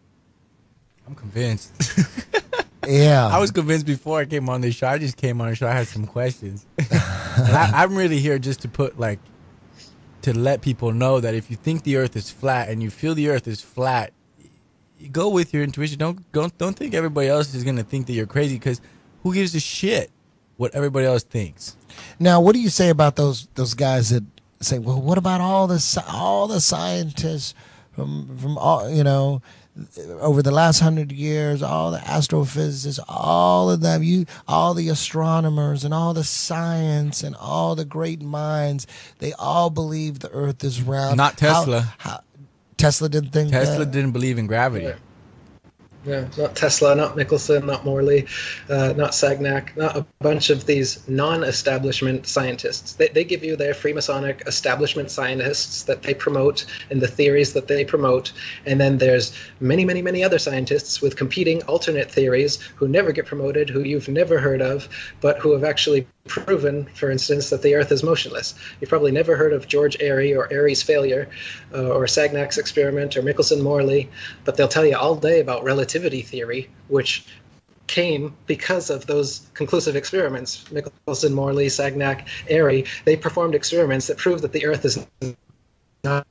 I'm convinced. Yeah. I was convinced before I came on this show. I just came on the show. I had some questions. And I'm really here just to let people know that if you think the earth is flat and you feel the earth is flat, you go with your intuition. Don't think everybody else is going to think that you're crazy, because who gives a shit what everybody else thinks? Now, what do you say about those guys that say, well, what about all the scientists from all, you know, over the last 100 years, all the astrophysicists, all of them, all the astronomers and all the science and all the great minds, they all believe the earth is round. Not Tesla. Tesla didn't think Tesla that? didn't believe in gravity. Yeah, not Tesla, not Michelson, not Morley, not Sagnac, not a bunch of these non-establishment scientists. They give you their Freemasonic establishment scientists that they promote and the theories that they promote. And then there's many, many, many other scientists with competing alternate theories who never get promoted, who you've never heard of, but who have actually proven, for instance, that the Earth is motionless. You've probably never heard of George Airy or Airy's failure or Sagnac's experiment or Michelson-Morley, but they'll tell you all day about relativity theory, which came because of those conclusive experiments. Michelson, Morley, Sagnac, Airy, they performed experiments that proved that the Earth is not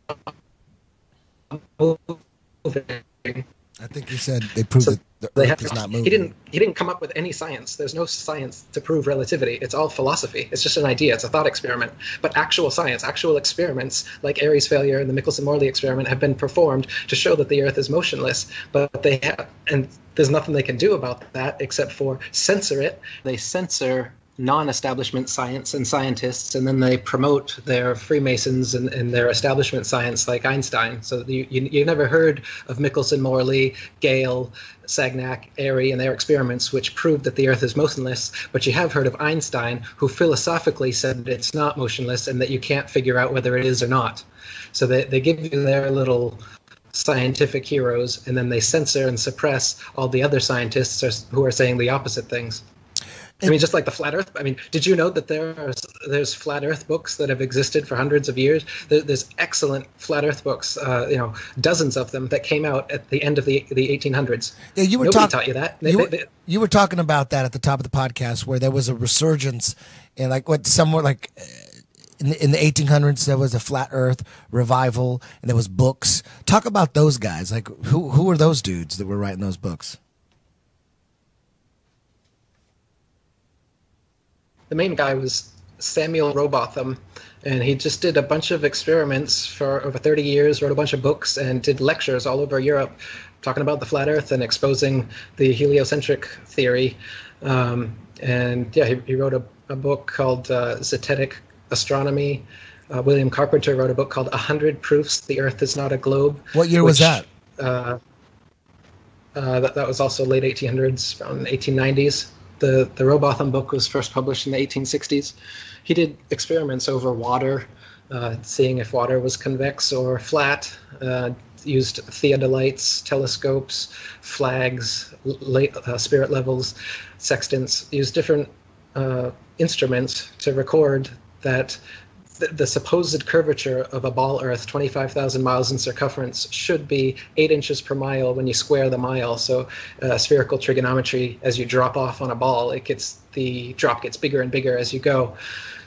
moving. I think you said they proved that the Earth is not moving. He didn't come up with any science. There's no science to prove relativity. It's all philosophy. It's just an idea. It's a thought experiment. But actual science, actual experiments, like Airy's failure and the Michelson-Morley experiment, have been performed to show that the Earth is motionless. But they have, and there's nothing they can do about that except for censor it. They censor non-establishment science and scientists, and then they promote their Freemasons and their establishment science, like Einstein. So you never heard of Michelson, Morley, Gale, Sagnac, Airy, and their experiments, which proved that the Earth is motionless, but you have heard of Einstein, who philosophically said that it's not motionless and that you can't figure out whether it is or not. So they give you their little scientific heroes, and then they censor and suppress all the other scientists who are saying the opposite things. I mean, just like the flat Earth. I mean, did you know that there's flat Earth books that have existed for hundreds of years? There's excellent flat Earth books, dozens of them that came out at the end of the 1800s. Yeah, Nobody taught you that. You were talking about that at the top of the podcast, where there was a resurgence in somewhere like in the 1800s there was a flat Earth revival, and there was books. Talk about those guys. Like who were those dudes that were writing those books? The main guy was Samuel Rowbotham, and he just did a bunch of experiments for over 30 years, wrote a bunch of books, and did lectures all over Europe talking about the flat Earth and exposing the heliocentric theory. He wrote a book called Zetetic Astronomy. William Carpenter wrote a book called 100 Proofs the Earth is Not a Globe. What year was that? That was also late 1800s, around 1890s. The Rowbotham book was first published in the 1860s. He did experiments over water, seeing if water was convex or flat, used theodolites, telescopes, flags, spirit levels, sextants, used different instruments to record that the supposed curvature of a ball Earth, 25,000 miles in circumference, should be 8 inches per mile when you square the mile. So spherical trigonometry, as you drop off on a ball, the drop gets bigger and bigger as you go.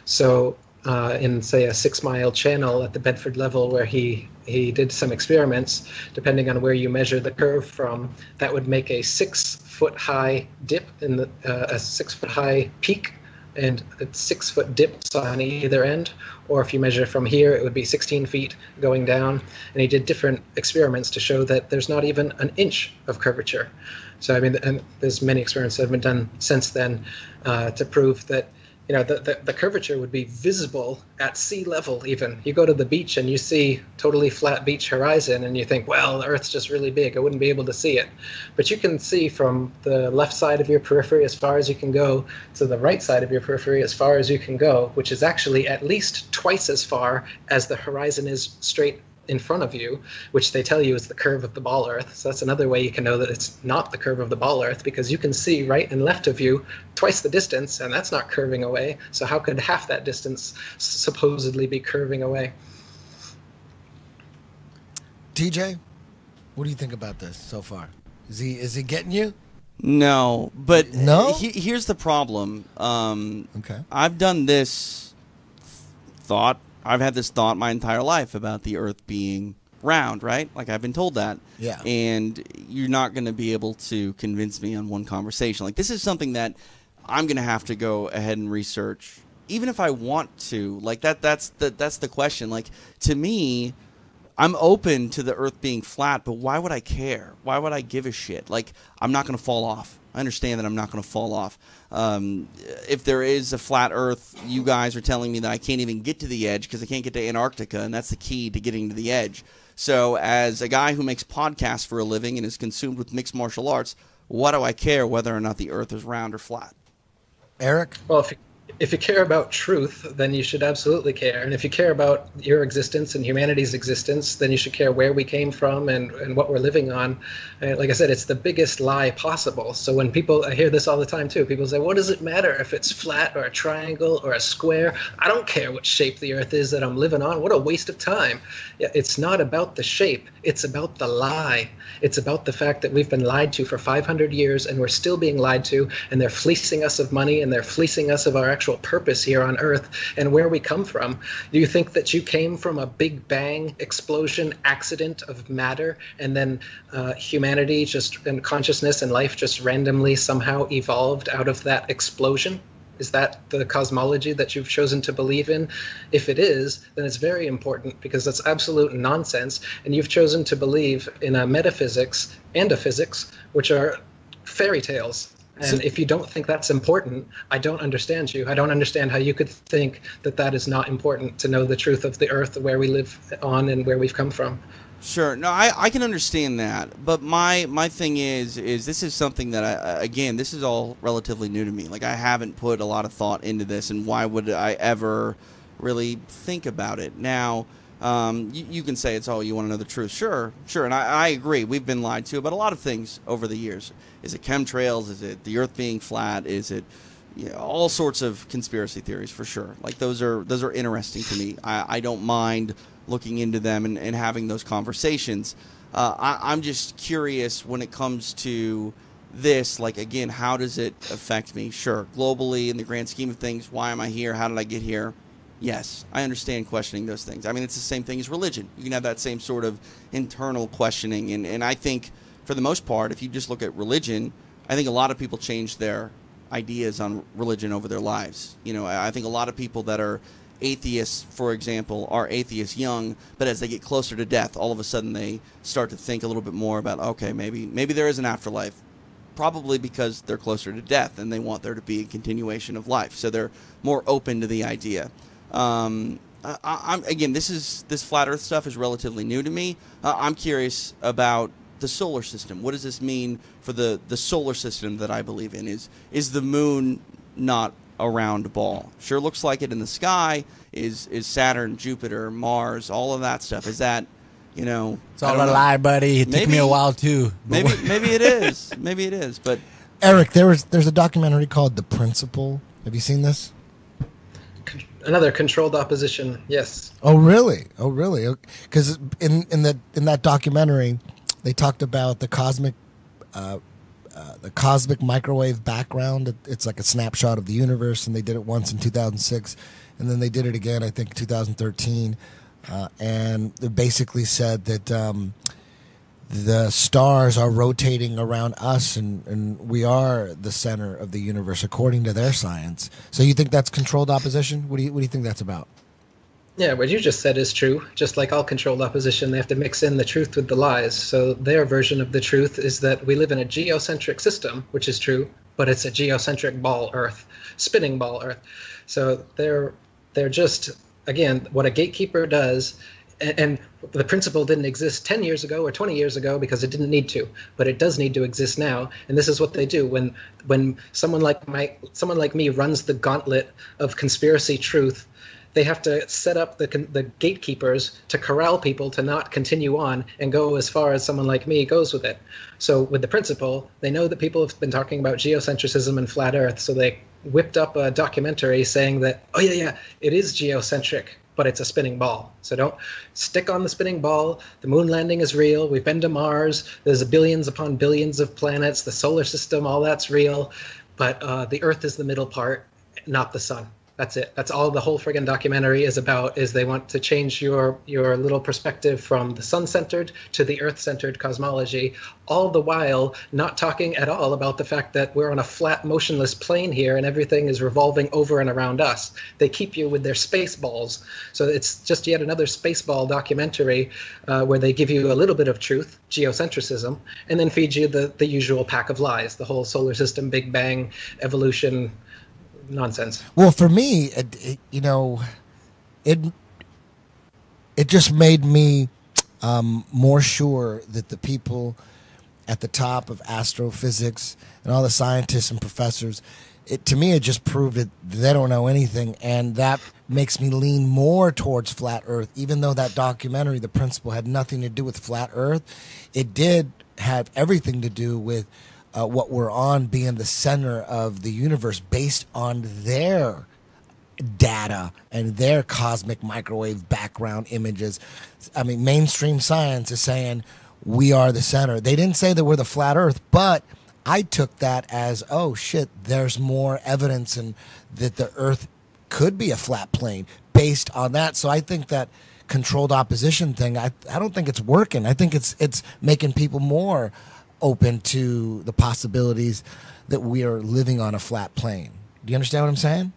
So in, say, a 6-mile channel at the Bedford level, where he did some experiments, depending on where you measure the curve from, that would make a 6-foot-high dip in a 6-foot-high peak, and 6-foot dips on either end. Or if you measure from here, it would be 16 feet going down. And he did different experiments to show that there's not even an inch of curvature. So, I mean, and there's many experiments that have been done since then to prove that the curvature would be visible at sea level even. You go to the beach and you see totally flat beach horizon and you think, well, the Earth's just really big. I wouldn't be able to see it. But you can see from the left side of your periphery as far as you can go to the right side of your periphery as far as you can go, which is actually at least twice as far as the horizon is straight in front of you, which they tell you is the curve of the ball Earth. So that's another way you can know that it's not the curve of the ball Earth, because you can see right and left of you twice the distance, and that's not curving away. So how could half that distance supposedly be curving away? TJ, what do you think about this so far? Is he getting you? No, but No? Here's the problem. Okay. I've done this thought. I've had this thought my entire life about the Earth being round, right? Like, I've been told that. Yeah. And you're not going to be able to convince me on one conversation. Like, this is something that I'm going to have to go ahead and research, even if I want to. Like, that's the question. Like, to me, I'm open to the Earth being flat, but why would I care? Why would I give a shit? Like, I'm not going to fall off. I understand that I'm not going to fall off. If there is a flat Earth, you guys are telling me that I can't even get to the edge because I can't get to Antarctica, and that's the key to getting to the edge. So as a guy who makes podcasts for a living and is consumed with mixed martial arts, what do I care whether or not the Earth is round or flat? Eric? Well, if you care about truth, then you should absolutely care. And if you care about your existence and humanity's existence, then you should care where we came from and what we're living on. And like I said, it's the biggest lie possible. So when I hear this all the time too, people say, what does it matter if it's flat or a triangle or a square? I don't care what shape the Earth is that I'm living on. What a waste of time. Yeah, it's not about the shape. It's about the lie. It's about the fact that we've been lied to for 500 years and we're still being lied to, and they're fleecing us of money and they're fleecing us of our actual purpose here on Earth and where we come from. Do you think that you came from a big bang explosion accident of matter, and then humanity and consciousness and life just randomly somehow evolved out of that explosion? Is that the cosmology that you've chosen to believe in? If it is, then it's very important, because that's absolute nonsense, and you've chosen to believe in a metaphysics and a physics, which are fairy tales. And if you don't think that's important, I don't understand you. I don't understand how you could think that that is not important, to know the truth of the Earth, where we live on and where we've come from. Sure. No, I can understand that. But my thing is this is something that, again, this is all relatively new to me. Like, I haven't put a lot of thought into this, and why would I ever really think about it? Now, you can say it's, oh, you want to know the truth. Sure, and I agree. We've been lied to about a lot of things over the years. Is it chemtrails? Is it the Earth being flat? Is it all sorts of conspiracy theories, for sure. Like, those are interesting to me. I don't mind looking into them and having those conversations. I'm just curious when it comes to this, like, again, how does it affect me? Sure, globally, in the grand scheme of things, why am I here? How did I get here? Yes, I understand questioning those things. I mean, it's the same thing as religion. You can have that same sort of internal questioning. And I think, for the most part, if you just look at religion, I think a lot of people change their ideas on religion over their lives. I think a lot of people that are atheists, for example, are atheists young, but as they get closer to death, all of a sudden they start to think a little bit more about, okay, maybe there is an afterlife, probably because they're closer to death and they want there to be a continuation of life, so they're more open to the idea. Again, this flat Earth stuff is relatively new to me. I'm curious about the solar system. What does this mean for the solar system that I believe in? Is the moon not a round ball? Sure looks like it in the sky. Is Saturn, Jupiter, Mars, all of that stuff? Is that, It's all a lie, buddy. It took me a while too. Maybe it is. Maybe it is. But Eric, there's a documentary called The Principle. Have you seen this? Another controlled opposition, yes. Oh, really? Because in that documentary, they talked about the cosmic microwave background. It's like a snapshot of the universe, and they did it once in 2006, and then they did it again, I think, 2013. And they basically said that the stars are rotating around us, and we are the center of the universe, according to their science. So you think that's controlled opposition? What do you think that's about? Yeah, what you just said is true. Just like all controlled opposition, they have to mix in the truth with the lies. So their version of the truth is that we live in a geocentric system, which is true, but it's a geocentric ball Earth. spinning ball Earth. So they're just, again, what a gatekeeper does. And the principle didn't exist 10 years ago or 20 years ago because it didn't need to, but it does need to exist now. And this is what they do when someone like me runs the gauntlet of conspiracy truth. They have to set up the gatekeepers to corral people to not continue on and go as far as someone like me goes with it. So with the principle, they know that people have been talking about geocentrism and flat Earth, so they whipped up a documentary saying that, oh yeah, it is geocentric, but it's a spinning ball. So don't stick on the spinning ball. The moon landing is real. We've been to Mars. There's billions upon billions of planets. The solar system, all that's real. But the Earth is the middle part, not the sun. That's it. That's all the whole friggin' documentary is about, is they want to change your little perspective from the sun-centered to the earth-centered cosmology, all the while not talking at all about the fact that we're on a flat, motionless plane here and everything is revolving over and around us. They keep you with their space balls. So it's just yet another spaceball documentary where they give you a little bit of truth, geocentrism, and then feed you the usual pack of lies, the whole solar system, Big Bang, evolution, nonsense. Well, for me, it just made me more sure that the people at the top of astrophysics and all the scientists and professors, to me, it just proved that they don't know anything, and that makes me lean more towards flat Earth. Even though that documentary, The Principle, had nothing to do with flat Earth, it did have everything to do with what we're on being the center of the universe based on their data and their cosmic microwave background images. I mean, mainstream science is saying we are the center. They didn't say that we're the flat Earth, but I took that as, oh shit, there's more evidence and that the Earth could be a flat plane based on that. So I think that controlled opposition thing, I don't think it's working. I think it's making people more open to the possibilities that we are living on a flat plane. Do you understand what I'm saying?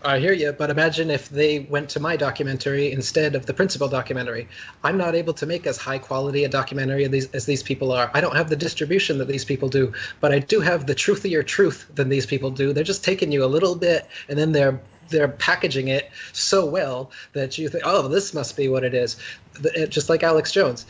I hear you, but imagine if they went to my documentary instead of the Principle documentary. I'm not able to make as high quality a documentary as these people are. I don't have the distribution that these people do, but I do have the truthier truth than these people do. They're just taking you a little bit, and then they're packaging it so well that you think, oh, this must be what it is. Just like Alex Jones.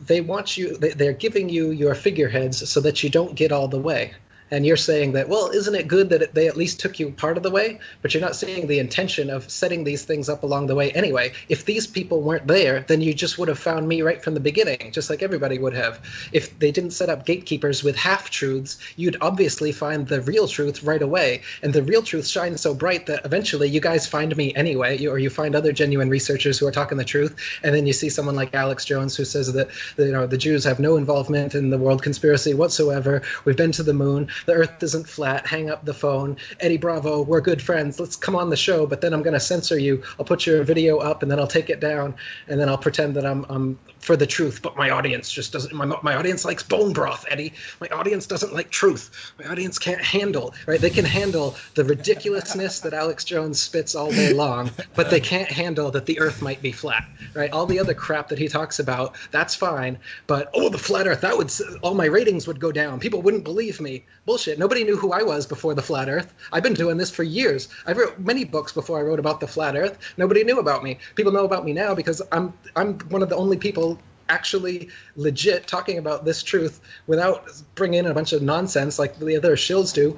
They want you, they're giving you your figureheads so that you don't get all the way. And you're saying that, well, isn't it good that they at least took you part of the way? But you're not seeing the intention of setting these things up along the way anyway. If these people weren't there, then you just would have found me right from the beginning, just like everybody would have. If they didn't set up gatekeepers with half-truths, you'd obviously find the real truth right away. And the real truth shines so bright that eventually you guys find me anyway, or you find other genuine researchers who are talking the truth. And then you see someone like Alex Jones who says that the Jews have no involvement in the world conspiracy whatsoever. We've been to the moon. The Earth isn't flat. Hang up the phone. Eddie Bravo, we're good friends. Let's come on the show, but then I'm going to censor you. I'll put your video up, and then I'll take it down, and then I'll pretend that I'm for the truth, but my audience just doesn't. My audience likes bone broth, Eddie. My audience doesn't like truth. My audience can't handle, right? They can handle the ridiculousness that Alex Jones spits all day long, but they can't handle that the Earth might be flat, right? All the other crap that he talks about, that's fine, but the flat Earth, all my ratings would go down. People wouldn't believe me. Bullshit. Nobody knew who I was before the flat Earth. I've been doing this for years. I wrote many books before I wrote about the flat Earth. Nobody knew about me. People know about me now because I'm one of the only people actually legit talking about this truth without bringing in a bunch of nonsense like the other shills do.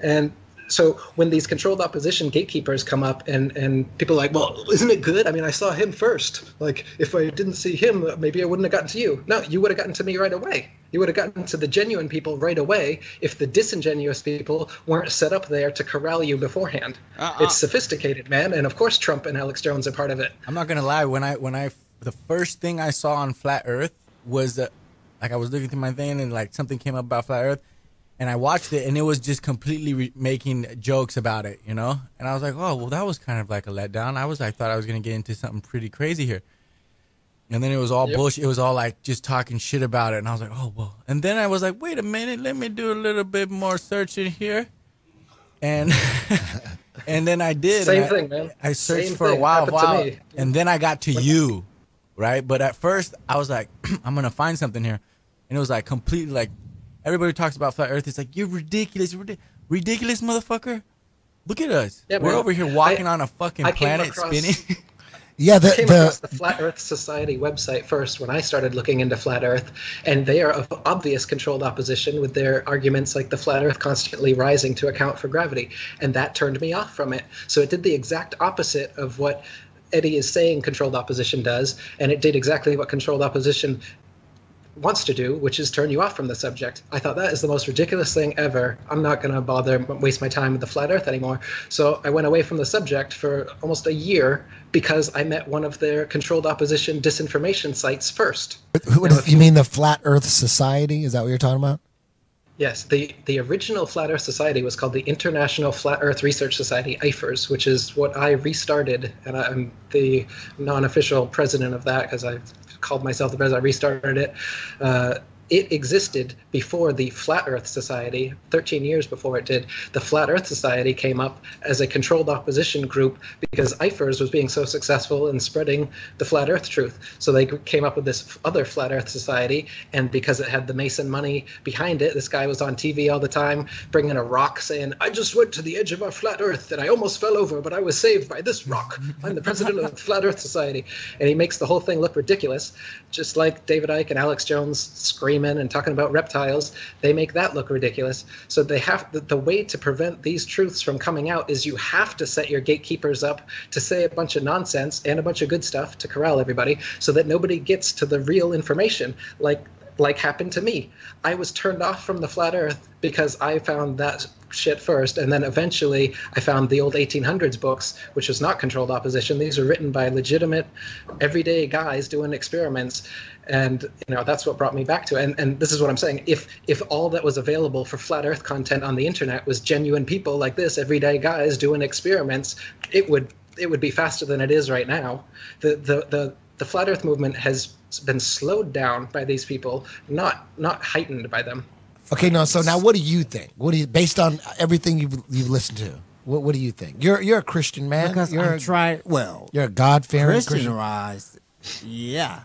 And so when these controlled opposition gatekeepers come up and people are like, well, isn't it good? I mean, I saw him first. Like, if I didn't see him, maybe I wouldn't have gotten to you. No, you would have gotten to me right away. You would have gotten to the genuine people right away if the disingenuous people weren't set up there to corral you beforehand. It's sophisticated, man. And of course, Trump and Alex Jones are part of it. I'm not going to lie. When I the first thing I saw on flat Earth was like I was looking through my thing and like something came up about flat Earth. And I watched it, and it was just completely making jokes about it, you know? And I was like, oh, well, that was kind of like a letdown. I thought I was going to get into something pretty crazy here. And then it was all bullshit. It was all like just talking shit about it. And I was like, oh, well. And then I was like, wait a minute. Let me do a little bit more searching here. And and then I did. Same thing, man. I searched Same for a thing while. happened to me. And then I got to you, right? But at first, I was like, I'm going to find something here. And it was like completely like, everybody talks about flat Earth. It's like, you're ridiculous. Ridiculous, motherfucker. Look at us. Yeah, We're man. over here walking on a fucking I came planet across- spinning. Yeah, I came across the Flat Earth Society website first when I started looking into Flat Earth, and they are of obvious controlled opposition with their arguments like the Flat Earth constantly rising to account for gravity, and that turned me off from it. So it did the exact opposite of what Eddie is saying controlled opposition does, and it did exactly what controlled opposition wants to do, which is turn you off from the subject. I thought that is the most ridiculous thing ever. I'm not going to bother waste my time with the flat earth anymore. So I went away from the subject for almost a year because I met one of their controlled opposition disinformation sites first. You mean the Flat Earth Society? Is that what you're talking about? Yes, the original Flat Earth Society was called the International Flat Earth Research Society, IFRS, which is what I restarted, and I'm the non-official president of that because I called myself the president. I restarted it. It existed before the Flat Earth Society, 13 years before it did. The Flat Earth Society came up as a controlled opposition group because IFRS was being so successful in spreading the Flat Earth truth. So they came up with this other Flat Earth Society, and because it had the Mason money behind it, this guy was on TV all the time bringing a rock saying, I just went to the edge of a flat earth and I almost fell over, but I was saved by this rock. I'm the president of the Flat Earth Society. And he makes the whole thing look ridiculous, just like David Icke and Alex Jones screaming and talking about reptiles. They make that look ridiculous. So they have the way to prevent these truths from coming out is you have to set your gatekeepers up to say a bunch of nonsense and a bunch of good stuff to corral everybody so that nobody gets to the real information, like happened to me. I was turned off from the flat earth because I found that shit first, and then eventually I found the old 1800s books, which was not controlled opposition. These are written by legitimate everyday guys doing experiments, and that's what brought me back to it. And this is what I'm saying. If all that was available for flat earth content on the internet was genuine people like this, everyday guys doing experiments, it would be faster than it is right now. The flat earth movement has been slowed down by these people, not heightened by them. Okay, so now what do you think? Based on everything you've listened to? What do you think? You're a Christian man. Because you're a God-fearing Christian. Christianized. Yeah.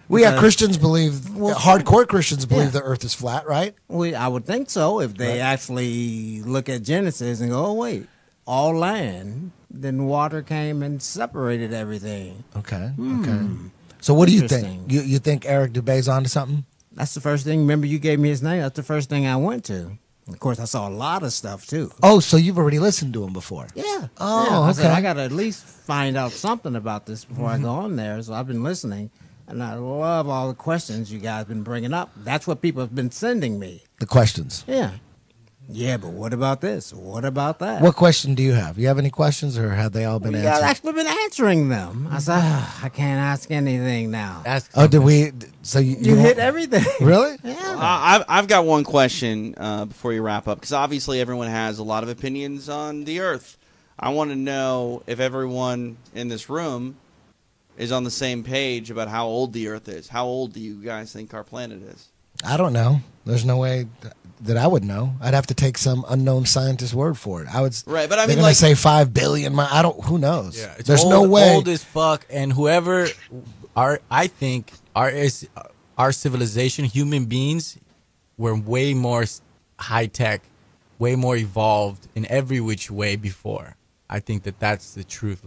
We got Christians hardcore Christians believe the earth is flat, right? I would think so if they actually look at Genesis and go, oh, wait, all land, then water came and separated everything. Okay. So what do you think? You think Eric Dubay's onto something? That's the first thing. Remember, you gave me his name. That's the first thing I went to. Of course, I saw a lot of stuff, too. Oh, so you've already listened to him before? Yeah. Oh, I okay. said, I got to at least find out something about this before I go on there. So I've been listening, and I love all the questions you guys been bringing up. That's what people have been sending me. The questions. Yeah. Yeah, but what about this? What about that? What question do you have? You have any questions, or have they all been answered? I've actually been answering them. I said, I can't ask anything now. Did we? So you hit everything. Really? Yeah. I've got one question before you wrap up, because obviously everyone has a lot of opinions on the Earth. I want to know if everyone in this room is on the same page about how old the Earth is. How old do you guys think our planet is? I don't know. There's no way that I would know. I'd have to take some unknown scientist's word for it. Right, but I they're mean, gonna say 5 billion. Who knows? Yeah, there's no way. Old as fuck, and whoever I think our civilization, human beings, were way more high tech, way more evolved in every which way before. I think that's the truth.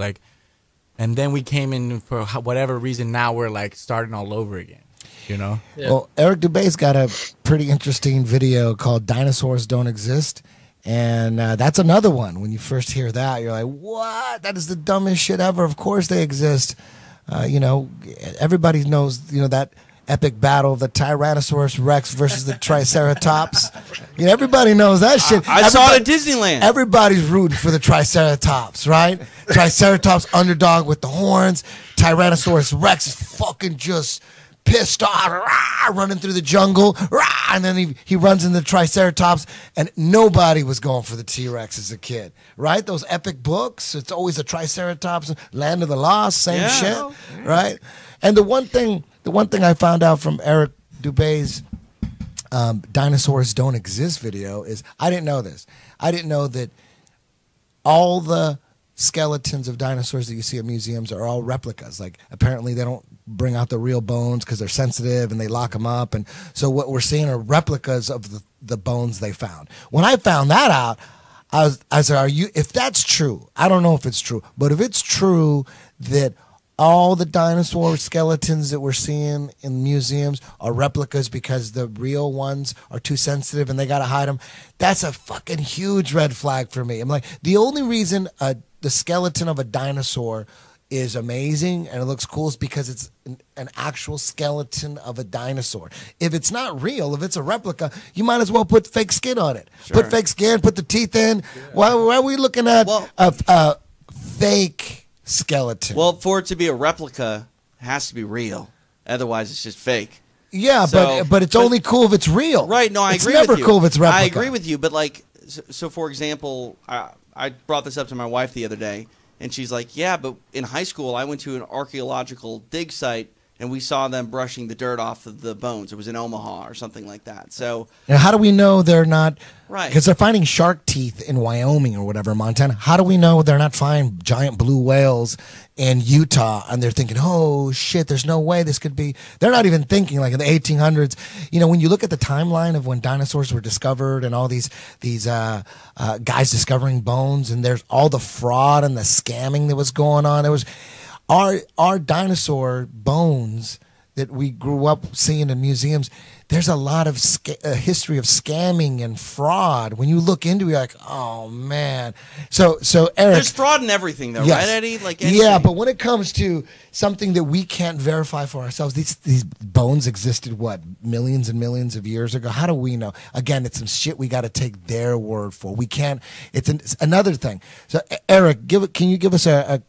And then we came in for whatever reason. Now we're starting all over again. Yeah. Well, Eric Dubay's got a pretty interesting video called "Dinosaurs Don't Exist," and that's another one. When you first hear that, you're like, "What? That is the dumbest shit ever." Of course they exist. Everybody knows that epic battle of the Tyrannosaurus Rex versus the Triceratops. Everybody knows that shit. I saw it at Disneyland. Everybody's rooting for the Triceratops, right? Triceratops underdog with the horns. Tyrannosaurus Rex is fucking just pissed off, running through the jungle, and then he runs into the Triceratops, and nobody was going for the T-Rex as a kid, right? Those epic books, it's always a Triceratops, Land of the Lost, same shit, right? And the one thing I found out from Eric Dubay's Dinosaurs Don't Exist video is, I didn't know this. I didn't know that all the skeletons of dinosaurs that you see at museums are all replicas. Like apparently they don't bring out the real bones because they're sensitive and they lock them up. And so what we're seeing are replicas of the bones they found. When I found that out, I said, if that's true, I don't know if it's true, but if it's true that all the dinosaur skeletons that we're seeing in museums are replicas because the real ones are too sensitive and they got to hide them, that's a fucking huge red flag for me. I'm like, the only reason the skeleton of a dinosaur is amazing and it looks cool is because it's an actual skeleton of a dinosaur. If it's not real, if it's a replica, you might as well put fake skin on it. Sure. Put fake skin, put the teeth in. Yeah. Why are we looking at a fake skeleton? Well, for it to be a replica, it has to be real. Otherwise, it's just fake. Yeah, so, but it's only cool if it's real. Right, no, I agree with you. It's never cool if it's replica. I agree with you, but like, so for example, I brought this up to my wife the other day, and she's like, yeah, but in high school, I went to an archaeological dig site, and we saw them brushing the dirt off of the bones. It was in Omaha or something like that. So, now, how do we know they're not? Right. Because they're finding shark teeth in Wyoming or whatever, Montana. How do we know they're not finding giant blue whales in Utah? And they're thinking, oh, shit, there's no way this could be. They're not even thinking like in the 1800s. You know, when you look at the timeline of when dinosaurs were discovered and all these guys discovering bones, and there's all the fraud and the scamming that was going on. It was our dinosaur bones that we grew up seeing in museums. There's a lot of history of scamming and fraud. When you look into it, you're like, oh, man. So Eric. There's fraud in everything, though, yes. right, Eddie? Like anything. Yeah, but when it comes to something that we can't verify for ourselves, these bones existed, what, millions and millions of years ago? How do we know? Again, it's some shit we got to take their word for. We can't. It's another thing. So, Eric, can you give us a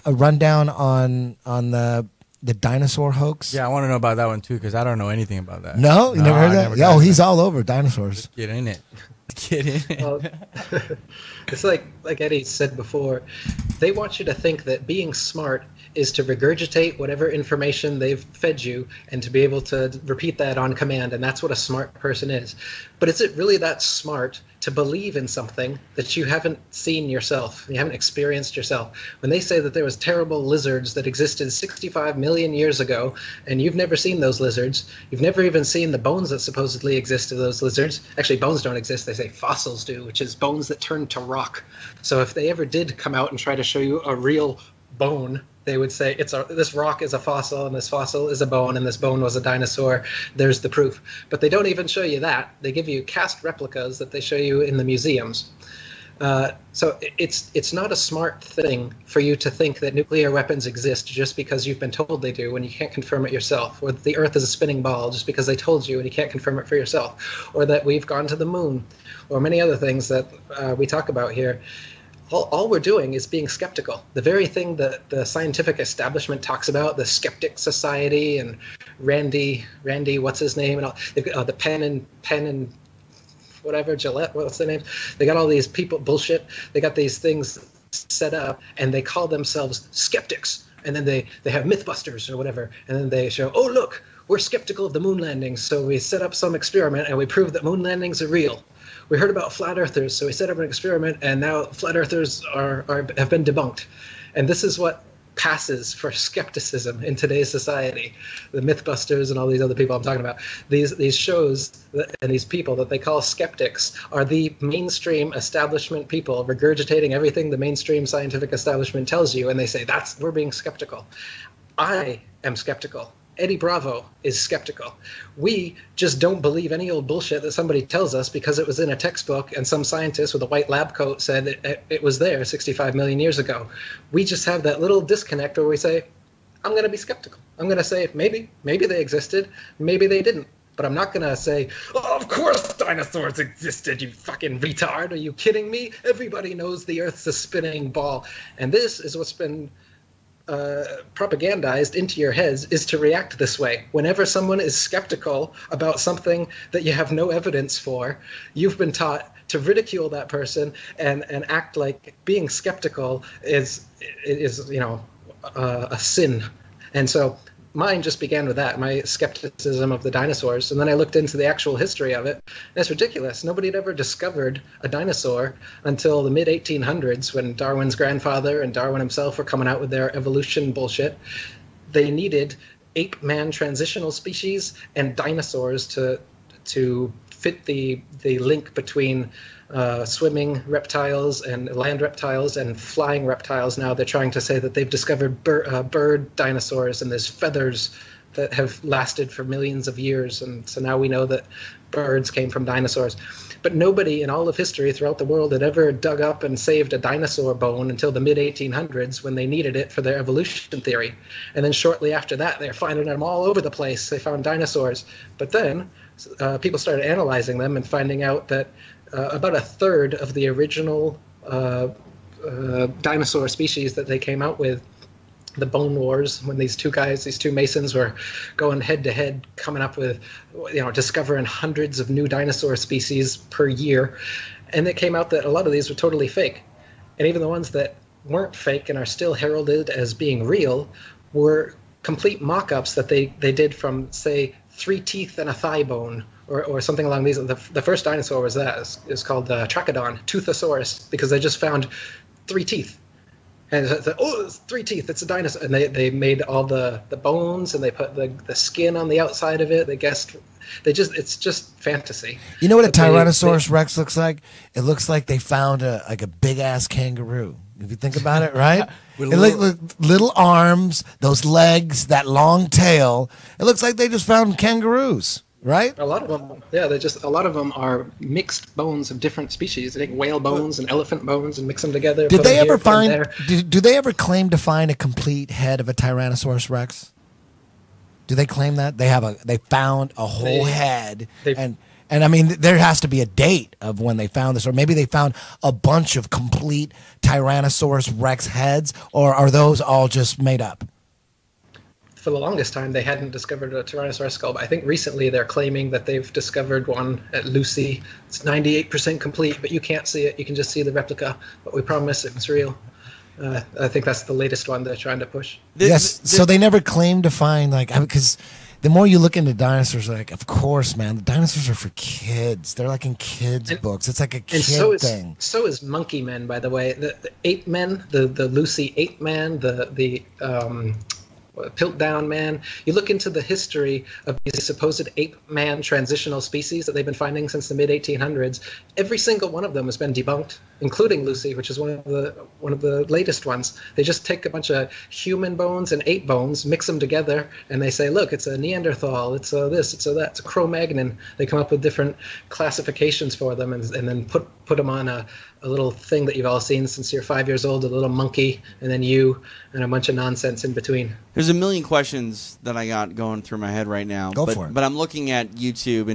rundown on the dinosaur hoax? Yeah, I want to know about that one too because I don't know anything about that. No, you never heard that? Yeah, he's all over dinosaurs. Get in it. Get in it. Well, it's like Eddie said before. They want you to think that being smart is to regurgitate whatever information they've fed you and to be able to repeat that on command, and that's what a smart person is. But is it really that smart to believe in something that you haven't seen yourself, you haven't experienced yourself? When they say that there was terrible lizards that existed 65 million years ago, and you've never seen those lizards, you've never even seen the bones that supposedly exist of those lizards. Actually, bones don't exist, they say fossils do, which is bones that turn to rock. So if they ever did come out and try to show you a real bone, they would say this rock is a fossil and this fossil is a bone and this bone was a dinosaur. There's the proof. But they don't even show you that. They give you cast replicas that they show you in the museums. So it's not a smart thing for you to think that nuclear weapons exist just because you've been told they do when you can't confirm it yourself, or that the Earth is a spinning ball just because they told you and you can't confirm it for yourself, or that we've gone to the moon, or many other things that we talk about here. All we're doing is being skeptical. The very thing that the scientific establishment talks about, the Skeptic Society and Randy, what's his name, and all, the Penn and whatever, Gillette, what's their name? They got all these people, bullshit. They got these things set up, and they call themselves skeptics. And then they have Mythbusters or whatever, and then they show, oh, look, we're skeptical of the moon landings, so we set up some experiment, and we prove that moon landings are real. We heard about flat earthers, so we set up an experiment, and now flat earthers have been debunked. And this is what passes for skepticism in today's society. The Mythbusters and all these other people I'm talking about. These shows and these people that they call skeptics are the mainstream establishment people regurgitating everything the mainstream scientific establishment tells you, and they say, we're being skeptical. I am skeptical. Eddie Bravo is skeptical. We just don't believe any old bullshit that somebody tells us because it was in a textbook and some scientist with a white lab coat said it was there 65 million years ago. We just have that little disconnect where we say, I'm going to be skeptical. I'm going to say, maybe they existed, maybe they didn't. But I'm not going to say, oh, of course dinosaurs existed, you fucking retard. Are you kidding me? Everybody knows the Earth's a spinning ball. And this is what's been propagandized into your heads, is to react this way. Whenever someone is skeptical about something that you have no evidence for, you've been taught to ridicule that person and act like being skeptical is a sin. And so mine just began with that, my skepticism of the dinosaurs. And then I looked into the actual history of it. And it's ridiculous. Nobody had ever discovered a dinosaur until the mid-1800s, when Darwin's grandfather and Darwin himself were coming out with their evolution bullshit. They needed ape-man transitional species and dinosaurs to fit the link between swimming reptiles and land reptiles and flying reptiles. Now they're trying to say that they've discovered bird dinosaurs, and there's feathers that have lasted for millions of years, and so now we know that birds came from dinosaurs. But nobody in all of history throughout the world had ever dug up and saved a dinosaur bone until the mid-1800s, when they needed it for their evolution theory. And then shortly after that, they're finding them all over the place. They found dinosaurs. But then people started analyzing them and finding out that about a third of the original dinosaur species that they came out with, the Bone Wars, when these two Masons were going head to head, coming up with, discovering hundreds of new dinosaur species per year. And it came out that a lot of these were totally fake. And even the ones that weren't fake and are still heralded as being real were complete mock-ups that they did from, say, 3 teeth and a thigh bone, or something along these. The first dinosaur was that. It's called Trachodon, Toothosaurus, because they just found 3 teeth. And it's like, oh, it's 3 teeth, it's a dinosaur. And they made all the bones, and they put the skin on the outside of it. It's just fantasy. You know what a Tyrannosaurus Rex looks like? It looks like they found a big ass kangaroo. If you think about it, right? Little arms, those legs, that long tail. It looks like they just found kangaroos. Right? A lot of them, yeah. A lot of them are mixed bones of different species. They take whale bones and elephant bones and mix them together. Did they ever find? Do they ever claim to find a complete head of a Tyrannosaurus Rex? Do they claim that they found a whole head? And I mean, there has to be a date of when they found this, or maybe they found a bunch of complete Tyrannosaurus Rex heads, or are those all just made up? For the longest time, they hadn't discovered a Tyrannosaurus skull. But I think recently they're claiming that they've discovered one at Lucy. It's 98% complete, but you can't see it. You can just see the replica. But we promise it's real. I think that's the latest one they're trying to push. So they never claimed to find, because the more you look into dinosaurs, of course, man, the dinosaurs are for kids. They're like in kids' books. It's like a kid thing. So is monkey men, by the way. The ape men, the Lucy ape man, the Piltdown man. You look into the history of these supposed ape-man transitional species that they've been finding since the mid-1800s. Every single one of them has been debunked, including Lucy, which is one of the latest ones. They just take a bunch of human bones and ape bones, mix them together, and they say, look, it's a Neanderthal, it's a this, it's a that, it's a Cro-Magnon. They come up with different classifications for them, and then put them on a little thing that you've all seen since you're 5 years old, a little monkey, and then you, and a bunch of nonsense in between. There's a million questions that I got going through my head right now. Go for it. But I'm looking at YouTube,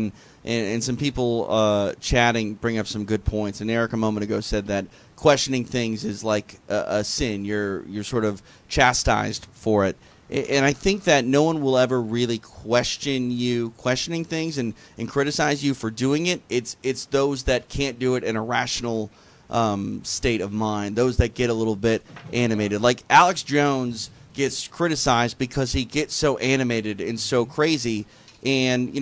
and some people chatting bring up some good points. And Eric a moment ago said that questioning things is like a sin. You're sort of chastised for it. And I think that no one will ever really question you questioning things and criticize you for doing it. It's those that can't do it in a rational state of mind, those that get a little bit animated. Like Alex Jones gets criticized because he gets so animated and so crazy. And,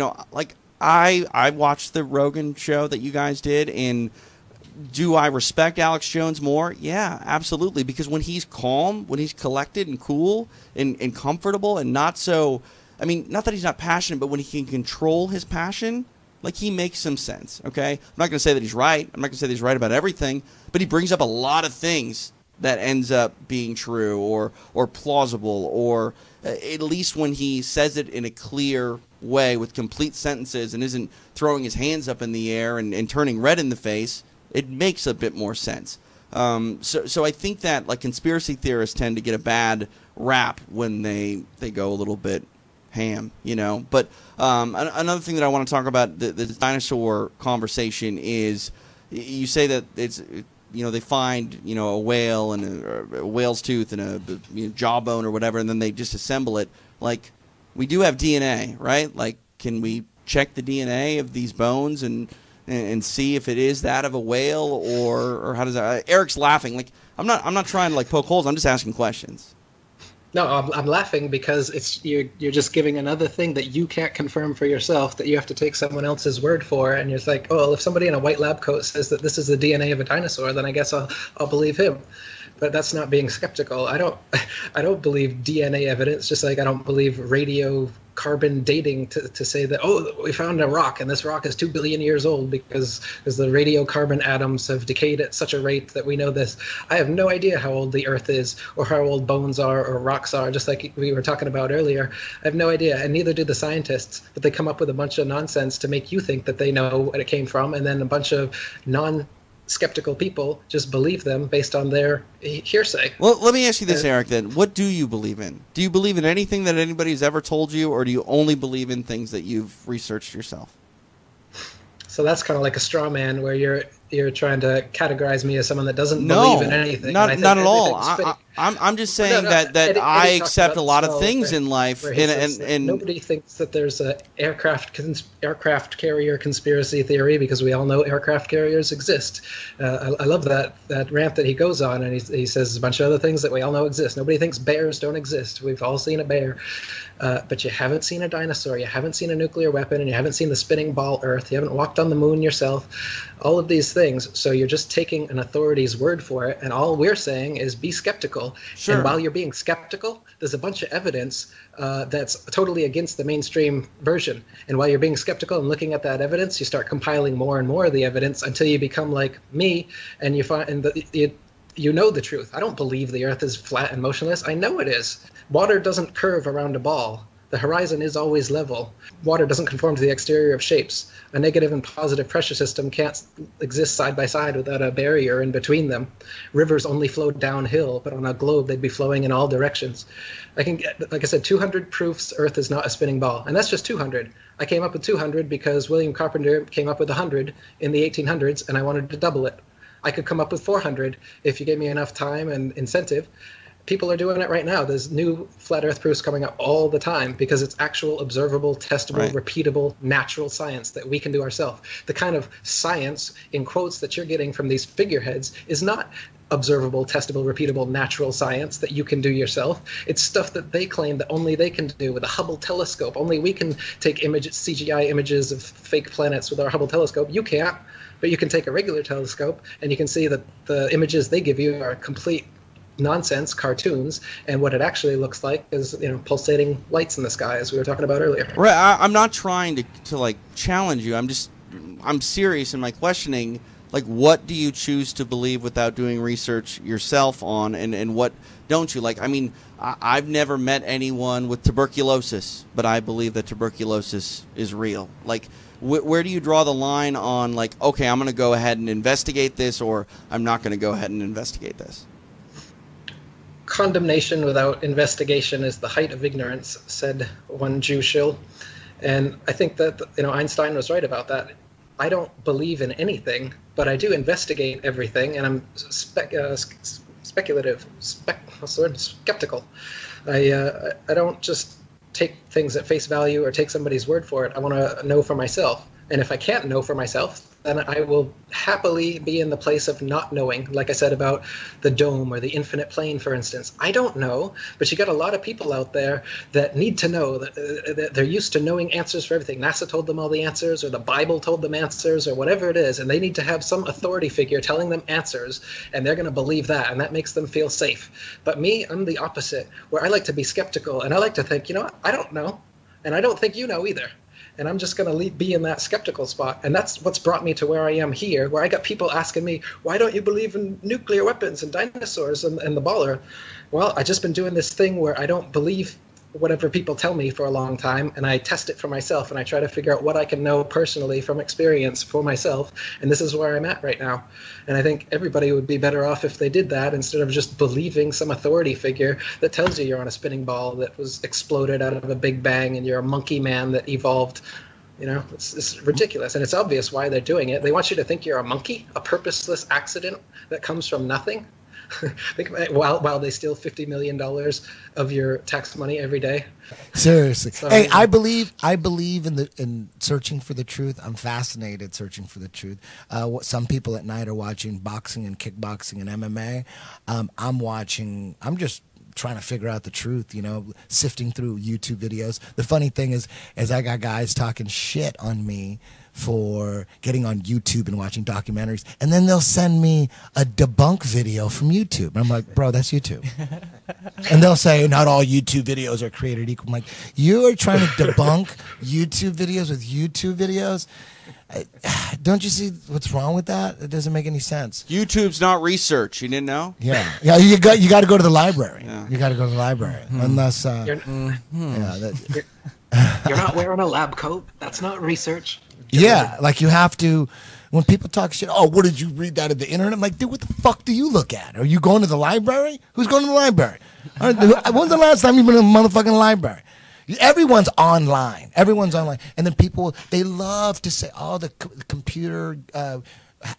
I watched the Rogan show that you guys did, and do I respect Alex Jones more? Yeah, absolutely. Because when he's calm, when he's collected and cool and comfortable and not so, not that he's not passionate, but when he can control his passion, he makes some sense, okay? I'm not going to say that he's right. I'm not going to say that he's right about everything, but he brings up a lot of things that ends up being true or plausible, or at least when he says it in a clear way with complete sentences and isn't throwing his hands up in the air and turning red in the face, it makes a bit more sense. So I think that conspiracy theorists tend to get a bad rap when they go a little bit ham, But another thing that I want to talk about, the dinosaur conversation, is you say that it's they find a whale and a whale's tooth and a jawbone or whatever, and then they just assemble it. We do have DNA, right? Can we check the DNA of these bones and see if it is that of a whale, or how does that? Eric's laughing. I'm not trying to poke holes. I'm just asking questions. No, I'm laughing because you're just giving another thing that you can't confirm for yourself, that you have to take someone else's word for, and you're like, oh, well, if somebody in a white lab coat says that this is the DNA of a dinosaur, then I guess I'll believe him. But that's not being skeptical. I don't believe DNA evidence, just like I don't believe radiocarbon dating to say that, oh, we found a rock and this rock is 2 billion years old because the radiocarbon atoms have decayed at such a rate that we know this. I have no idea how old the Earth is or how old bones are or rocks are, just like we were talking about earlier. I have no idea, and neither do the scientists, but they come up with a bunch of nonsense to make you think that they know what it came from, and then a bunch of skeptical people just believe them based on their hearsay. Well, let me ask you this, Eric, then. What do you believe in? Do you believe in anything that anybody's ever told you, or do you only believe in things that you've researched yourself? So that's kind of like a straw man where you're trying to categorize me as someone that doesn't believe in anything. Not at all. I'm just saying that I accept a lot of things in life, and nobody thinks that there's a aircraft carrier conspiracy theory because we all know aircraft carriers exist. I love that rant that he goes on, and he says a bunch of other things that we all know exist. Nobody thinks bears don't exist. We've all seen a bear, but you haven't seen a dinosaur, you haven't seen a nuclear weapon, and you haven't seen the spinning ball Earth. You haven't walked on the moon yourself. All of these things. So you're just taking an authority's word for it, and all we're saying is be skeptical. Sure. And while you're being skeptical, there's a bunch of evidence that's totally against the mainstream version. And while you're being skeptical and looking at that evidence, you start compiling more and more of the evidence until you become like me, and you find that you know the truth. I don't believe the Earth is flat and motionless. I know it is. Water doesn't curve around a ball. The horizon is always level. Water doesn't conform to the exterior of shapes. A negative and positive pressure system can't exist side by side without a barrier in between them. Rivers only flow downhill, but on a globe they'd be flowing in all directions. I can get, like I said, 200 proofs Earth is not a spinning ball, and that's just 200. I came up with 200 because William Carpenter came up with 100 in the 1800s, and I wanted to double it. I could come up with 400 if you gave me enough time and incentive. People are doing it right now. There's new flat Earth proofs coming up all the time because it's actual, observable, testable, repeatable, natural science that we can do ourselves. The kind of science, in quotes, that you're getting from these figureheads is not observable, testable, repeatable, natural science that you can do yourself. It's stuff that they claim that only they can do with a Hubble telescope. Only we can take CGI images of fake planets with our Hubble telescope. You can't, but you can take a regular telescope and you can see that the images they give you are complete nonsense cartoons, and what it actually looks like is, pulsating lights in the sky, as we were talking about earlier. Right. I'm not trying to like challenge you. I'm serious in my questioning. Like, what do you choose to believe without doing research yourself on, and what don't you? Like, I mean, I've never met anyone with tuberculosis, but I believe that tuberculosis is real. Like, where do you draw the line on, like, okay, I'm going to go ahead and investigate this, or I'm not going to go ahead and investigate this? Condemnation without investigation is the height of ignorance, said one Jew shill. And I think that Einstein was right about that. I don't believe in anything, but I do investigate everything, and I'm skeptical. I don't just take things at face value or take somebody's word for it. I want to know for myself. And if I can't know for myself, then I will happily be in the place of not knowing, like I said about the dome or the infinite plane, for instance. I don't know, but you got a lot of people out there that need to know, that they're used to knowing answers for everything. NASA told them all the answers, or the Bible told them answers, or whatever it is, and they need to have some authority figure telling them answers, and they're going to believe that, and that makes them feel safe. But me, I'm the opposite, where I like to be skeptical, and I like to think, I don't know, and I don't think you know either. And I'm just going to be in that skeptical spot. And that's what's brought me to where I am here, where I got people asking me, why don't you believe in nuclear weapons and dinosaurs and the baller? Well, I've just been doing this thing where I don't believe whatever people tell me for a long time, and I test it for myself, and I try to figure out what I can know personally from experience for myself. And this is where I'm at right now. And I think everybody would be better off if they did that instead of just believing some authority figure that tells you you're on a spinning ball that was exploded out of a big bang and you're a monkey man that evolved. It's ridiculous, and it's obvious why they're doing it. They want you to think you're a monkey, a purposeless accident that comes from nothing. while they steal $50 million of your tax money every day. Seriously. So, hey, I believe in searching for the truth. I'm fascinated searching for the truth. What some people at night are watching boxing and kickboxing and MMA. I'm just trying to figure out the truth, sifting through YouTube videos. The funny thing is I got guys talking shit on me for getting on YouTube and watching documentaries, and then they'll send me a debunk video from YouTube. And I'm like, bro, that's YouTube. And they'll say, not all YouTube videos are created equal. I'm like, you are trying to debunk YouTube videos with YouTube videos? Don't you see what's wrong with that? It doesn't make any sense. YouTube's not research. You didn't know? Yeah. You got to go to the library. Yeah. You got to go to the library. Unless You're not wearing a lab coat. That's not research. yeah, like you have to. When people talk shit, oh, what did you read that at the internet? I'm like, dude, what the fuck do you look at? Are you going to the library? Who's going to the library? When's the last time you've been in a motherfucking library? Everyone's online. Everyone's online. And then people, they love to say, oh, the computer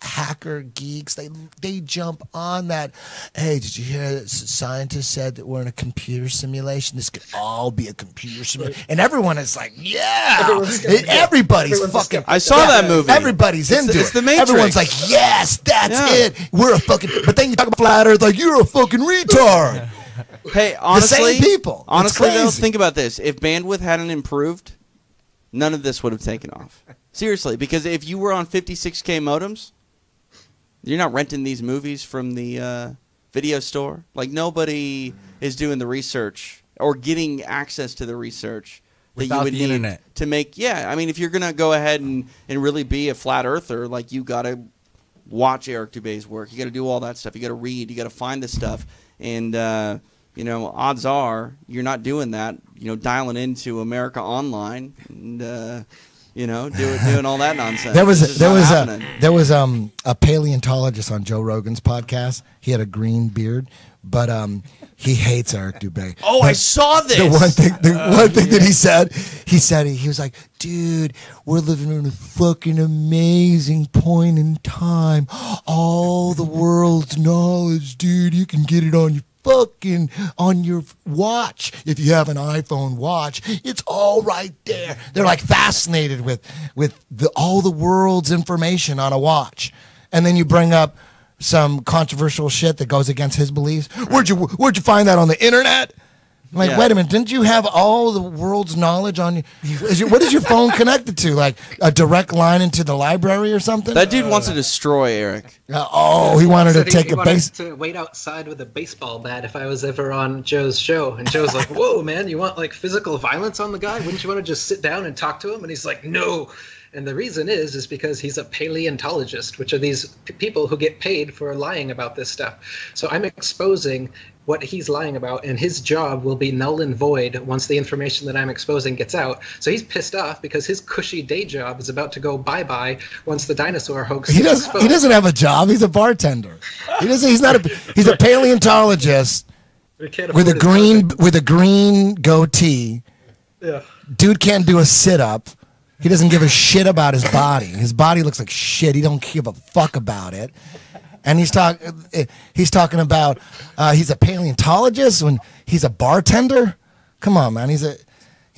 hacker geeks, they jump on that. Hey, did you hear that scientists said that we're in a computer simulation? This could all be a computer simulation. And everyone is like, yeah. Everybody's fucking. I saw that movie. Everybody's into it. It's the Matrix. Everyone's like, yes, that's it. We're a fucking. But then you talk about flat Earth, like, you're a fucking retard. Hey, honestly, the same people. Honestly, though, crazy. think about this. If bandwidth hadn't improved, none of this would have taken off. Seriously, because if you were on 56K modems, you're not renting these movies from the video store. Like, nobody is doing the research or getting access to the research that Without you would the need internet. to make. Yeah, I mean, if you're going to go ahead and really be a flat earther, like, you got to watch Eric Dubay's work. You got to do all that stuff. You got to read. You got to find this stuff. And, odds are you're not doing that, dialing into America Online and, doing all that nonsense. There was happening. a paleontologist on Joe Rogan's podcast. He had a green beard, but he hates Eric Dubay. Oh, I saw this. The one thing that he said he was like, dude, we're living in a fucking amazing point in time. All the world's knowledge, dude, you can get it on your watch. If you have an iPhone watch, it's all right there. They're like fascinated with all the world's information on a watch. And then you bring up some controversial shit that goes against his beliefs. Where'd you find that on the internet? I'm like, wait a minute, didn't you have all the world's knowledge on you? What is your phone connected to? Like a direct line into the library or something? That dude wants to destroy Eric. He wanted to take he a wanted base. to wait outside with a baseball bat if I was ever on Joe's show. And Joe's like, whoa, man, you want like physical violence on the guy? Wouldn't you want to just sit down and talk to him? And he's like, no. And the reason is because he's a paleontologist, which are these people who get paid for lying about this stuff. So I'm exposing what he's lying about, and his job will be null and void once the information that I'm exposing gets out. So he's pissed off because his cushy day job is about to go bye-bye once the dinosaur hoax He gets exposed. doesn't have a job. He's a bartender. He's a paleontologist We can't with afford a green goatee. Yeah. Dude can't do a sit-up. He doesn't give a shit about his body. His body looks like shit. He don't give a fuck about it. And he's talking about he's a paleontologist when he's a bartender. Come on, man. He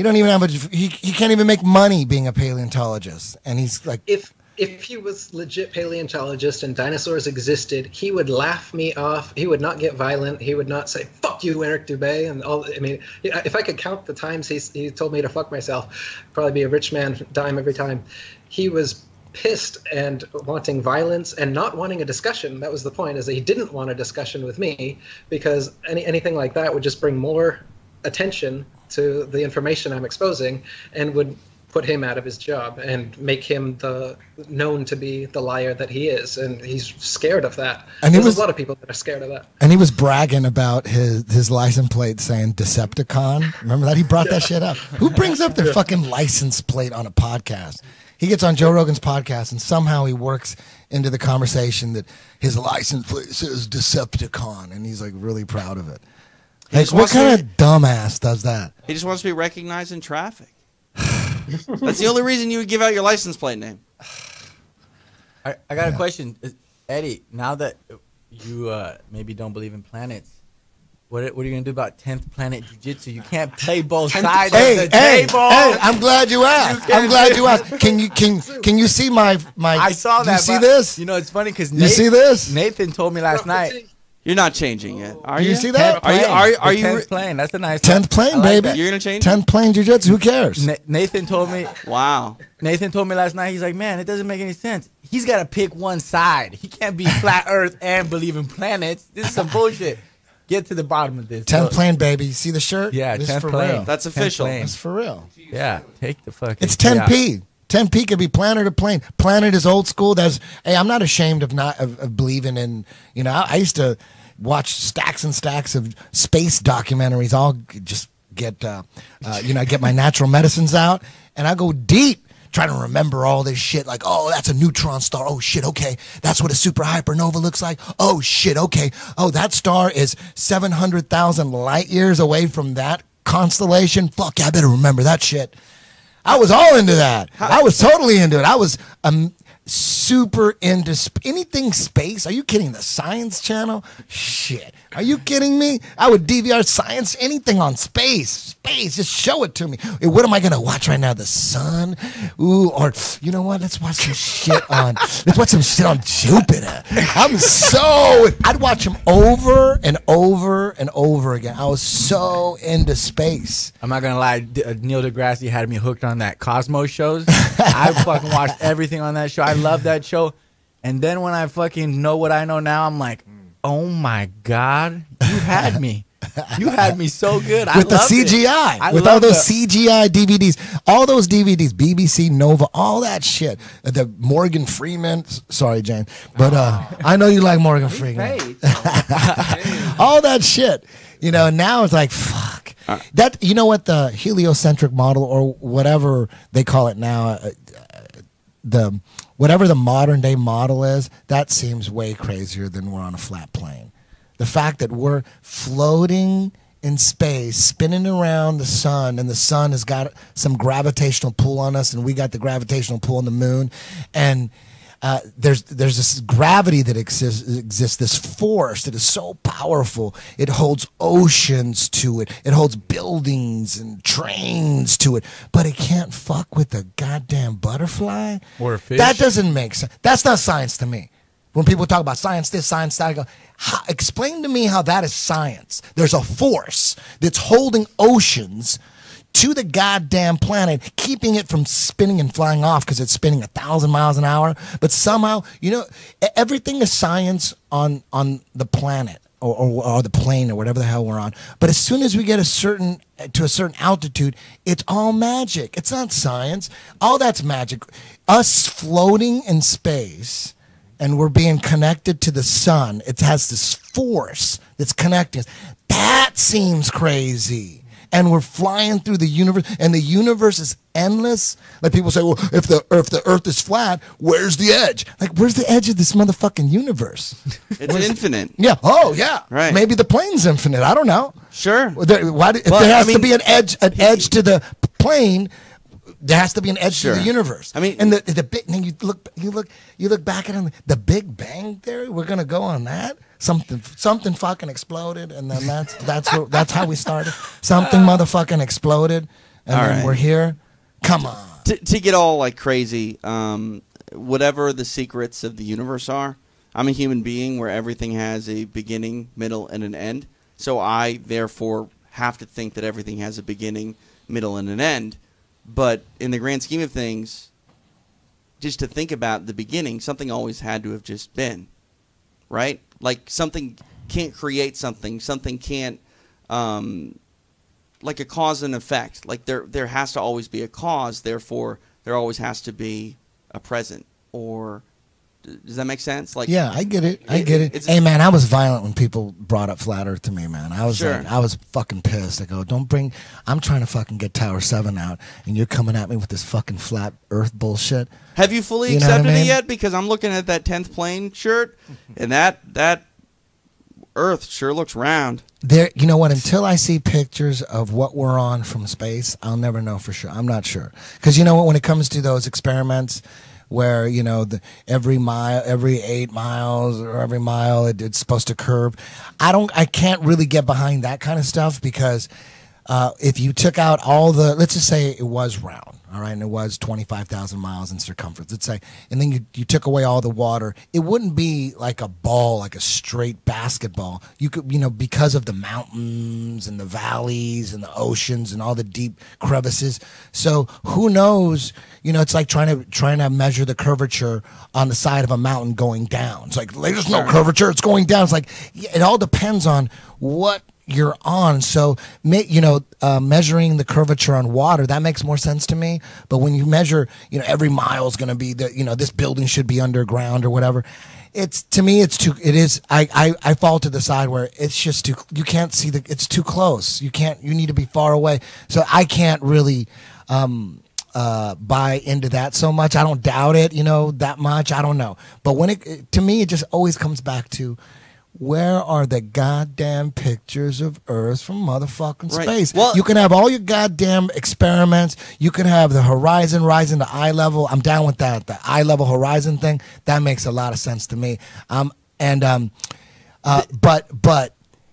can't even make money being a paleontologist. And he's like, If he was legit paleontologist and dinosaurs existed, he would laugh me off. He would not get violent. He would not say "fuck you, Eric Dubay." And all. I mean, if I could count the times he told me to fuck myself, I'd probably be a rich man dime every time. He was pissed and wanting violence and not wanting a discussion. That was the point, is that he didn't want a discussion with me because anything like that would just bring more attention to the information I'm exposing and would put him out of his job and make him known to be the liar that he is, and he's scared of that. And there's a lot of people that are scared of that. And he was bragging about his license plate saying Decepticon. Remember that? He brought that shit up. Who brings up their fucking license plate on a podcast? He gets on Joe Rogan's podcast and somehow he works into the conversation that his license plate says Decepticon, and he's like really proud of it. Like, what kind of dumbass does that? He just wants to be recognized in traffic. That's the only reason you would give out your license plate name. I got a question, Eddie. Now that you maybe don't believe in planets, what are you gonna do about 10th Planet Jiu-Jitsu? You can't play both sides of the table. Hey, I'm glad you asked. Can you see my? I saw that. Do you see this? You know, it's funny because you see this? Nathan told me last night. You're not changing it, are Do you? you see that? Are you? 10th plane. That's a nice 10th plane, I like baby. that. You're gonna change 10th plane jiu-jitsu. Who cares? Nathan told me. Wow. Nathan told me last night. He's like, man, it doesn't make any sense. He's got to pick one side. He can't be flat Earth and believe in planets. This is some bullshit. Get to the bottom of this. 10th plane, baby. You see the shirt? Yeah, this 10th is for plane. real. That's official. plane. That's for real. Yeah, take the fucking. It's 10p. 10p could be planet or plane. Planet is old school. Hey, I'm not ashamed of believing in. You know, I used to watch stacks and stacks of space documentaries. I'll just get get my natural medicines out, and I go deep trying to remember all this shit. Like, oh, that's a neutron star. Oh shit, okay, that's what a super hypernova looks like. Oh shit, okay. Oh, that star is 700,000 light years away from that constellation. Fuck, yeah, I better remember that shit. I was all into that. I was totally into it. I was super into anything space. Are you kidding? The Science Channel? Shit. Are you kidding me? I would DVR science, anything on space. Space, just show it to me. Hey, what am I going to watch right now? The sun? Ooh, or you know what? Let's watch some shit on Jupiter. I'd watch them over and over and over again. I was so into space. I'm not gonna lie, Neil deGrasse had me hooked on that Cosmos shows. I fucking watched everything on that show. I love that show. And then when I fucking know what I know now, I'm like, oh my God, you had me. You had me so good. I With the loved CGI. it. With all those CGI DVDs. All those DVDs, BBC, Nova, all that shit. The Morgan Freeman. Sorry, Jane. But I know you like Morgan Freeman. All that shit. You know, now it's like, fuck. That, you know what, the heliocentric model, or whatever they call it now, whatever the modern day model is, that seems way crazier than we're on a flat plane. The fact that we're floating in space, spinning around the sun, and the sun has got some gravitational pull on us, and we got the gravitational pull on the moon, and there's this gravity that exists, this force that is so powerful. It holds oceans to it. It holds buildings and trains to it, but it can't fuck with the goddamn butterfly or a fish. That doesn't make sense. That's not science to me. When people talk about science this, science that, I go, explain to me how that is science. There's a force that's holding oceans to the goddamn planet, keeping it from spinning and flying off because it's spinning 1,000 miles an hour. But somehow, you know, everything is science on the planet or the plane or whatever the hell we're on. But as soon as we get to a certain altitude, it's all magic. It's not science. All that's magic. Us floating in space, and we're being connected to the sun. It has this force that's connecting us. That seems crazy. And we're flying through the universe, and the universe is endless. Like people say, well, if the Earth is flat, where's the edge? Like, where's the edge of this motherfucking universe? It's infinite. Yeah. Oh, yeah. Right. Maybe the plane's infinite. I don't know. Sure. If there has to be an edge to the plane, there has to be an edge to the universe. I mean, and the big thing, you look back at the Big Bang Theory. We're gonna go on that. Something fucking exploded, and then that's how we started. Something motherfucking exploded, and then we're here. Come on. To get all like crazy, whatever the secrets of the universe are, I'm a human being where everything has a beginning, middle, and an end. So I therefore have to think that everything has a beginning, middle, and an end. But in the grand scheme of things, just to think about the beginning, something always had to have just been, right? Like something can't create something. Something can't, like a cause and effect. Like there has to always be a cause. Therefore, there always has to be a present. Or does that make sense? Like, yeah, I get it. Hey, man, I was violent when people brought up Flat Earth to me, man. I was I was fucking pissed. I go, I'm trying to fucking get Tower 7 out, and you're coming at me with this fucking Flat Earth bullshit. Have you fully accepted it yet? Because I'm looking at that 10th plane shirt, and that Earth sure looks round. You know what? Until I see pictures of what we're on from space, I'll never know for sure. I'm not sure. Because you know what? When it comes to those experiments, where, you know, every 8 miles or every mile it's supposed to curve. I can't really get behind that kind of stuff because if you took out let's just say it was round, all right, and it was 25,000 miles in circumference. It's like, and then you took away all the water. It wouldn't be like a ball, like a straight basketball. You could, because of the mountains and the valleys and the oceans and all the deep crevices. So who knows? It's like trying to measure the curvature on the side of a mountain going down. It's like there's no curvature; it's going down. It's like it all depends on what you're on. So, measuring the curvature on water, that makes more sense to me. But when you measure, every mile is going to be this building should be underground or whatever. I fall to the side where it's just too, you can't see it's too close. You need to be far away. So I can't really, buy into that so much. I don't doubt it, that much. I don't know. But to me, it just always comes back to, where are the goddamn pictures of Earth from motherfucking space? Well, you can have all your goddamn experiments. You can have the horizon rising to eye level. I'm down with that. The eye level horizon thing, that makes a lot of sense to me. But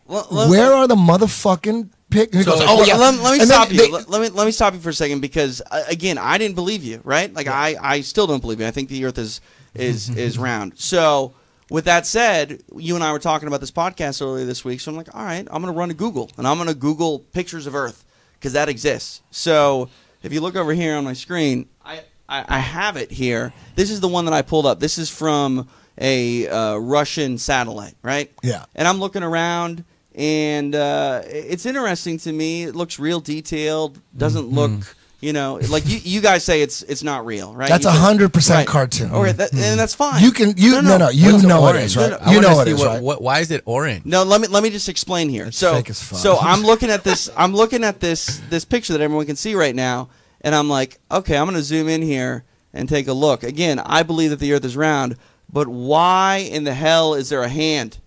where are the motherfucking pictures? Let me stop you. Let me stop you for a second, because again, I didn't believe you, right? Like I still don't believe you. I think the Earth is round. So, with that said, you and I were talking about this podcast earlier this week, so I'm like, all right, I'm going to run to Google, and I'm going to Google pictures of Earth, because that exists. So if you look over here on my screen, I have it here. This is the one that I pulled up. This is from a Russian satellite, right? Yeah. And I'm looking around, and it's interesting to me. It looks real detailed, doesn't look... like you guys say it's not real, right? That's 100% cartoon. Okay, and that's fine. You can you know it is, right? You know it is, right? Why is it orange? No, let me just explain here. It's fake as fuck. So I'm looking at this. I'm looking at this picture that everyone can see right now, and I'm like, okay, I'm going to zoom in here and take a look. Again, I believe that the Earth is round, but why in the hell is there a hand?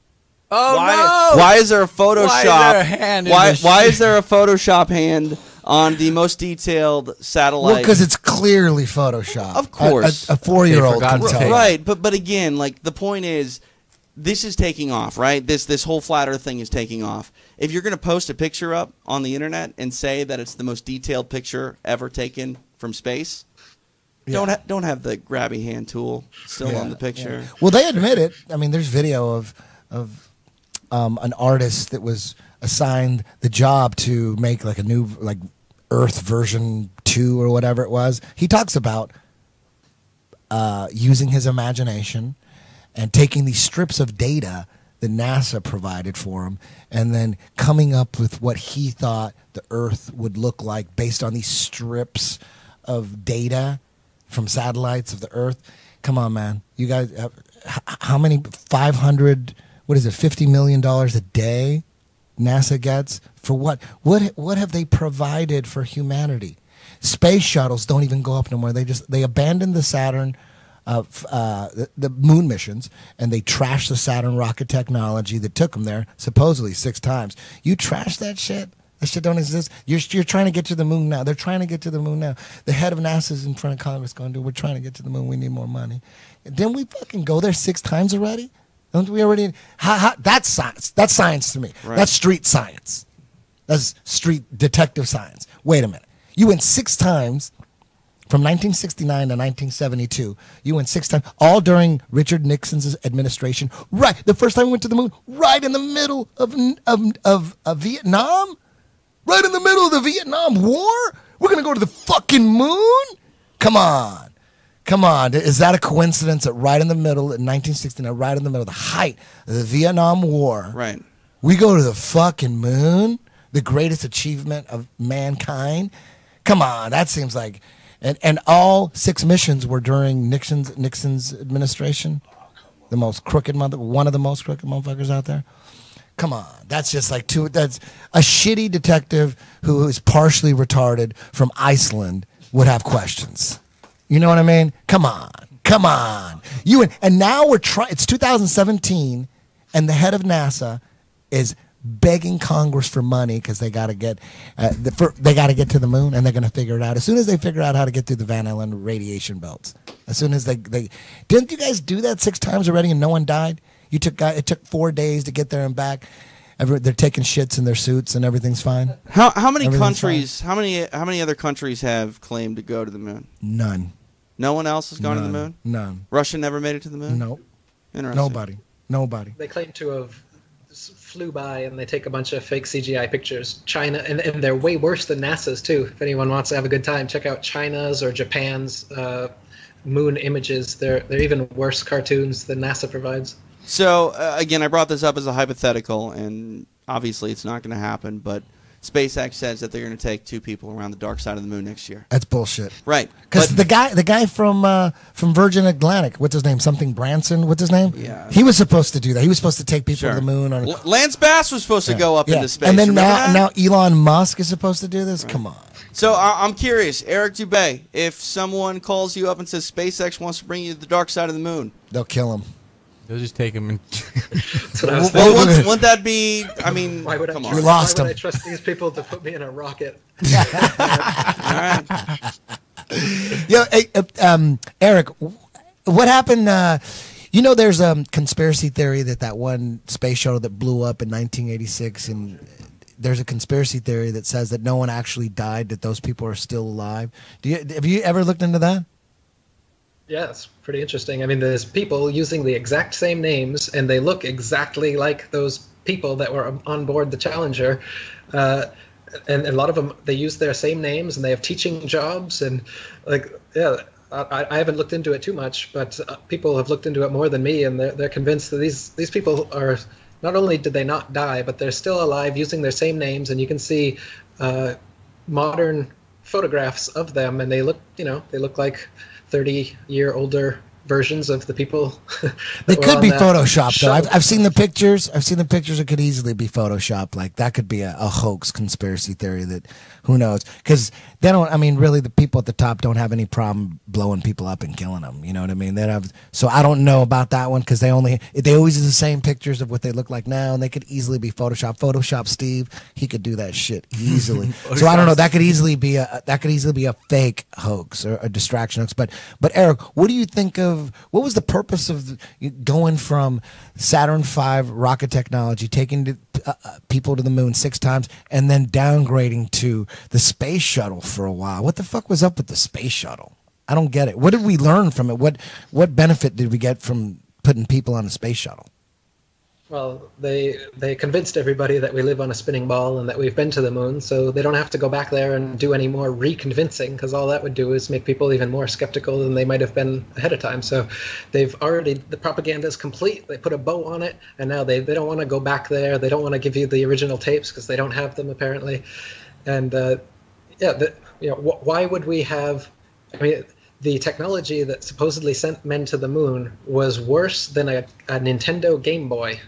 Oh no! Why is there a Photoshop? Why is there a hand? Why is there a Photoshop hand on the most detailed satellite? Well, because it's clearly Photoshop. Of course. A 4-year-old can tell. Right, but again, like, the point is, this is taking off, right? This whole flat Earth thing is taking off. If you're going to post a picture up on the internet and say that it's the most detailed picture ever taken from space, don't have the grabby hand tool still on the picture. Yeah. Well, they admit it. I mean, there's video of an artist that was assigned the job to make like a new Earth version 2 or whatever it was. He talks about using his imagination and taking these strips of data that NASA provided for him and then coming up with what he thought the Earth would look like based on these strips of data from satellites of the Earth. Come on, man. You guys, how many, 500, what is it, $50 million a day NASA gets for what? What have they provided for humanity? Space shuttles don't even go up no more. They abandoned the Saturn, the moon missions, and they trashed the Saturn rocket technology that took them there supposedly 6 times. You trash that shit. That shit don't exist. You're trying to get to the moon now. They're trying to get to the moon now. The head of NASA is in front of Congress going, "We're trying to get to the moon. We need more money." Didn't we fucking go there 6 times already? Don't we already? That's science. That's science to me. Right. That's street science. That's street detective science. Wait a minute. You went 6 times from 1969 to 1972. You went 6 times, all during Richard Nixon's administration. Right. The first time we went to the moon, right in the middle of Vietnam? Right in the middle of the Vietnam War? We're going to go to the fucking moon? Come on. Come on. Is that a coincidence that right in the middle, in 1969, right in the middle of the height of the Vietnam War, right, we go to the fucking moon? The greatest achievement of mankind? Come on. That seems like... And all 6 missions were during Nixon's administration. The most crooked one of the most crooked motherfuckers out there. Come on, that's just like that's a shitty detective who is partially retarded from Iceland would have questions. You know what I mean? Come on. And now we're trying. It's 2017, and the head of NASA is begging Congress for money because they got to get to the moon, and they're going to figure it out as soon as they figure out how to get through the Van Allen radiation belts. As soon as they didn't you guys do that 6 times already and no one died? It took 4 days to get there and back. they're taking shits in their suits and everything's fine. How many Everything's countries? How many other countries have claimed to go to the moon? None. No one else has gone to the moon. None. Russia never made it to the moon. Nope. Interesting. Nobody. They claim to have flew by and they take a bunch of fake CGI pictures. China, and they're way worse than NASA's too. If anyone wants to have a good time, check out China's or Japan's moon images. They're even worse cartoons than NASA provides. So again, I brought this up as a hypothetical, and obviously it's not going to happen. But SpaceX says that they're going to take 2 people around the dark side of the moon next year. That's bullshit. Right. Because the guy from Virgin Atlantic, what's his name? Something Branson. What's his name? Yeah. He was supposed to do that. He was supposed to take people to the moon. Lance Bass was supposed to go up into space. And then Remember now that? Elon Musk is supposed to do this. Come on. So I'm curious, Eric Dubay, if someone calls you up and says SpaceX wants to bring you to the dark side of the moon, They'll kill him. They'll just take him and That's what I was well, thinking. wouldn't that be? I mean, Why would I come trust, on. You lost why would him. I trust these people to put me in a rocket? All right. Yo, hey, Eric, what happened? There's a conspiracy theory that one space shuttle that blew up in 1986, and there's a conspiracy theory that says that no one actually died, that those people are still alive. Have you ever looked into that? Yeah, it's pretty interesting. I mean, there's people using the exact same names, and they look exactly like those people that were on board the Challenger. And a lot of them, they use their same names, and they have teaching jobs. And I haven't looked into it too much, but people have looked into it more than me, and they're convinced that these people are, not only did they not die, but they're still alive using their same names. And you can see modern photographs of them, and they look like 30-year older versions of the people. They could be photoshopped, though. I've seen the pictures. It could easily be photoshopped. Like, that could be a hoax conspiracy theory that, who knows? Because they don't, I mean, really, the people at the top don't have any problem blowing people up and killing them. You know what I mean? So I don't know about that one, because they always use the same pictures of what they look like now, and they could easily be photoshopped. Photoshop Steve, he could do that shit easily. So I don't know. That could easily be a fake hoax or a distraction hoax. But Eric, what do you think of? What was the purpose of going from Saturn V rocket technology, taking people to the moon 6 times, and then downgrading to the space shuttle for a while? What the fuck was up with the space shuttle? I don't get it. What did we learn from it? What benefit did we get from putting people on a space shuttle? Well, they convinced everybody that we live on a spinning ball and that we've been to the moon, so they don't have to go back there and do any more reconvincing, because all that would do is make people even more skeptical than they might have been ahead of time. So the propaganda is complete. They put a bow on it, and now they don't want to go back there. They don't want to give you the original tapes because they don't have them, apparently. And why would we have? I mean, the technology that supposedly sent men to the moon was worse than a Nintendo Game Boy.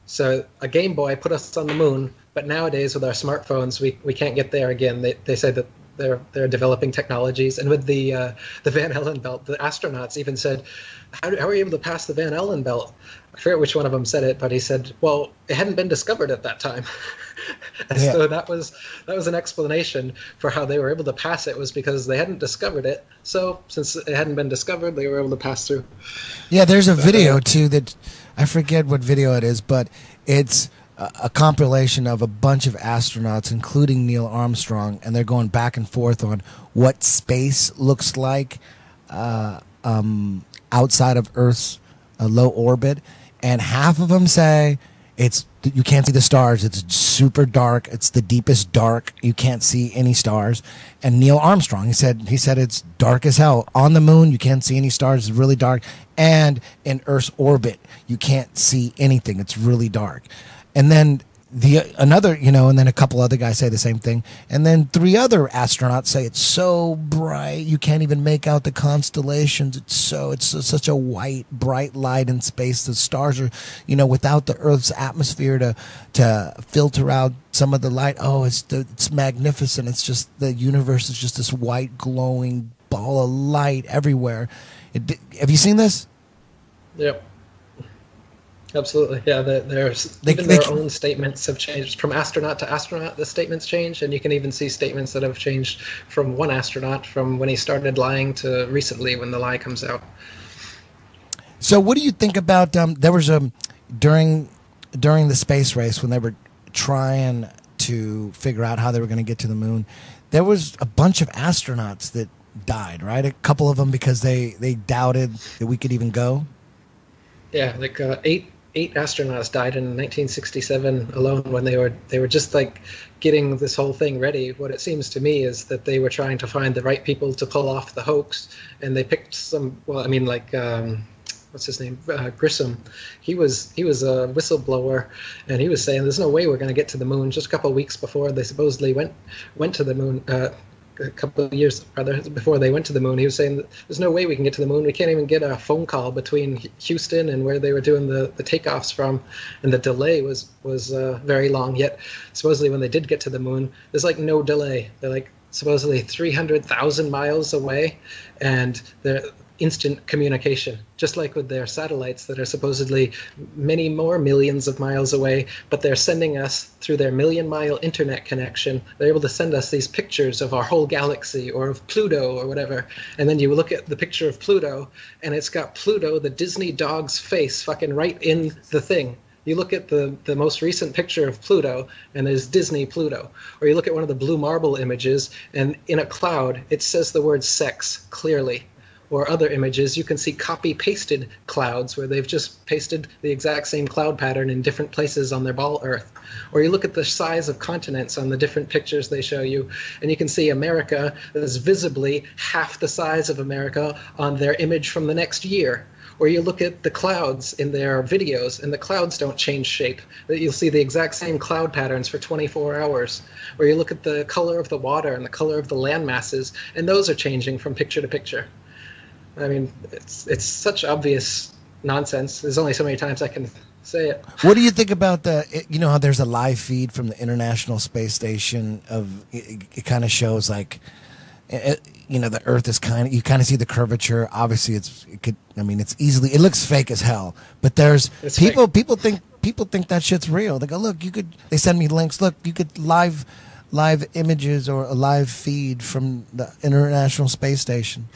So a Game Boy put us on the moon, but nowadays with our smartphones, we can't get there again. They say that they're developing technologies, and with the Van Allen belt, the astronauts even said, "How are you able to pass the Van Allen belt?" I forget which one of them said it, but he said, "Well, it hadn't been discovered at that time." Yeah. So that was an explanation for how they were able to pass it, was because they hadn't discovered it. So since it hadn't been discovered, they were able to pass through. Yeah, there's a video too that I forget what video it is, but it's a compilation of a bunch of astronauts, including Neil Armstrong, and they're going back and forth on what space looks like outside of Earth's low orbit, and half of them say you can't see the stars. It's super dark. It's the deepest dark. You can't see any stars. And Neil Armstrong, he said it's dark as hell. On the moon, you can't see any stars. It's really dark. And in Earth's orbit, you can't see anything. It's really dark. And then and then a couple other guys say the same thing. And then 3 other astronauts say it's so bright you can't even make out the constellations. It's such a white, bright light in space. The stars are, without the Earth's atmosphere to filter out some of the light. Oh, it's magnificent. It's just the universe is just this white, glowing ball of light everywhere. Have you seen this? Yep. Absolutely, yeah. Their own statements have changed from astronaut to astronaut. The statements change, and you can even see statements that have changed from one astronaut from when he started lying to recently when the lie comes out. So, what do you think about? There was during during the space race, when they were trying to figure out how they were going to get to the moon, there was a bunch of astronauts that died, right? A couple of them because they doubted that we could even go. Yeah, like eight astronauts died in 1967 alone when they were just like getting this whole thing ready. What it seems to me is that they were trying to find the right people to pull off the hoax, and they picked some. Well, I mean, like what's his name? Grissom. He was a whistleblower, and he was saying there's no way we're going to get to the moon. Just a couple of weeks before they supposedly went to the moon. A couple of years rather before they went to the moon, he was saying that there's no way we can get to the moon. We can't even get a phone call between Houston and where they were doing the takeoffs from, and the delay was very long. Yet supposedly when they did get to the moon, there's like no delay. They're like supposedly 300,000 miles away, and they're instant communication, just like with their satellites that are supposedly many more millions of miles away, but they're sending us through their million-mile internet connection. They're able to send us these pictures of our whole galaxy or of Pluto or whatever, and then you look at the picture of Pluto, and it's got Pluto, the Disney dog's face, fucking right in the thing. You look at the most recent picture of Pluto, and there's Disney Pluto. Or you look at one of the blue marble images, and in a cloud, it says the word sex clearly. Or other images, you can see copy-pasted clouds where they've just pasted the exact same cloud pattern in different places on their ball Earth. Or you look at the size of continents on the different pictures they show you, and you can see America is visibly half the size of America on their image from the next year. Or you look at the clouds in their videos, and the clouds don't change shape. You'll see the exact same cloud patterns for 24 hours. Or you look at the color of the water and the color of the land masses, and those are changing from picture to picture. I mean, it's such obvious nonsense. There's only so many times I can say it. What do you think about you know how there's a live feed from the International Space Station of it kind of shows like, you know, the Earth is you kind of see the curvature. Obviously, it looks fake as hell. But there's people think that shit's real. They go, look, they send me links. Look, you could live images or a live feed from the International Space Station.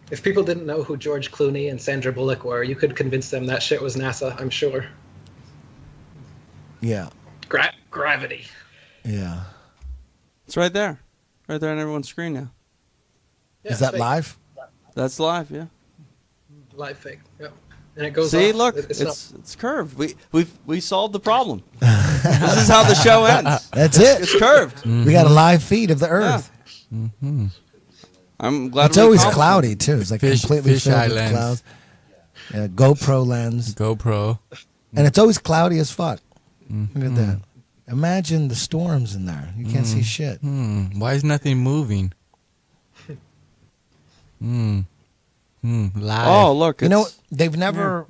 If people didn't know who George Clooney and Sandra Bullock were, you could convince them that shit was NASA, I'm sure. Yeah. Gravity. Yeah. It's right there. Right there on everyone's screen now. Yeah, is that fake. Live? That's live, yeah. Live fake, yeah. And it goes See, off. look, it's curved. We solved the problem. This is how the show ends. That's it. It's curved. Mm-hmm. We got a live feed of the Earth. Yeah. Mm-hmm. I'm glad it's always cloudy too. It's like completely filled with lens. clouds. Yeah, GoPro lens. GoPro. And it's always cloudy as fuck. Mm-hmm. Look at that. Imagine the storms in there. You can't see shit. Why is nothing moving? Live. Oh, look. You know, they've never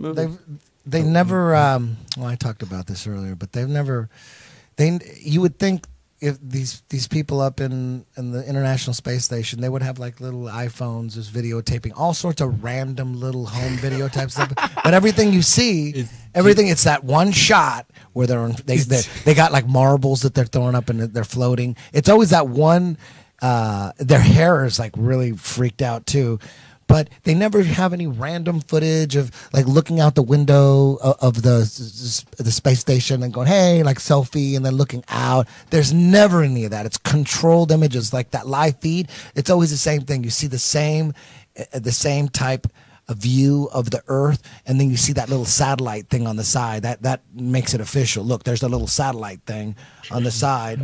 they never well, I talked about this earlier, but you would think if these people up in the International Space Station, they would have like little iPhones, just videotaping all sorts of random little home video type stuff. But everything you see, it's that one shot where they got like marbles that they're throwing up and they're floating. It's always that one. Their hair is like really freaked out too. But they never have any random footage of like looking out the window of the space station and going, hey, like selfie, and then looking out. There's never any of that. It's controlled images like that live feed. It's always the same thing. You see the same type of view of the Earth, and then you see that little satellite thing on the side. That makes it official. Look, there's a little satellite thing on the side.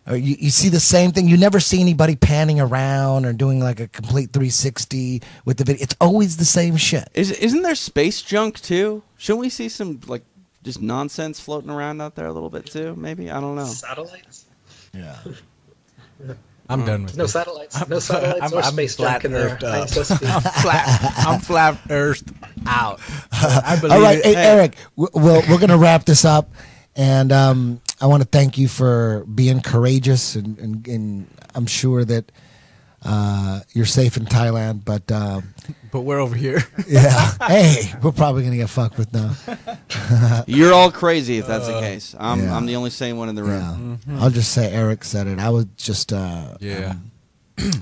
Or you see the same thing. You never see anybody panning around or doing like a complete 360 with the video. It's always the same shit. Isn't there space junk too? Shouldn't we see some like just nonsense floating around out there a little bit too? Maybe, I don't know. Satellites? Yeah. I'm done with No this. satellites or space junk in there. I'm flat earthed out. I believe All right, it. hey, Eric, we're going to wrap this up, and I want to thank you for being courageous, and I'm sure that you're safe in Thailand, But we're over here. yeah, hey, we're probably going to get fucked with now. You're all crazy if that's the case. I'm the only sane one in the room. Yeah. I'll just say Eric said it. I was just Yeah.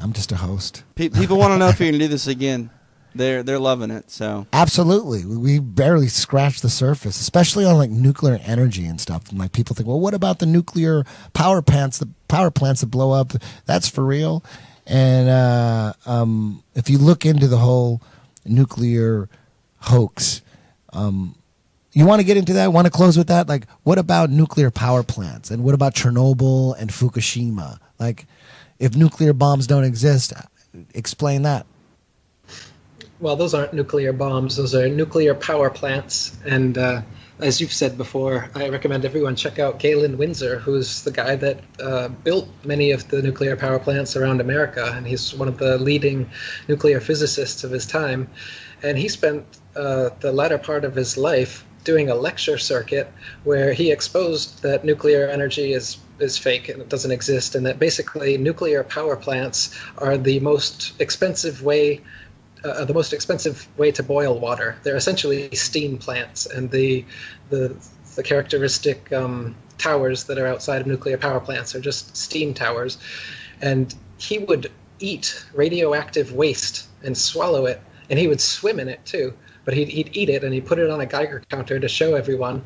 I'm just a host. People want to know if you're going to do this again. they're loving it. So absolutely, we barely scratched the surface, especially on like nuclear energy and stuff. And like people think, well, what about the nuclear power plants? The power plants that blow up, that's for real. And if you look into the whole nuclear hoax, you want to get into that? Want to close with that? Like, what about nuclear power plants? And what about Chernobyl and Fukushima? Like, if nuclear bombs don't exist, explain that. Well, those aren't nuclear bombs. Those are nuclear power plants. And as you've said before, I recommend everyone check out Galen Windsor, who's the guy that built many of the nuclear power plants around America. And he's one of the leading nuclear physicists of his time. And he spent the latter part of his life doing a lecture circuit where he exposed that nuclear energy is fake and it doesn't exist, and that basically nuclear power plants are the most expensive way to boil water. They're essentially steam plants, and the characteristic towers that are outside of nuclear power plants are just steam towers. And he would eat radioactive waste and swallow it, and he would swim in it too. But he'd eat it, and he'd put it on a Geiger counter to show everyone,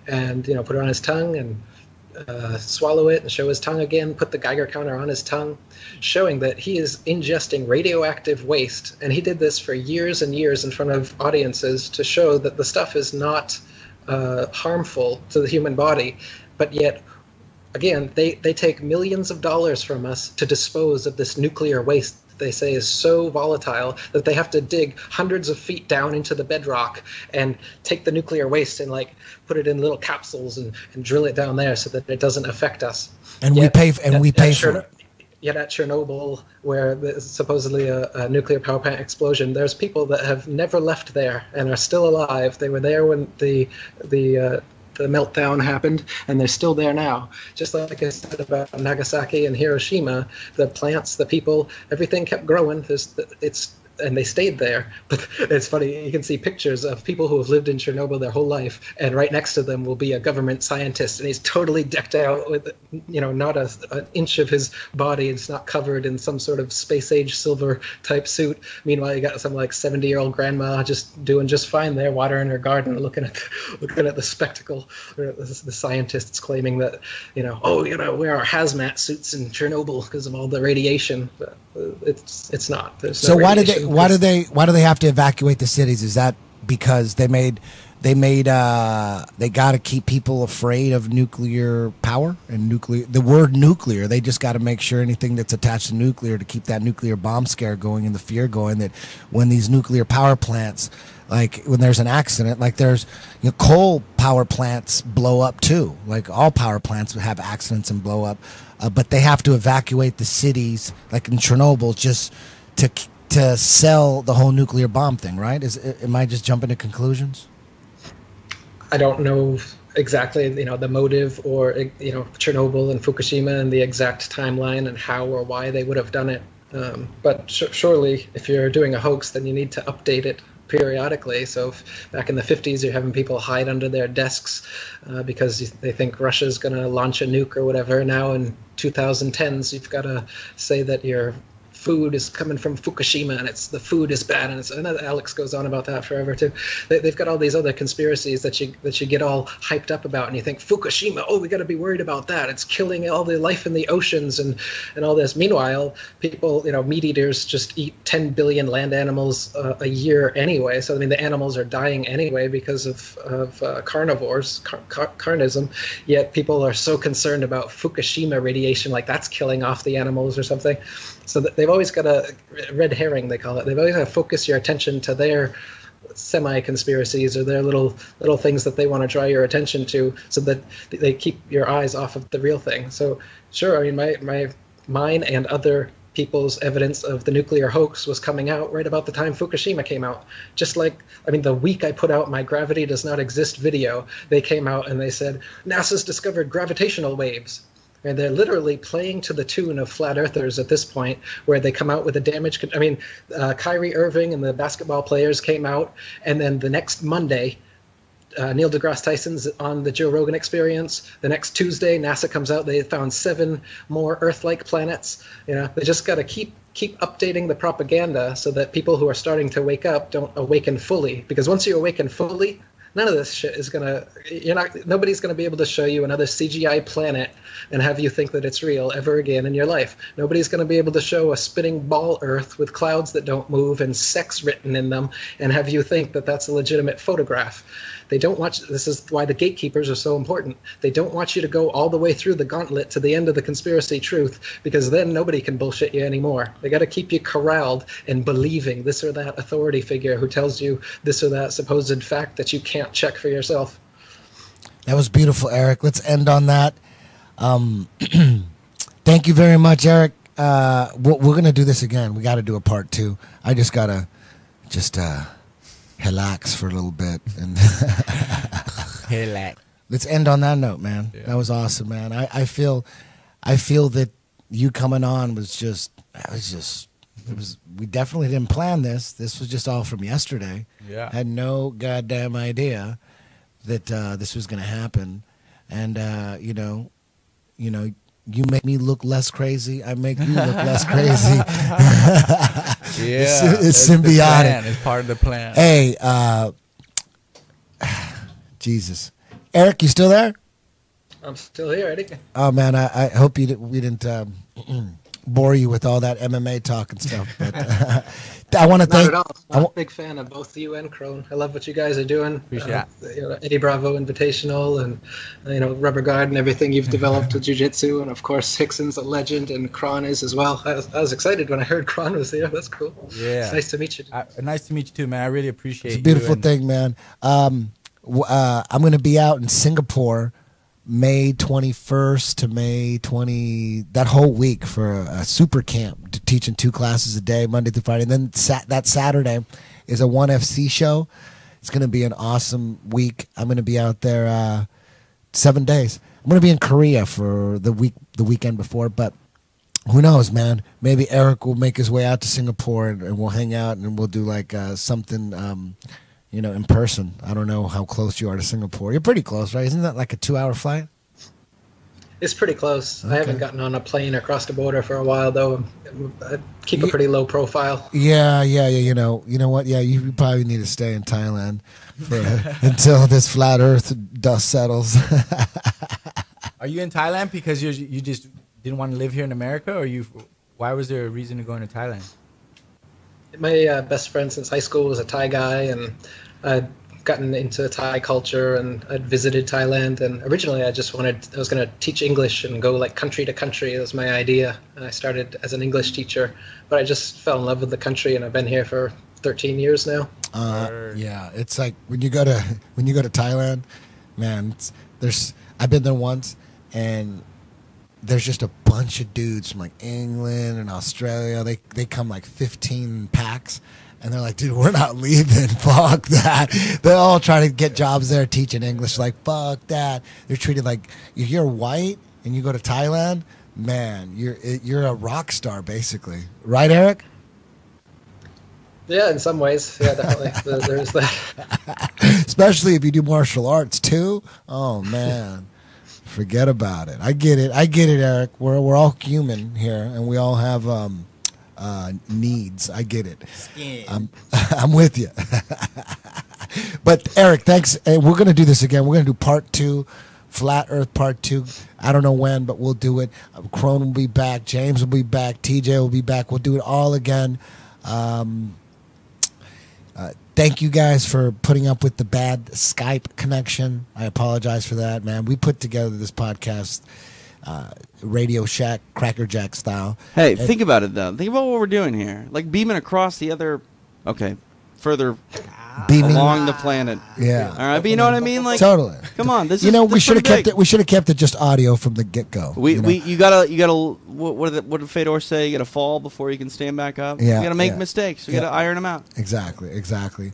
and put it on his tongue and swallow it and show his tongue again, put the Geiger counter on his tongue, showing that he is ingesting radioactive waste. And he did this for years and years in front of audiences to show that the stuff is not harmful to the human body. But yet, again, they take millions of dollars from us to dispose of this nuclear waste they say is so volatile that they have to dig hundreds of feet down into the bedrock and take the nuclear waste and like put it in little capsules and drill it down there so that it doesn't affect us. And we pay for it. Yet at Chernobyl, where there's supposedly a nuclear power plant explosion, there's people that have never left there and are still alive. They were there when the meltdown happened, and they're still there now. Just like I said about Nagasaki and Hiroshima, the plants, the people, everything kept growing. And they stayed there. But it's funny, you can see pictures of people who have lived in Chernobyl their whole life, and right next to them will be a government scientist, and he's totally decked out with, not an inch of his body. It's not covered in some sort of space age silver type suit. Meanwhile, you got some like 70-year-old grandma just doing just fine there, watering her garden, looking at the spectacle. The scientists claiming that, we wear our hazmat suits in Chernobyl because of all the radiation. But it's not. There's no radiation. Why do they have to evacuate the cities? Is that because they got to keep people afraid of nuclear power and the word nuclear? They just got to make sure anything that's attached to nuclear to keep that nuclear bomb scare going and the fear going that when these nuclear power plants, like when there's an accident, like there's coal power plants blow up too. Like all power plants have accidents and blow up, but they have to evacuate the cities, like in Chernobyl, just to sell the whole nuclear bomb thing, right? Am I just jumping to conclusions? I don't know exactly, the motive or, Chernobyl and Fukushima and the exact timeline and how or why they would have done it. But surely if you're doing a hoax, then you need to update it periodically. So back in the 50s, you're having people hide under their desks because they think Russia's going to launch a nuke or whatever. Now in 2010s, you've got to say that your food is coming from Fukushima, and the food is bad, and Alex goes on about that forever too. They've got all these other conspiracies that you get all hyped up about, and you think Fukushima, oh, we got to be worried about that. It's killing all the life in the oceans and all this. Meanwhile, people, meat eaters just eat 10 billion land animals a year anyway. So the animals are dying anyway because of carnivores, carnism. Yet people are so concerned about Fukushima radiation, like that's killing off the animals or something. So they've always got a red herring, they call it. They've always got to focus your attention to their semi-conspiracies or their little things that they want to draw your attention to, so that they keep your eyes off of the real thing. So sure, mine and other people's evidence of the nuclear hoax was coming out right about the time Fukushima came out. Just like, the week I put out my Gravity Does Not Exist video, they came out and they said, NASA's discovered gravitational waves. And they're literally playing to the tune of flat earthers at this point, where they come out with a damage. Kyrie Irving and the basketball players came out, and then the next Monday, Neil deGrasse Tyson's on the Joe Rogan Experience. The next Tuesday, NASA comes out. They found 7 more Earth-like planets. They just got to keep updating the propaganda so that people who are starting to wake up don't awaken fully. Because once you awaken fully, none of this shit is nobody's gonna be able to show you another CGI planet and have you think that it's real ever again in your life. Nobody's gonna be able to show a spinning ball Earth with clouds that don't move and sex written in them and have you think that that's a legitimate photograph. They don't want. This is why the gatekeepers are so important. They don't want you to go all the way through the gauntlet to the end of the conspiracy truth, because then nobody can bullshit you anymore. They got to keep you corralled and believing this or that authority figure who tells you this or that supposed fact that you can't check for yourself. That was beautiful, Eric. Let's end on that. Thank you very much, Eric. We're going to do this again. We got to do a part 2. I just got to relax for a little bit. And Relax. let's end on that note, man. Yeah. That was awesome, man. I feel that you coming on we definitely didn't plan this. This was just all from yesterday. Yeah. Had no goddamn idea that this was going to happen. And, you make me look less crazy. I make you look less crazy. Yeah. It's that's symbiotic. the plan. It's part of the plan. Hey, Jesus. Eric, you still there? I'm still here, Eddie. Oh, man, I hope we didn't bore you with all that MMA talk and stuff. But I want to thank. Not at all. I'm a big fan of both you and Crone. I love what you guys are doing. Appreciate Eddie Bravo Invitational and Rubber Guard and everything you've developed with jiu-jitsu, and of course Hickson's a legend and Crone is as well. I was excited when I heard Crone was here. That's cool. Yeah. It's nice to meet you. Nice to meet you too, man. I really appreciate It's a beautiful you. thing, man. I'm going to be out in Singapore May 21st to May 20, that whole week for a super camp, teaching 2 classes a day, Monday through Friday. And then that Saturday is a 1FC show. It's going to be an awesome week. I'm going to be out there 7 days. I'm going to be in Korea for the weekend before, but who knows, man? Maybe Eric will make his way out to Singapore and we'll hang out and we'll do like something in person. I don't know how close you are to Singapore. You're pretty close, right? Isn't that like a 2-hour flight? It's pretty close. Okay. I haven't gotten on a plane across the border for a while, though. I keep a pretty low profile. Yeah. You know what? Yeah, you probably need to stay in Thailand until this flat Earth dust settles. Are you in Thailand because you just didn't want to live here in America, or why was there a reason to go into Thailand? My best friend since high school was a Thai guy, and I'd gotten into Thai culture, and I'd visited Thailand. And originally, I was going to teach English and go like country to country. It was my idea. And I started as an English teacher, but I just fell in love with the country, and I've been here for 13 years now. Yeah, it's like when you go to Thailand, man. I've been there once, and there's just a bunch of dudes from like England and Australia. They come like 15 packs, and they're like, dude, we're not leaving. Fuck that. They all try to get jobs there teaching English. Like, fuck that. They're treated like, if you're white and you go to Thailand, man, you're a rock star basically. Right, Eric? Yeah, in some ways. Yeah, definitely. There's that. Especially if you do martial arts too. Oh man. Forget about it. I get it, Eric. We're all human here, and we all have needs. I get it. I'm with you. But Eric, thanks. Hey, we're gonna do this again. We're gonna do part 2, Flat Earth part 2. I don't know when, but we'll do it. Crone will be back. James will be back. TJ will be back. We'll do it all again. Thank you guys for putting up with the bad Skype connection. I apologize for that, man. We put together this podcast, Radio Shack, Cracker Jack style. Hey, think about it, though. Think about what we're doing here. Like beaming across the other, further Beaming along the planet. Yeah. All right, but you know what I mean? Like, Totally. come on. This We is should have pretty kept big. it. We should have kept it just audio from the get go. You gotta. What did Fedor say? You gotta fall before you can stand back up. Yeah, You gotta make yeah. mistakes. You Yeah. gotta iron them out. Exactly.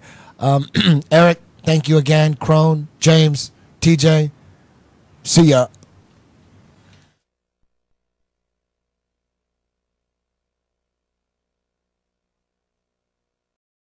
Eric, thank you again. Crone, James, TJ. See ya.